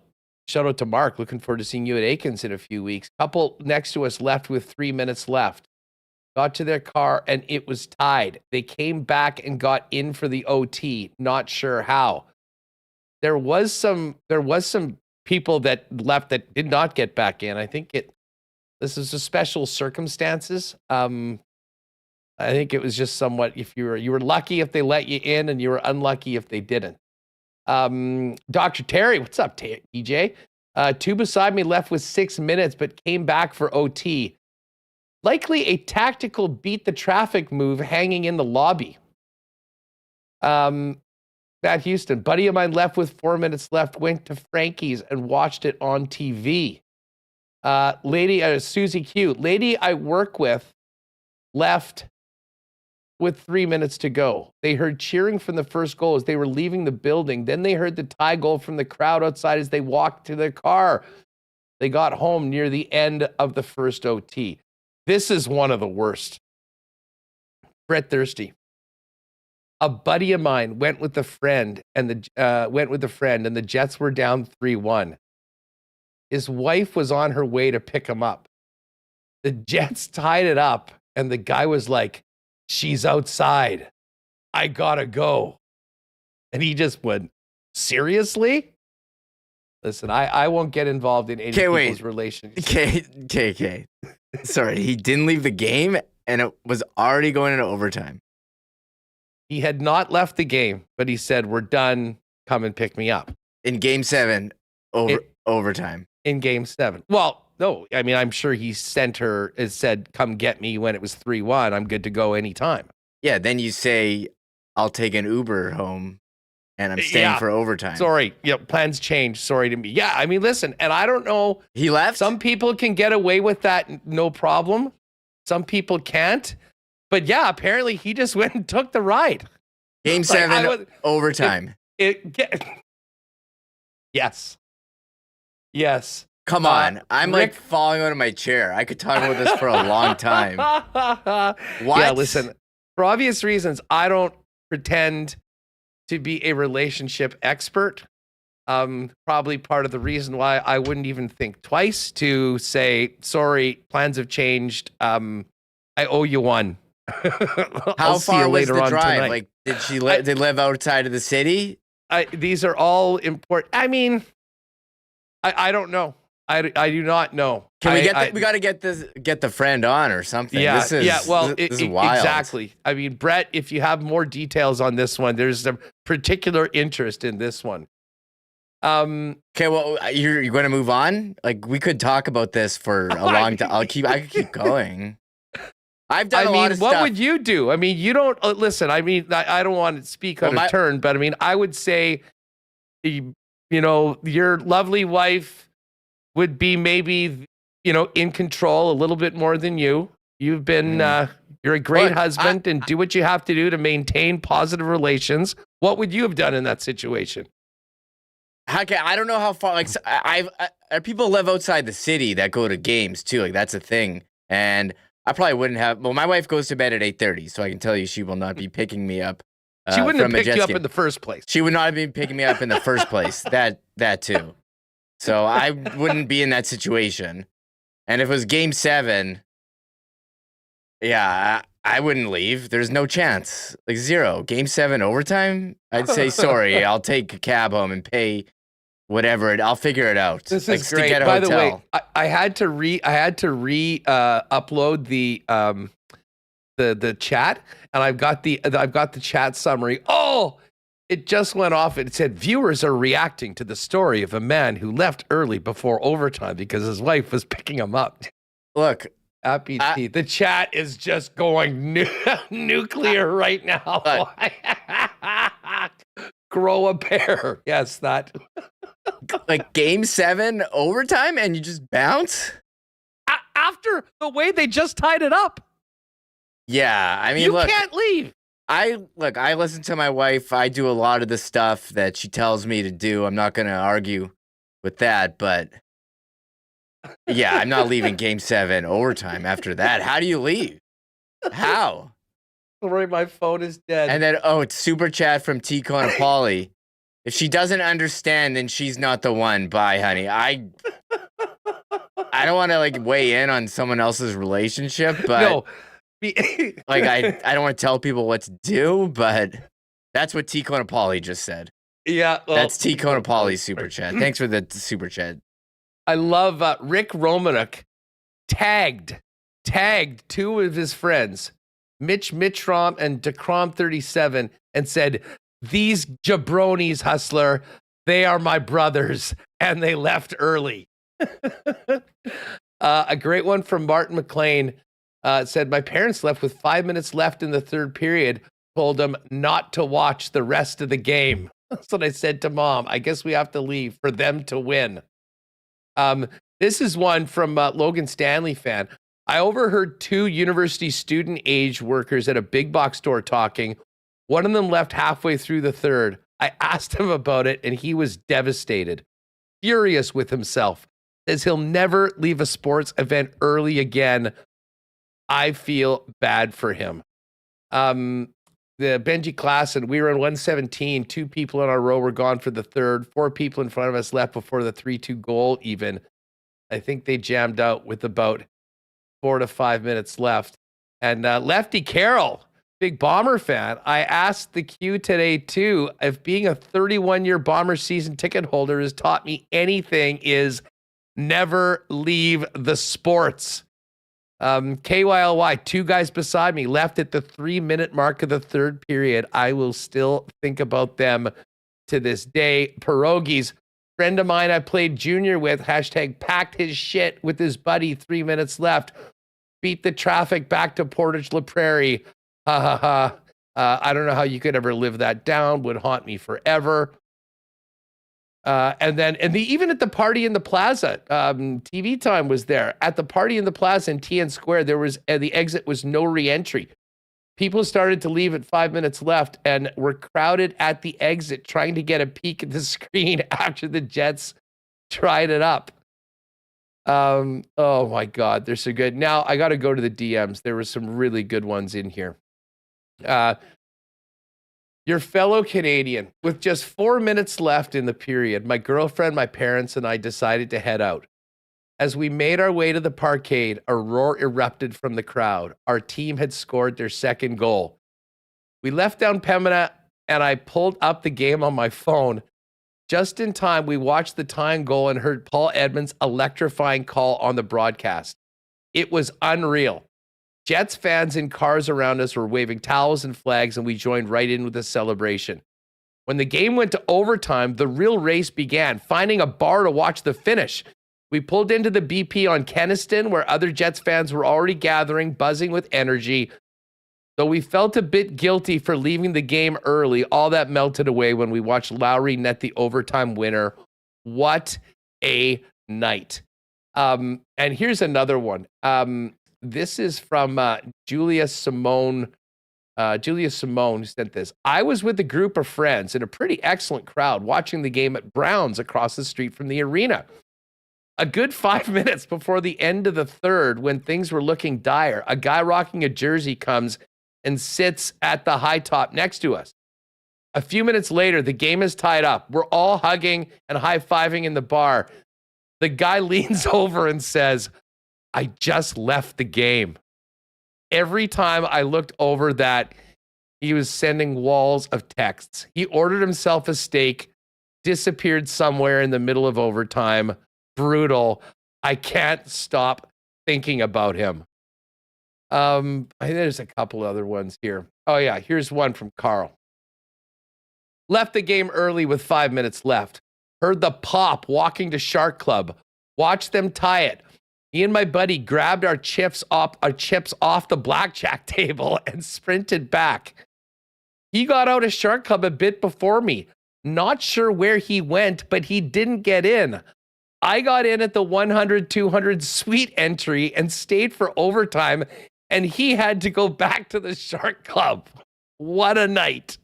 shout out to Mark. Looking forward to seeing you at Aikens in a few weeks. Couple next to us left with 3 minutes left. Got to their car and it was tied. They came back and got in for the OT. Not sure how. There was some people that left that did not get back in. I think this is a special circumstances. I think it was just somewhat, if you were lucky if they let you in, and you were unlucky if they didn't. Dr. Terry, what's up, TJ? Two beside me left with 6 minutes, but came back for OT. Likely a tactical beat the traffic move hanging in the lobby. Matt Houston, buddy of mine left with 4 minutes left, went to Frankie's and watched it on TV. Susie Q, lady I work with left with 3 minutes to go. They heard cheering from the first goal as they were leaving the building. Then they heard the tie goal from the crowd outside as they walked to their car. They got home near the end of the first OT. This is one of the worst. Brett Thirsty. A buddy of mine went with a friend, and the Jets were down 3-1. His wife was on her way to pick him up. The Jets tied it up, and the guy was like, "She's outside. I gotta go." And he just went, "Seriously?" Listen, I won't get involved in any people's relations. Okay. Sorry, he didn't leave the game, and it was already going into overtime. He had not left the game, but he said, "We're done. Come and pick me up." In Game 7, overtime. In Game 7. Well, no, I mean, I'm sure he said, "Come get me" when it was 3-1. I'm good to go anytime. Yeah, then you say, "I'll take an Uber home, and I'm staying for overtime." Sorry, plans changed. Sorry to me. Yeah, I mean, listen, and I don't know. He left? Some people can get away with that, no problem. Some people can't. But yeah, apparently he just went and took the ride. Game 7, overtime. Yes. Yes. Come on. I'm like falling out of my chair. I could talk about this for a long time. What? Yeah, listen, for obvious reasons, I don't pretend to be a relationship expert. Probably part of the reason why I wouldn't even think twice to say, "Sorry, plans have changed. I owe you one." How far was the drive? Like, did she live outside of the city? These are all important. I mean, I don't know. I do not know. Can we got to get the friend on or something. Yeah, this is wild. Exactly. I mean, Brett, if you have more details on this one, there's a particular interest in this one. Okay, well, you're going to move on. Like, we could talk about this for a long time. I could keep going. I've done a lot of stuff. What would you do? I mean, you don't listen. I mean, I don't want to speak on a turn, but I mean, I would say, your lovely wife would be maybe, in control a little bit more than you. You've been, you're a great husband and do what you have to do to maintain positive relations. What would you have done in that situation? Okay, I don't know how far. Like, people live outside the city that go to games too. Like, that's a thing, and I probably wouldn't have. Well, my wife goes to bed at 8:30, so I can tell you she will not be picking me up. She wouldn't have picked you up in the first place. She would not have been picking me up in the first place. That too. So I wouldn't be in that situation. And if it was Game 7, yeah, I wouldn't leave. There's no chance. Like, zero. Game 7 overtime? I'd say, sorry, I'll take a cab home and pay whatever. I'll figure it out. This is great. By the way, I had to upload the chat, and I've got the chat summary. Oh, it just went off. It said viewers are reacting to the story of a man who left early before overtime because his wife was picking him up. Look, the chat is just going nuclear right now. Grow a pair. Yes, that. Like Game 7 overtime, and you just bounce after the way they just tied it up. Yeah, I mean, you can't leave. I listen to my wife. I do a lot of the stuff that she tells me to do. I'm not going to argue with that, but yeah, I'm not leaving Game 7 overtime after that. How do you leave? How? Sorry, my phone is dead. And then, it's super chat from T. Conapoli. If she doesn't understand, then she's not the one. Bye, honey. I don't want to weigh in on someone else's relationship, but no. I don't want to tell people what to do, but that's what T. Conapoli just said. Yeah. Well, that's T. Conapoli's super chat. Thanks for the super chat. I love Rick Romanuk tagged two of his friends, Mitch Mitchrom and DeCrom 37, and said, These jabronis, Hustler, they are my brothers, and they left early. A great one from Martin McLean said, my parents left with 5 minutes left in the third period, told them not to watch the rest of the game. That's what I said to Mom. I guess we have to leave for them to win. This is one from Logan Stanley fan. I overheard 2 university student age workers at a big box store talking. One of them left halfway through the third. I asked him about it, and he was devastated, furious with himself. Says he'll never leave a sports event early again. I feel bad for him. The Benji class, and we were in 117. 2 people in our row were gone for the third. 4 people in front of us left before the 3-2 goal even. I think they jammed out with about 4 to 5 minutes left. And Lefty Carroll, big Bomber fan, I asked the Q today too, if being a 31-year Bomber season ticket holder has taught me anything, is never leave the sports. KYLY, 2 guys beside me left at the 3-minute mark of the third period. I will still think about them to this day. Pierogies, friend of mine I played junior with, hashtag packed his shit with his buddy, 3 minutes left. Beat the traffic back to Portage La Prairie. Ha ha ha. I don't know how you could ever live that down. Would haunt me forever. Even at the party in the plaza, TV time was there. At the party in the plaza in TN Square, there was the exit was no re-entry. People started to leave at 5 minutes left and were crowded at the exit trying to get a peek at the screen after the Jets tried it up. Oh my God, they're so good. Now I got to go to the DMs. There were some really good ones in here. Your fellow Canadian, with just 4 minutes left in the period, my girlfriend, my parents, and I decided to head out. As we made our way to the parkade, a roar erupted from the crowd. Our team had scored their second goal. We left down Pembina, and I pulled up the game on my phone. Just in time, we watched the tying goal and heard Paul Edmonds' electrifying call on the broadcast. It was unreal. Jets fans in cars around us were waving towels and flags, and we joined right in with the celebration. When the game went to overtime, the real race began, finding a bar to watch the finish. We pulled into the BP on Kenniston, where other Jets fans were already gathering, buzzing with energy. Though we felt a bit guilty for leaving the game early, all that melted away when we watched Lowry net the overtime winner. What a night. And here's another one. This is from Julia Simone, who sent this. I was with a group of friends in a pretty excellent crowd watching the game at Brown's across the street from the arena. A good 5 minutes before the end of the third, when things were looking dire, a guy rocking a jersey comes and sits at the high top next to us. A few minutes later, the game is tied up. We're all hugging and high-fiving in the bar. The guy leans over and says, I just left the game. Every time I looked over that, he was sending walls of texts. He ordered himself a steak, disappeared somewhere in the middle of overtime. Brutal. I can't stop thinking about him. I think there's a couple other ones here. Oh yeah, here's one from Carl. Left the game early with 5 minutes left. Heard the pop walking to Shark Club. Watched them tie it. Me and my buddy grabbed our chips off the blackjack table and sprinted back. He got out of Shark Club a bit before me. Not sure where he went, but he didn't get in. I got in at the 100-200 suite entry and stayed for overtime, and he had to go back to the Shark Club. What a night.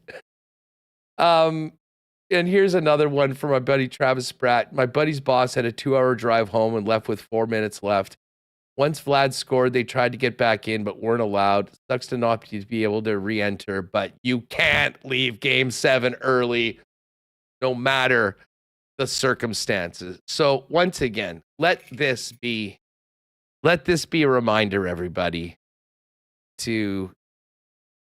And here's another one from my buddy Travis Spratt. My buddy's boss had a 2-hour drive home and left with 4 minutes left. Once Vlad scored, they tried to get back in, but weren't allowed. Sucks to not be able to re-enter, but you can't leave Game 7 early, no matter the circumstances. So once again, let this be a reminder, everybody, to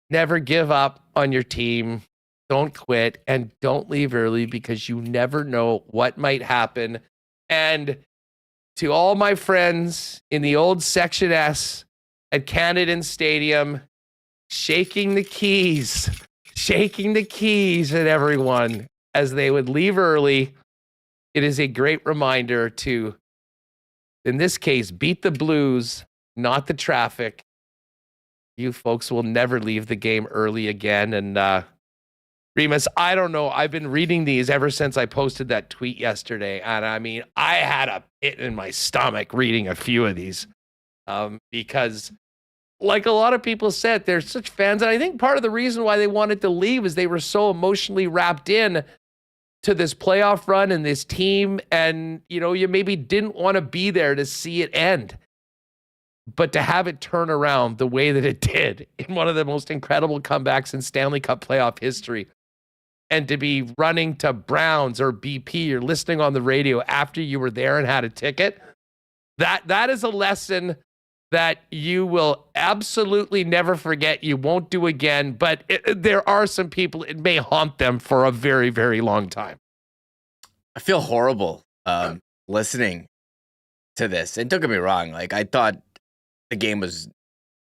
never give up on your team. Don't quit and don't leave early, because you never know what might happen. And to all my friends in the old Section S at Canadian Stadium, shaking the keys, shaking the keys at everyone as they would leave early. It is a great reminder to, in this case, beat the blues, not the traffic. You folks will never leave the game early again. And Remis, I don't know. I've been reading these ever since I posted that tweet yesterday. And I mean, I had a pit in my stomach reading a few of these because, like a lot of people said, they're such fans. And I think part of the reason why they wanted to leave is they were so emotionally wrapped in to this playoff run and this team. And, you know, you maybe didn't want to be there to see it end. But to have it turn around the way that it did in one of the most incredible comebacks in Stanley Cup playoff history, and to be running to Browns or BP or listening on the radio after you were there and had a ticket, that is a lesson that you will absolutely never forget. You won't do again, but there are some people, it may haunt them for a very, very long time. I feel horrible listening to this. And don't get me wrong, like I thought the game was,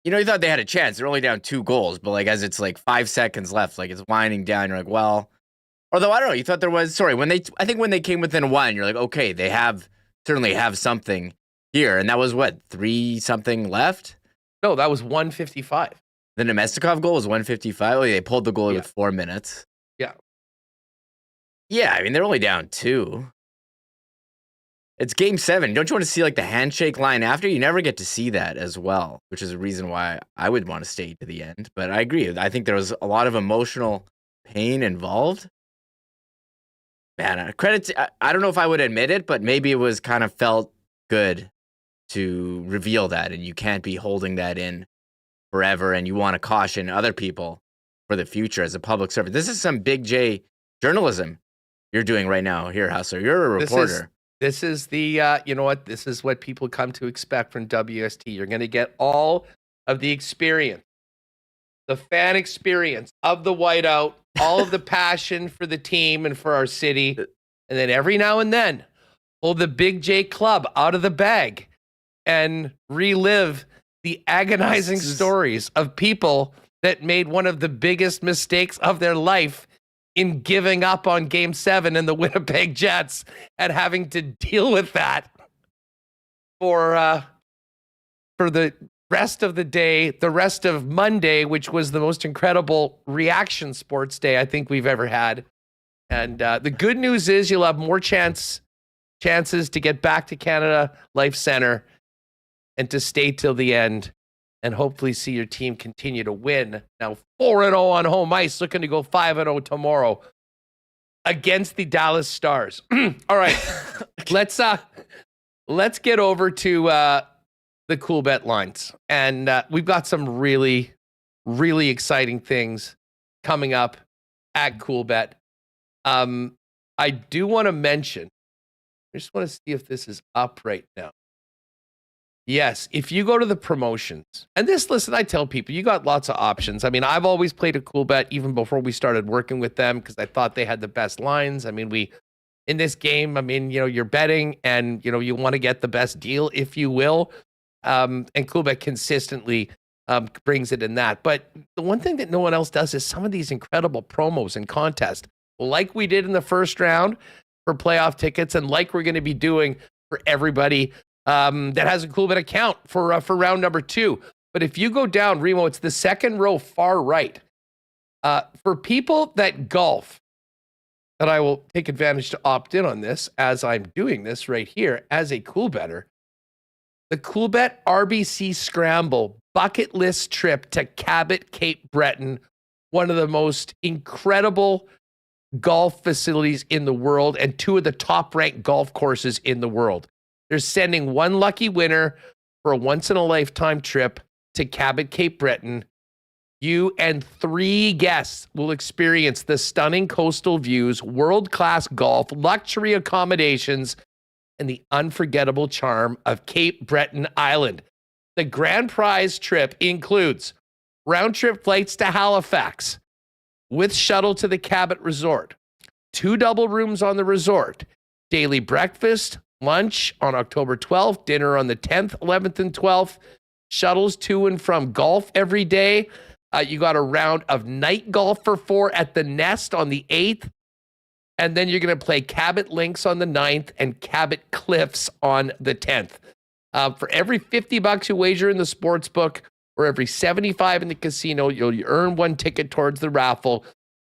you know, you thought they had a chance. They're only down 2 goals, but like as it's like 5 seconds left, like it's winding down. You're like, well, although I don't know, you thought there was, I think when they came within 1, you're like, okay, they certainly have something here. And that was what, 3 something left? No, that was 155. The Nemestikov goal was 155. Oh, they pulled the goalie with 4 minutes. Yeah. Yeah, I mean, they're only down 2. It's game 7. Don't you want to see like the handshake line after? You never get to see that as well, which is a reason why I would want to stay to the end. But I agree. I think there was a lot of emotional pain involved. Man, I don't know if I would admit it, but maybe it was kind of felt good to reveal that, and you can't be holding that in forever, and you want to caution other people for the future as a public servant. This is some big J journalism you're doing right now here, Hustler. You're a reporter. This is the, you know what? This is what people come to expect from WST. You're going to get all of the experience, the fan experience of the whiteout, all of the passion for the team and for our city. And then every now and then, pull the Big J Club out of the bag and relive the agonizing stories of people that made one of the biggest mistakes of their life in giving up on Game 7 in the Winnipeg Jets and having to deal with that for the rest of the day, the rest of Monday, which was the most incredible reaction sports day I think we've ever had. And the good news is you'll have more chances to get back to Canada Life Center and to stay till the end and hopefully see your team continue to win. Now 4-0 on home ice, looking to go 5-0 tomorrow against the Dallas Stars. All right, let's get over to the Coolbet lines, and we've got some really, really exciting things coming up at Coolbet. I do want to mention, I just want to see if this is up right now. Yes, if you go to the promotions, and this, listen, I tell people, you got lots of options. I mean, I've always played a Coolbet even before we started working with them because I thought they had the best lines. I mean, in this game, I mean, you know, you're betting and, you know, you want to get the best deal, if you will. And Coolbet consistently brings it in that. But the one thing that no one else does is some of these incredible promos and contests, like we did in the first round for playoff tickets and like we're going to be doing for everybody that has a Coolbet account for round number 2. But if you go down, Remo, it's the second row far right. For people that golf, and I will take advantage to opt in on this as I'm doing this right here as a Coolbetter, the Coolbet RBC Scramble bucket list trip to Cabot, Cape Breton, one of the most incredible golf facilities in the world and 2 of the top-ranked golf courses in the world. They're sending one lucky winner for a once-in-a-lifetime trip to Cabot, Cape Breton. You and 3 guests will experience the stunning coastal views, world-class golf, luxury accommodations, and the unforgettable charm of Cape Breton Island. The grand prize trip includes round-trip flights to Halifax with shuttle to the Cabot Resort, 2 double rooms on the resort, daily breakfast, lunch on October 12th, dinner on the 10th, 11th, and 12th, shuttles to and from golf every day, You got a round of night golf for 4 at the Nest on the 8th. And then you're going to play Cabot Links on the 9th and Cabot Cliffs on the 10th. For every $50 you wager in the sports book or every $75 in the casino, you'll earn 1 ticket towards the raffle.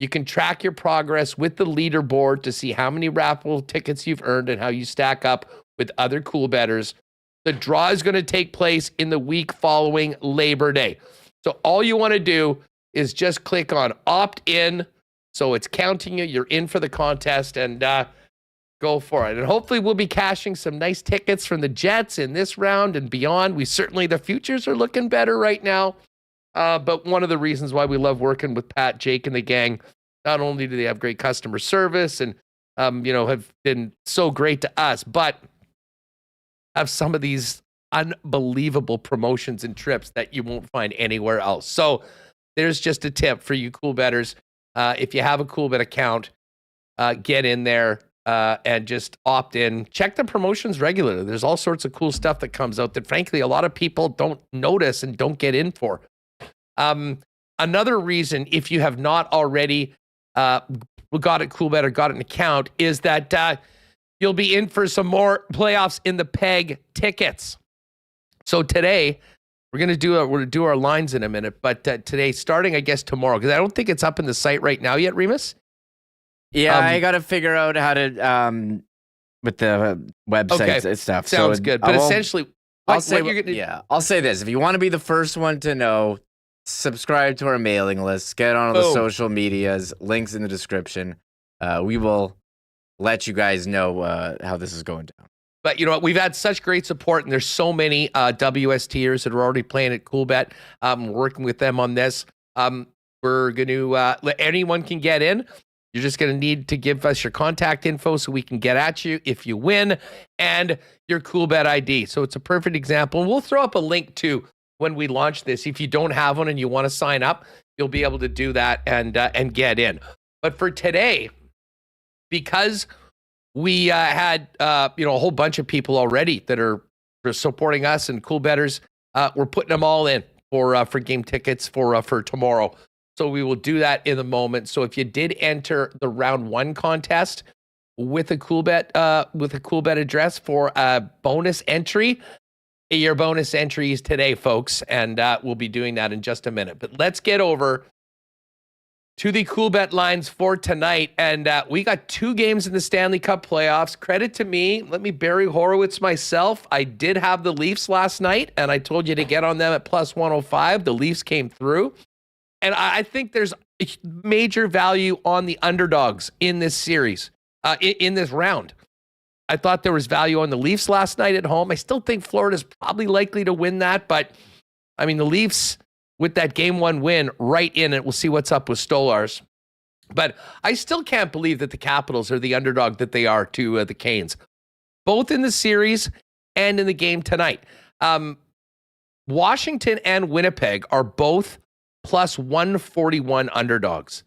You can track your progress with the leaderboard to see how many raffle tickets you've earned and how you stack up with other cool bettors. The draw is going to take place in the week following Labor Day. So all you want to do is just click on opt in. So it's counting you. You're in for the contest and go for it. And hopefully we'll be cashing some nice tickets from the Jets in this round and beyond. The futures are looking better right now. But one of the reasons why we love working with Pat, Jake, and the gang, not only do they have great customer service and, have been so great to us, but have some of these unbelievable promotions and trips that you won't find anywhere else. So there's just a tip for you cool bettors. If you have a Coolbet account, get in there and just opt in. Check the promotions regularly. There's all sorts of cool stuff that comes out that, frankly, a lot of people don't notice and don't get in for. Another reason, if you have not already got it Coolbet or got an account, is that you'll be in for some more playoffs in the PEG tickets. So today, we're going to do our lines in a minute, but today, starting, I guess, tomorrow, because I don't think it's up in the site right now yet, Remis? Yeah, I got to figure out how to, with the websites and stuff. Sounds good. But essentially, I'll say this. If you want to be the first one to know, subscribe to our mailing list, get on all the social medias, links in the description. We will let you guys know how this is going down. But you know what? We've had such great support, and there's so many WSTers that are already playing at Coolbet. Working with them on this. We're going to anyone can get in. You're just going to need to give us your contact info so we can get at you if you win, and your Coolbet ID. So it's a perfect example. And we'll throw up a link to when we launch this. If you don't have one and you want to sign up, you'll be able to do that and get in. But for today, because we had a whole bunch of people already that are supporting us and cool bettors, we're putting them all in for game tickets for tomorrow. So we will do that in a moment. So if you did enter the round 1 contest with a Coolbet address for a bonus entry, your bonus entry is today, folks, and we'll be doing that in just a minute. But let's get over to the Coolbet lines for tonight, and we got 2 games in the Stanley Cup playoffs. Credit to me. Let me Barry Horowitz myself. I did have the Leafs last night, and I told you to get on them at plus 105. The Leafs came through. And I think there's major value on the underdogs in this series, in this round. I thought there was value on the Leafs last night at home. I still think Florida's probably likely to win that. But, I mean, the Leafs, with that Game 1 win right in it, we'll see what's up with Stolarz. But I still can't believe that the Capitals are the underdog that they are to the Canes, both in the series and in the game tonight. Washington and Winnipeg are both plus 141 underdogs.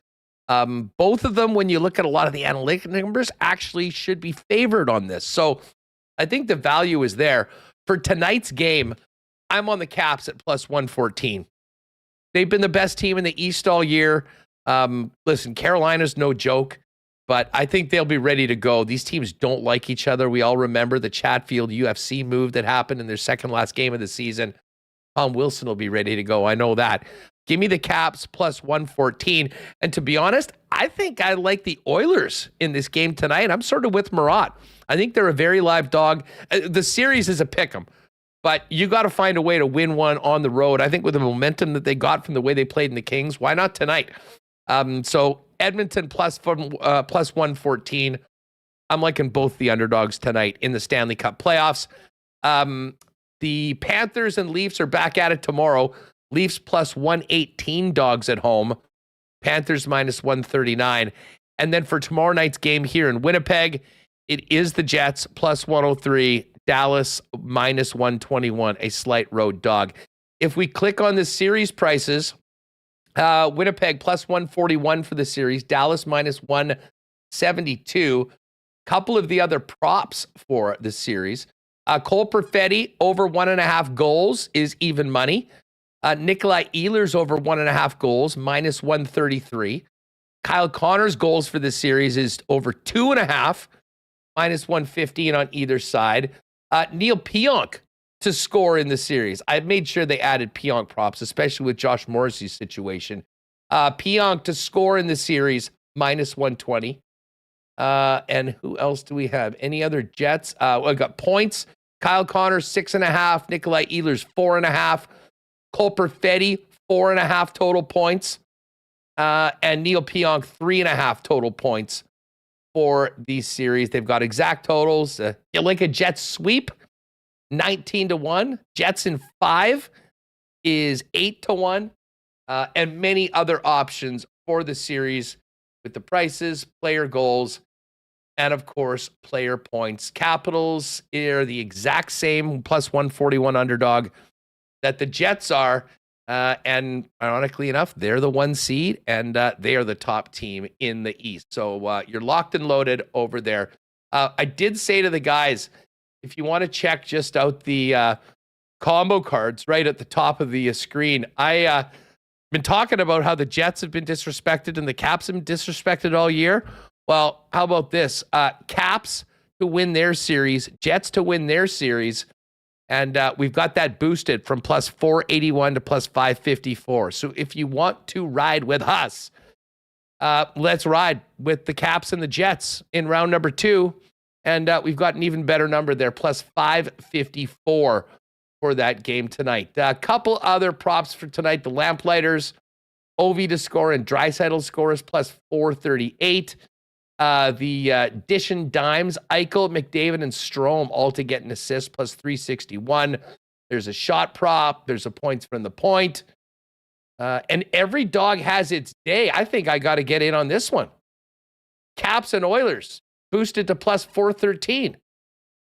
Both of them, when you look at a lot of the analytic numbers, actually should be favored on this. So I think the value is there. For tonight's game, I'm on the Caps at plus 114. They've been the best team in the East all year. Listen, Carolina's no joke, but I think they'll be ready to go. These teams don't like each other. We all remember the Chatfield UFC move that happened in their second last game of the season. Tom Wilson will be ready to go. I know that. Give me the Caps plus 114. And to be honest, I think I like the Oilers in this game tonight. I'm sort of with Murat. I think they're a very live dog. The series is a pick'em, but you got to find a way to win one on the road. I think with the momentum that they got from the way they played in the Kings, why not tonight? So Edmonton plus 114. I'm liking both the underdogs tonight in the Stanley Cup playoffs. The Panthers and Leafs are back at it tomorrow. Leafs plus 118 dogs at home. Panthers minus 139. And then for tomorrow night's game here in Winnipeg, it is the Jets plus 103. Dallas minus 121, a slight road dog. If we click on the series prices, Winnipeg plus 141 for the series. Dallas minus 172. Couple of the other props for the series. Cole Perfetti over 1.5 goals is even money. Nikolai Ehlers over 1.5 goals, minus 133. Kyle Connor's goals for this series is over 2.5, minus 115 on either side. Neil Pionk to score in the series. I've made sure they added Pionk props, especially with Josh Morrissey's situation. Pionk to score in the series, minus 120. And who else do we have? Any other Jets? We got points. Kyle Connor, 6.5. Nikolai Ehlers, 4.5. Cole Perfetti, 4.5 total points. And Neil Pionk, 3.5 total points for these series. They've got exact totals. You like a Jets sweep? 19-1. Jets in 5 is 8-1. And many other options for the series with the prices, player goals, and of course, player points. Capitals are the exact same, plus 141 underdog that the Jets are. And ironically enough, they're the 1 seed, and they are the top team in the East. So you're locked and loaded over there. I did say to the guys, if you want to check just out the combo cards right at the top of the screen, I been talking about how the Jets have been disrespected and the Caps have been disrespected all year. Well, how about this? Caps to win their series, Jets to win their series, and we've got that boosted from plus 481 to plus 554. So if you want to ride with us, let's ride with the Caps and the Jets in round number 2. And we've got an even better number there, plus 554 for that game tonight. A couple other props for tonight. The Lamplighters, Ovi to score and Draisaitl scores, plus 438. The Dish and Dimes, Eichel, McDavid, and Strome all to get an assist, plus 361. There's a shot prop. There's a points from the point. And every dog has its day. I think I got to get in on this one. Caps and Oilers, boosted to plus 413.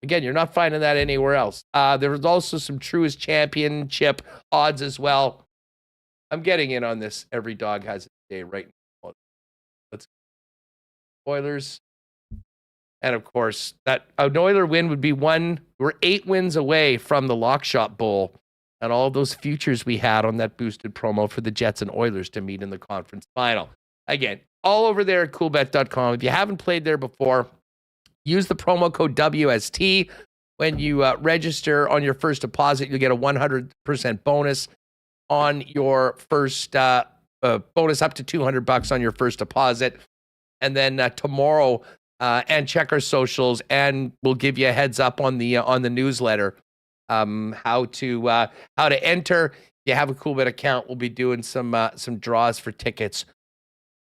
Again, you're not finding that anywhere else. There was also some Truest Championship odds as well. I'm getting in on this. Every dog has its day right now. Let's go. Oilers. And of course, that an Oiler win would be one. We're 8 wins away from the Lock Shop Bowl and all those futures we had on that boosted promo for the Jets and Oilers to meet in the conference final. Again, all over there at coolbet.com. If you haven't played there before, use the promo code WST. When you register on your first deposit, you'll get a 100% bonus on your first bonus up to $200 on your first deposit. And then tomorrow, and check our socials, and we'll give you a heads up on the newsletter how to enter. If you have a Coolbet account, we'll be doing some draws for tickets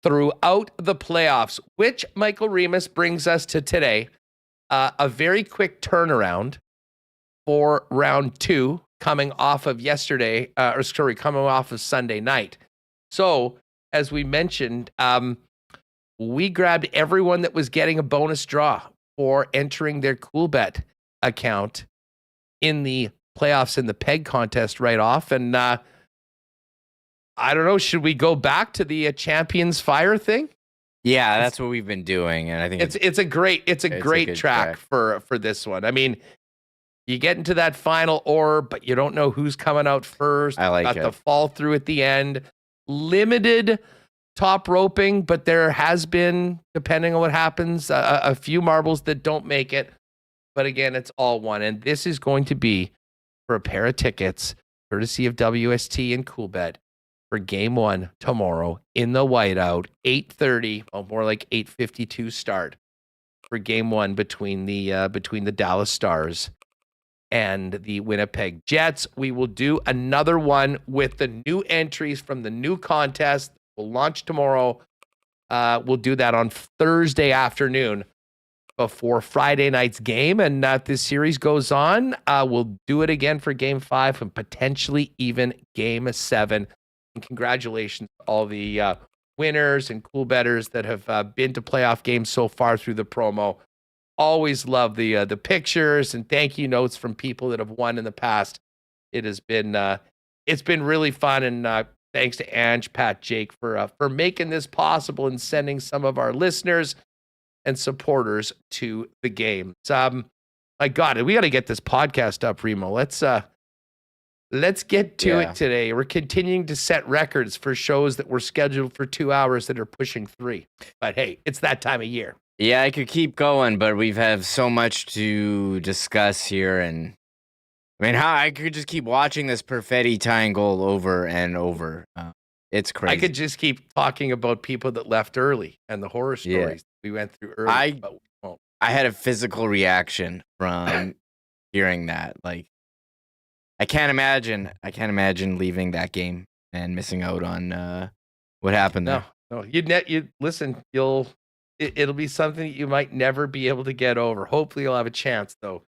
throughout the playoffs, which Michael Remis brings us to today. A very quick turnaround for round 2 coming off of coming off of Sunday night. So, as we mentioned, we grabbed everyone that was getting a bonus draw for entering their Coolbet account in the playoffs in the PEG contest right off. And I don't know, should we go back to the Champions Fire thing? Yeah, that's what we've been doing, and I think it's a great track for this one. I mean, you get into that final orb, but you don't know who's coming out first. I like it. Got the fall through at the end. Limited top roping, but there has been, depending on what happens, a few marbles that don't make it. But again, it's all one, and this is going to be for a pair of tickets, courtesy of WST and Coolbet, for Game 1 tomorrow in the whiteout, 8:30, more like 8:52 start for Game 1 between the Dallas Stars and the Winnipeg Jets. We will do another one with the new entries from the new contest. We'll launch tomorrow. We'll do that on Thursday afternoon before Friday night's game. And this series goes on, we'll do it again for Game 5 and potentially even Game 7. And congratulations to all the winners and cool bettors that have been to playoff games so far through the promo. Always love the pictures and thank you notes from people that have won in the past. It has been it's been really fun, and thanks to Ange, Pat, Jake for making this possible and sending some of our listeners and supporters to the games. My God, we got to get this podcast up, Remo. Let's Let's get to it today. We're continuing to set records for shows that were scheduled for 2 hours that are pushing 3. But hey, it's that time of year. Yeah, I could keep going, but we have so much to discuss here. And I mean, how I could just keep watching this Perfetti tying goal over and over. It's crazy. I could just keep talking about people that left early and the horror stories we went through early. But we won't. I had a physical reaction from hearing that. Like, I can't imagine leaving that game and missing out on what happened there. No, you listen. It'll be something that you might never be able to get over. Hopefully, you'll have a chance though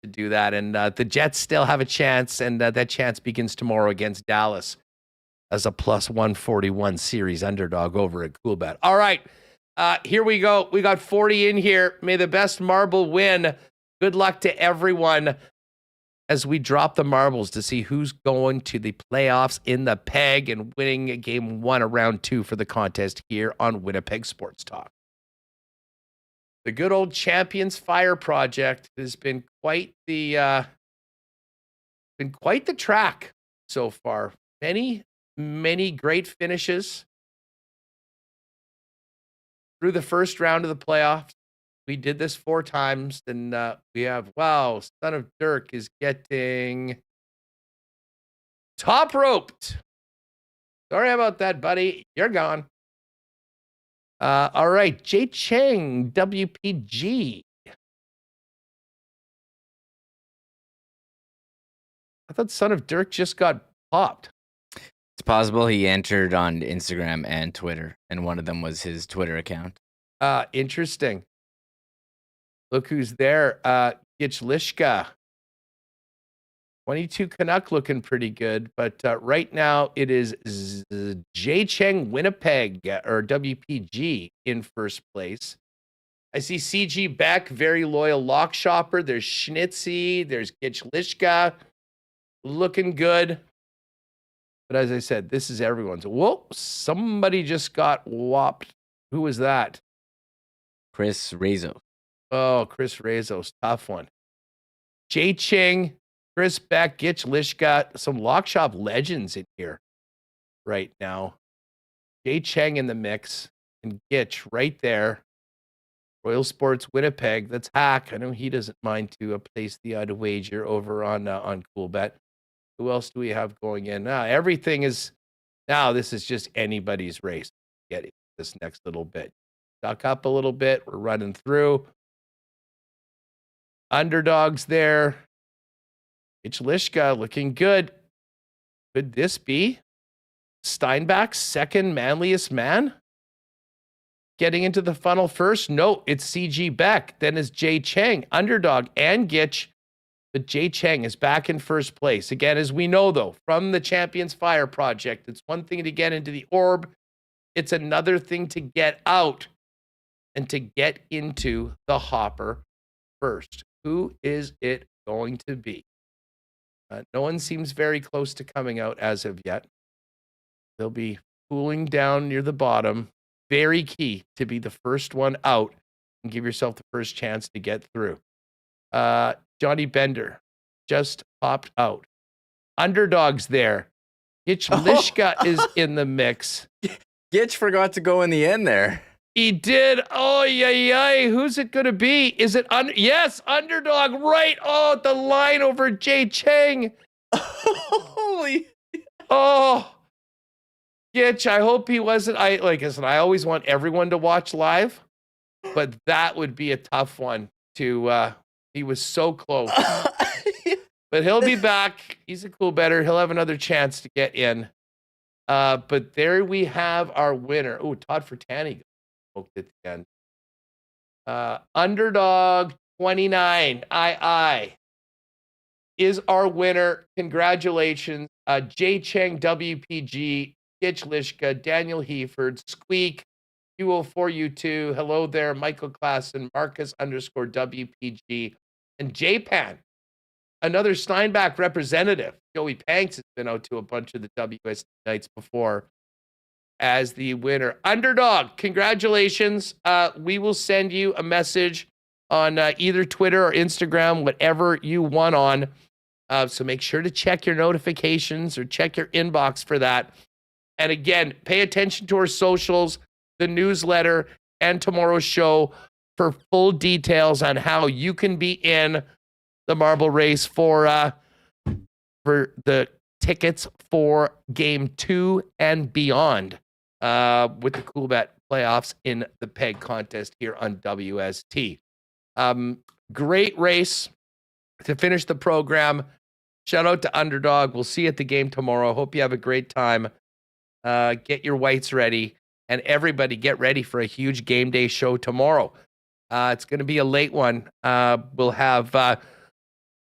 to do that. And the Jets still have a chance, and that chance begins tomorrow against Dallas as a plus 141 series underdog over at Coolbet. All right, here we go. We got 40 in here. May the best marble win. Good luck to everyone as we drop the marbles to see who's going to the playoffs in the peg and winning game 1 of round 2 for the contest here on Winnipeg Sports Talk. The good old Champions Fire Project has been quite the track so far. Many great finishes through the first round of the playoffs. We did this 4 times, and we have, Son of Dirk is getting top roped. Sorry about that, buddy. You're gone. All right, Jay Chang, WPG. I thought Son of Dirk just got popped. It's possible he entered on Instagram and Twitter, and one of them was his Twitter account. Interesting. Look who's there. Gichlishka. 22 Canuck looking pretty good, but right now it is Jay Cheng Winnipeg, or WPG, in first place. I see CG Beck, very loyal lock shopper. There's Schnitzy. There's Gichlishka. Looking good. But as I said, this is everyone's. Whoa, somebody just got whopped. Who was that? Chris Rezo. Oh, Chris Rezo's tough one. Jay Cheng, Chris Beck, Gichlishka, some lock shop legends in here right now. Jay Cheng in the mix, and Gitch right there. Royal Sports Winnipeg. That's Hack. I know he doesn't mind to place the odd wager over on Coolbet. Who else do we have going in? Everything is now. This is just anybody's race. Getting this next little bit. Duck up a little bit. We're running through. Underdogs there. Gichlishka looking good. Could this be Steinbach's second manliest man? Getting into the funnel first? No, it's CG Beck. Then is Jay Cheng, underdog, and Gitch. But Jay Cheng is back in first place. Again, as we know, though, from the Champions Fire Project, it's one thing to get into the orb. It's another thing to get out and to get into the hopper first. Who is it going to be? No one seems very close to coming out as of yet. They'll be cooling down near the bottom. Very key to be the first one out and give yourself the first chance to get through. Johnny Bender just popped out. Underdogs there. Gichlishka is in the mix. Gitch forgot to go in the end there. He did. Oh, yay. Who's it going to be? Is it yes, underdog, right? Oh, the line over Jay Cheng. Holy. Oh, Gitch, I hope he wasn't. I always want everyone to watch live, but that would be a tough one to, he was so close. But he'll be back. He's a cool better. He'll have another chance to get in. But there we have our winner. Oh, Todd Fertani at the end. Underdog 29. I is our winner. Congratulations. Jay Cheng, WPG, Gichlishka, Daniel Heford, Squeak, U04U2. Hello there, Michael Klassen, Marcus _WPG, and JPan, another Steinbach representative. Joey Panks has been out to a bunch of the WS nights before as the winner. Underdog, congratulations. We will send you a message on either Twitter or Instagram, whatever you want on. So make sure to check your notifications or check your inbox for that. And again, pay attention to our socials, the newsletter, and tomorrow's show for full details on how you can be in the marble race for the tickets for Game 2 and beyond with the Coolbet playoffs in the PEG contest here on WST. Great race to finish the program. Shout out to Underdog. We'll see you at the game tomorrow. Hope you have a great time. Get your whites ready. And everybody get ready for a huge game day show tomorrow. It's going to be a late one. We'll have...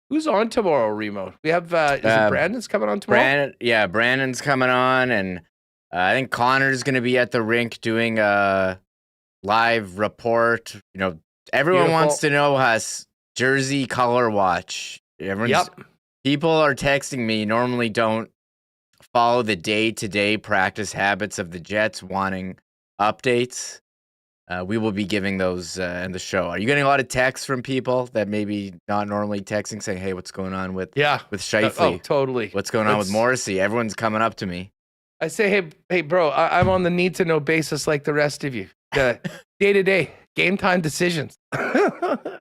who's on tomorrow, Remo? We have... is it Brandon's coming on tomorrow? Brandon's coming on. And I think Connor's going to be at the rink doing a live report. You know, everyone wants to know us. Jersey color watch. People are texting me, normally don't follow the day-to-day practice habits of the Jets, wanting updates. We will be giving those in the show. Are you getting a lot of texts from people that maybe not normally texting, saying, hey, what's going on with Scheifele? Oh, totally. What's going on with Morrissey? Everyone's coming up to me. I say, hey, bro, I'm on the need-to-know basis like the rest of you. Day-to-day, game-time decisions.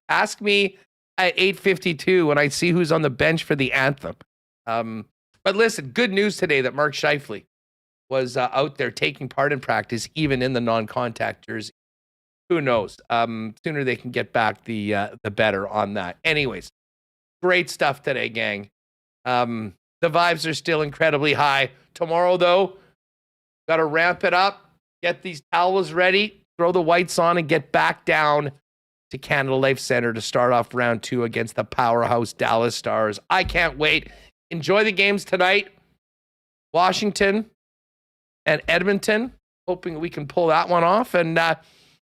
Ask me at 8:52 when I see who's on the bench for the anthem. But listen, good news today that Mark Scheifele was out there taking part in practice, even in the non-contact jersey. Who knows? Sooner they can get back, the better on that. Anyways, great stuff today, gang. The vibes are still incredibly high. Tomorrow, though, got to ramp it up, get these towels ready, throw the whites on, and get back down to Canada Life Center to start off round 2 against the powerhouse Dallas Stars. I can't wait. Enjoy the games tonight. Washington and Edmonton. Hoping we can pull that one off. And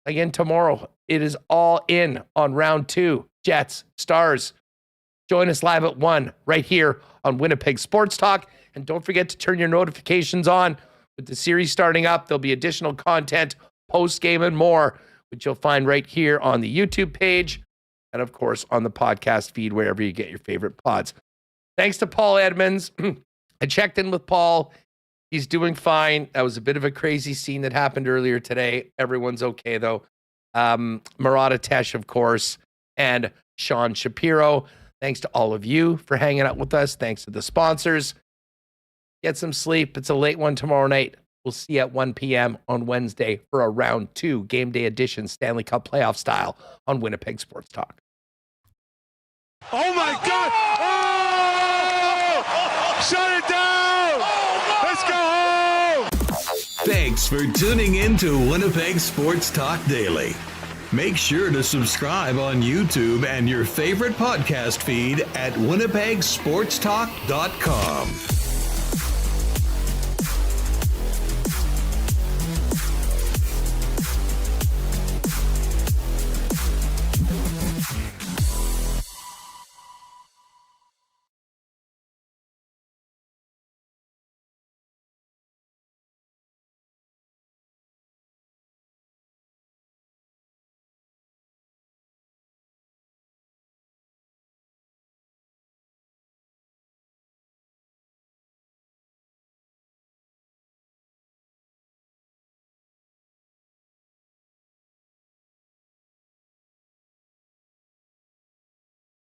again, tomorrow, it is all in on round 2. Jets, Stars. Join us live at 1 right here on Winnipeg Sports Talk. And don't forget to turn your notifications on. With the series starting up, there'll be additional content, post-game, and more, which you'll find right here on the YouTube page and, of course, on the podcast feed, wherever you get your favorite pods. Thanks to Paul Edmonds. I checked in with Paul. He's doing fine. That was a bit of a crazy scene that happened earlier today. Everyone's okay, though. Murat, of course, and Sean Shapiro. Thanks to all of you for hanging out with us. Thanks to the sponsors. Get some sleep. It's a late one tomorrow night. We'll see you at 1 p.m. on Wednesday for a round 2 game day edition Stanley Cup playoff style on Winnipeg Sports Talk. Oh my God! Oh! Shut it down! Let's go home! Thanks for tuning in to Winnipeg Sports Talk Daily. Make sure to subscribe on YouTube and your favorite podcast feed at winnipegsportstalk.com.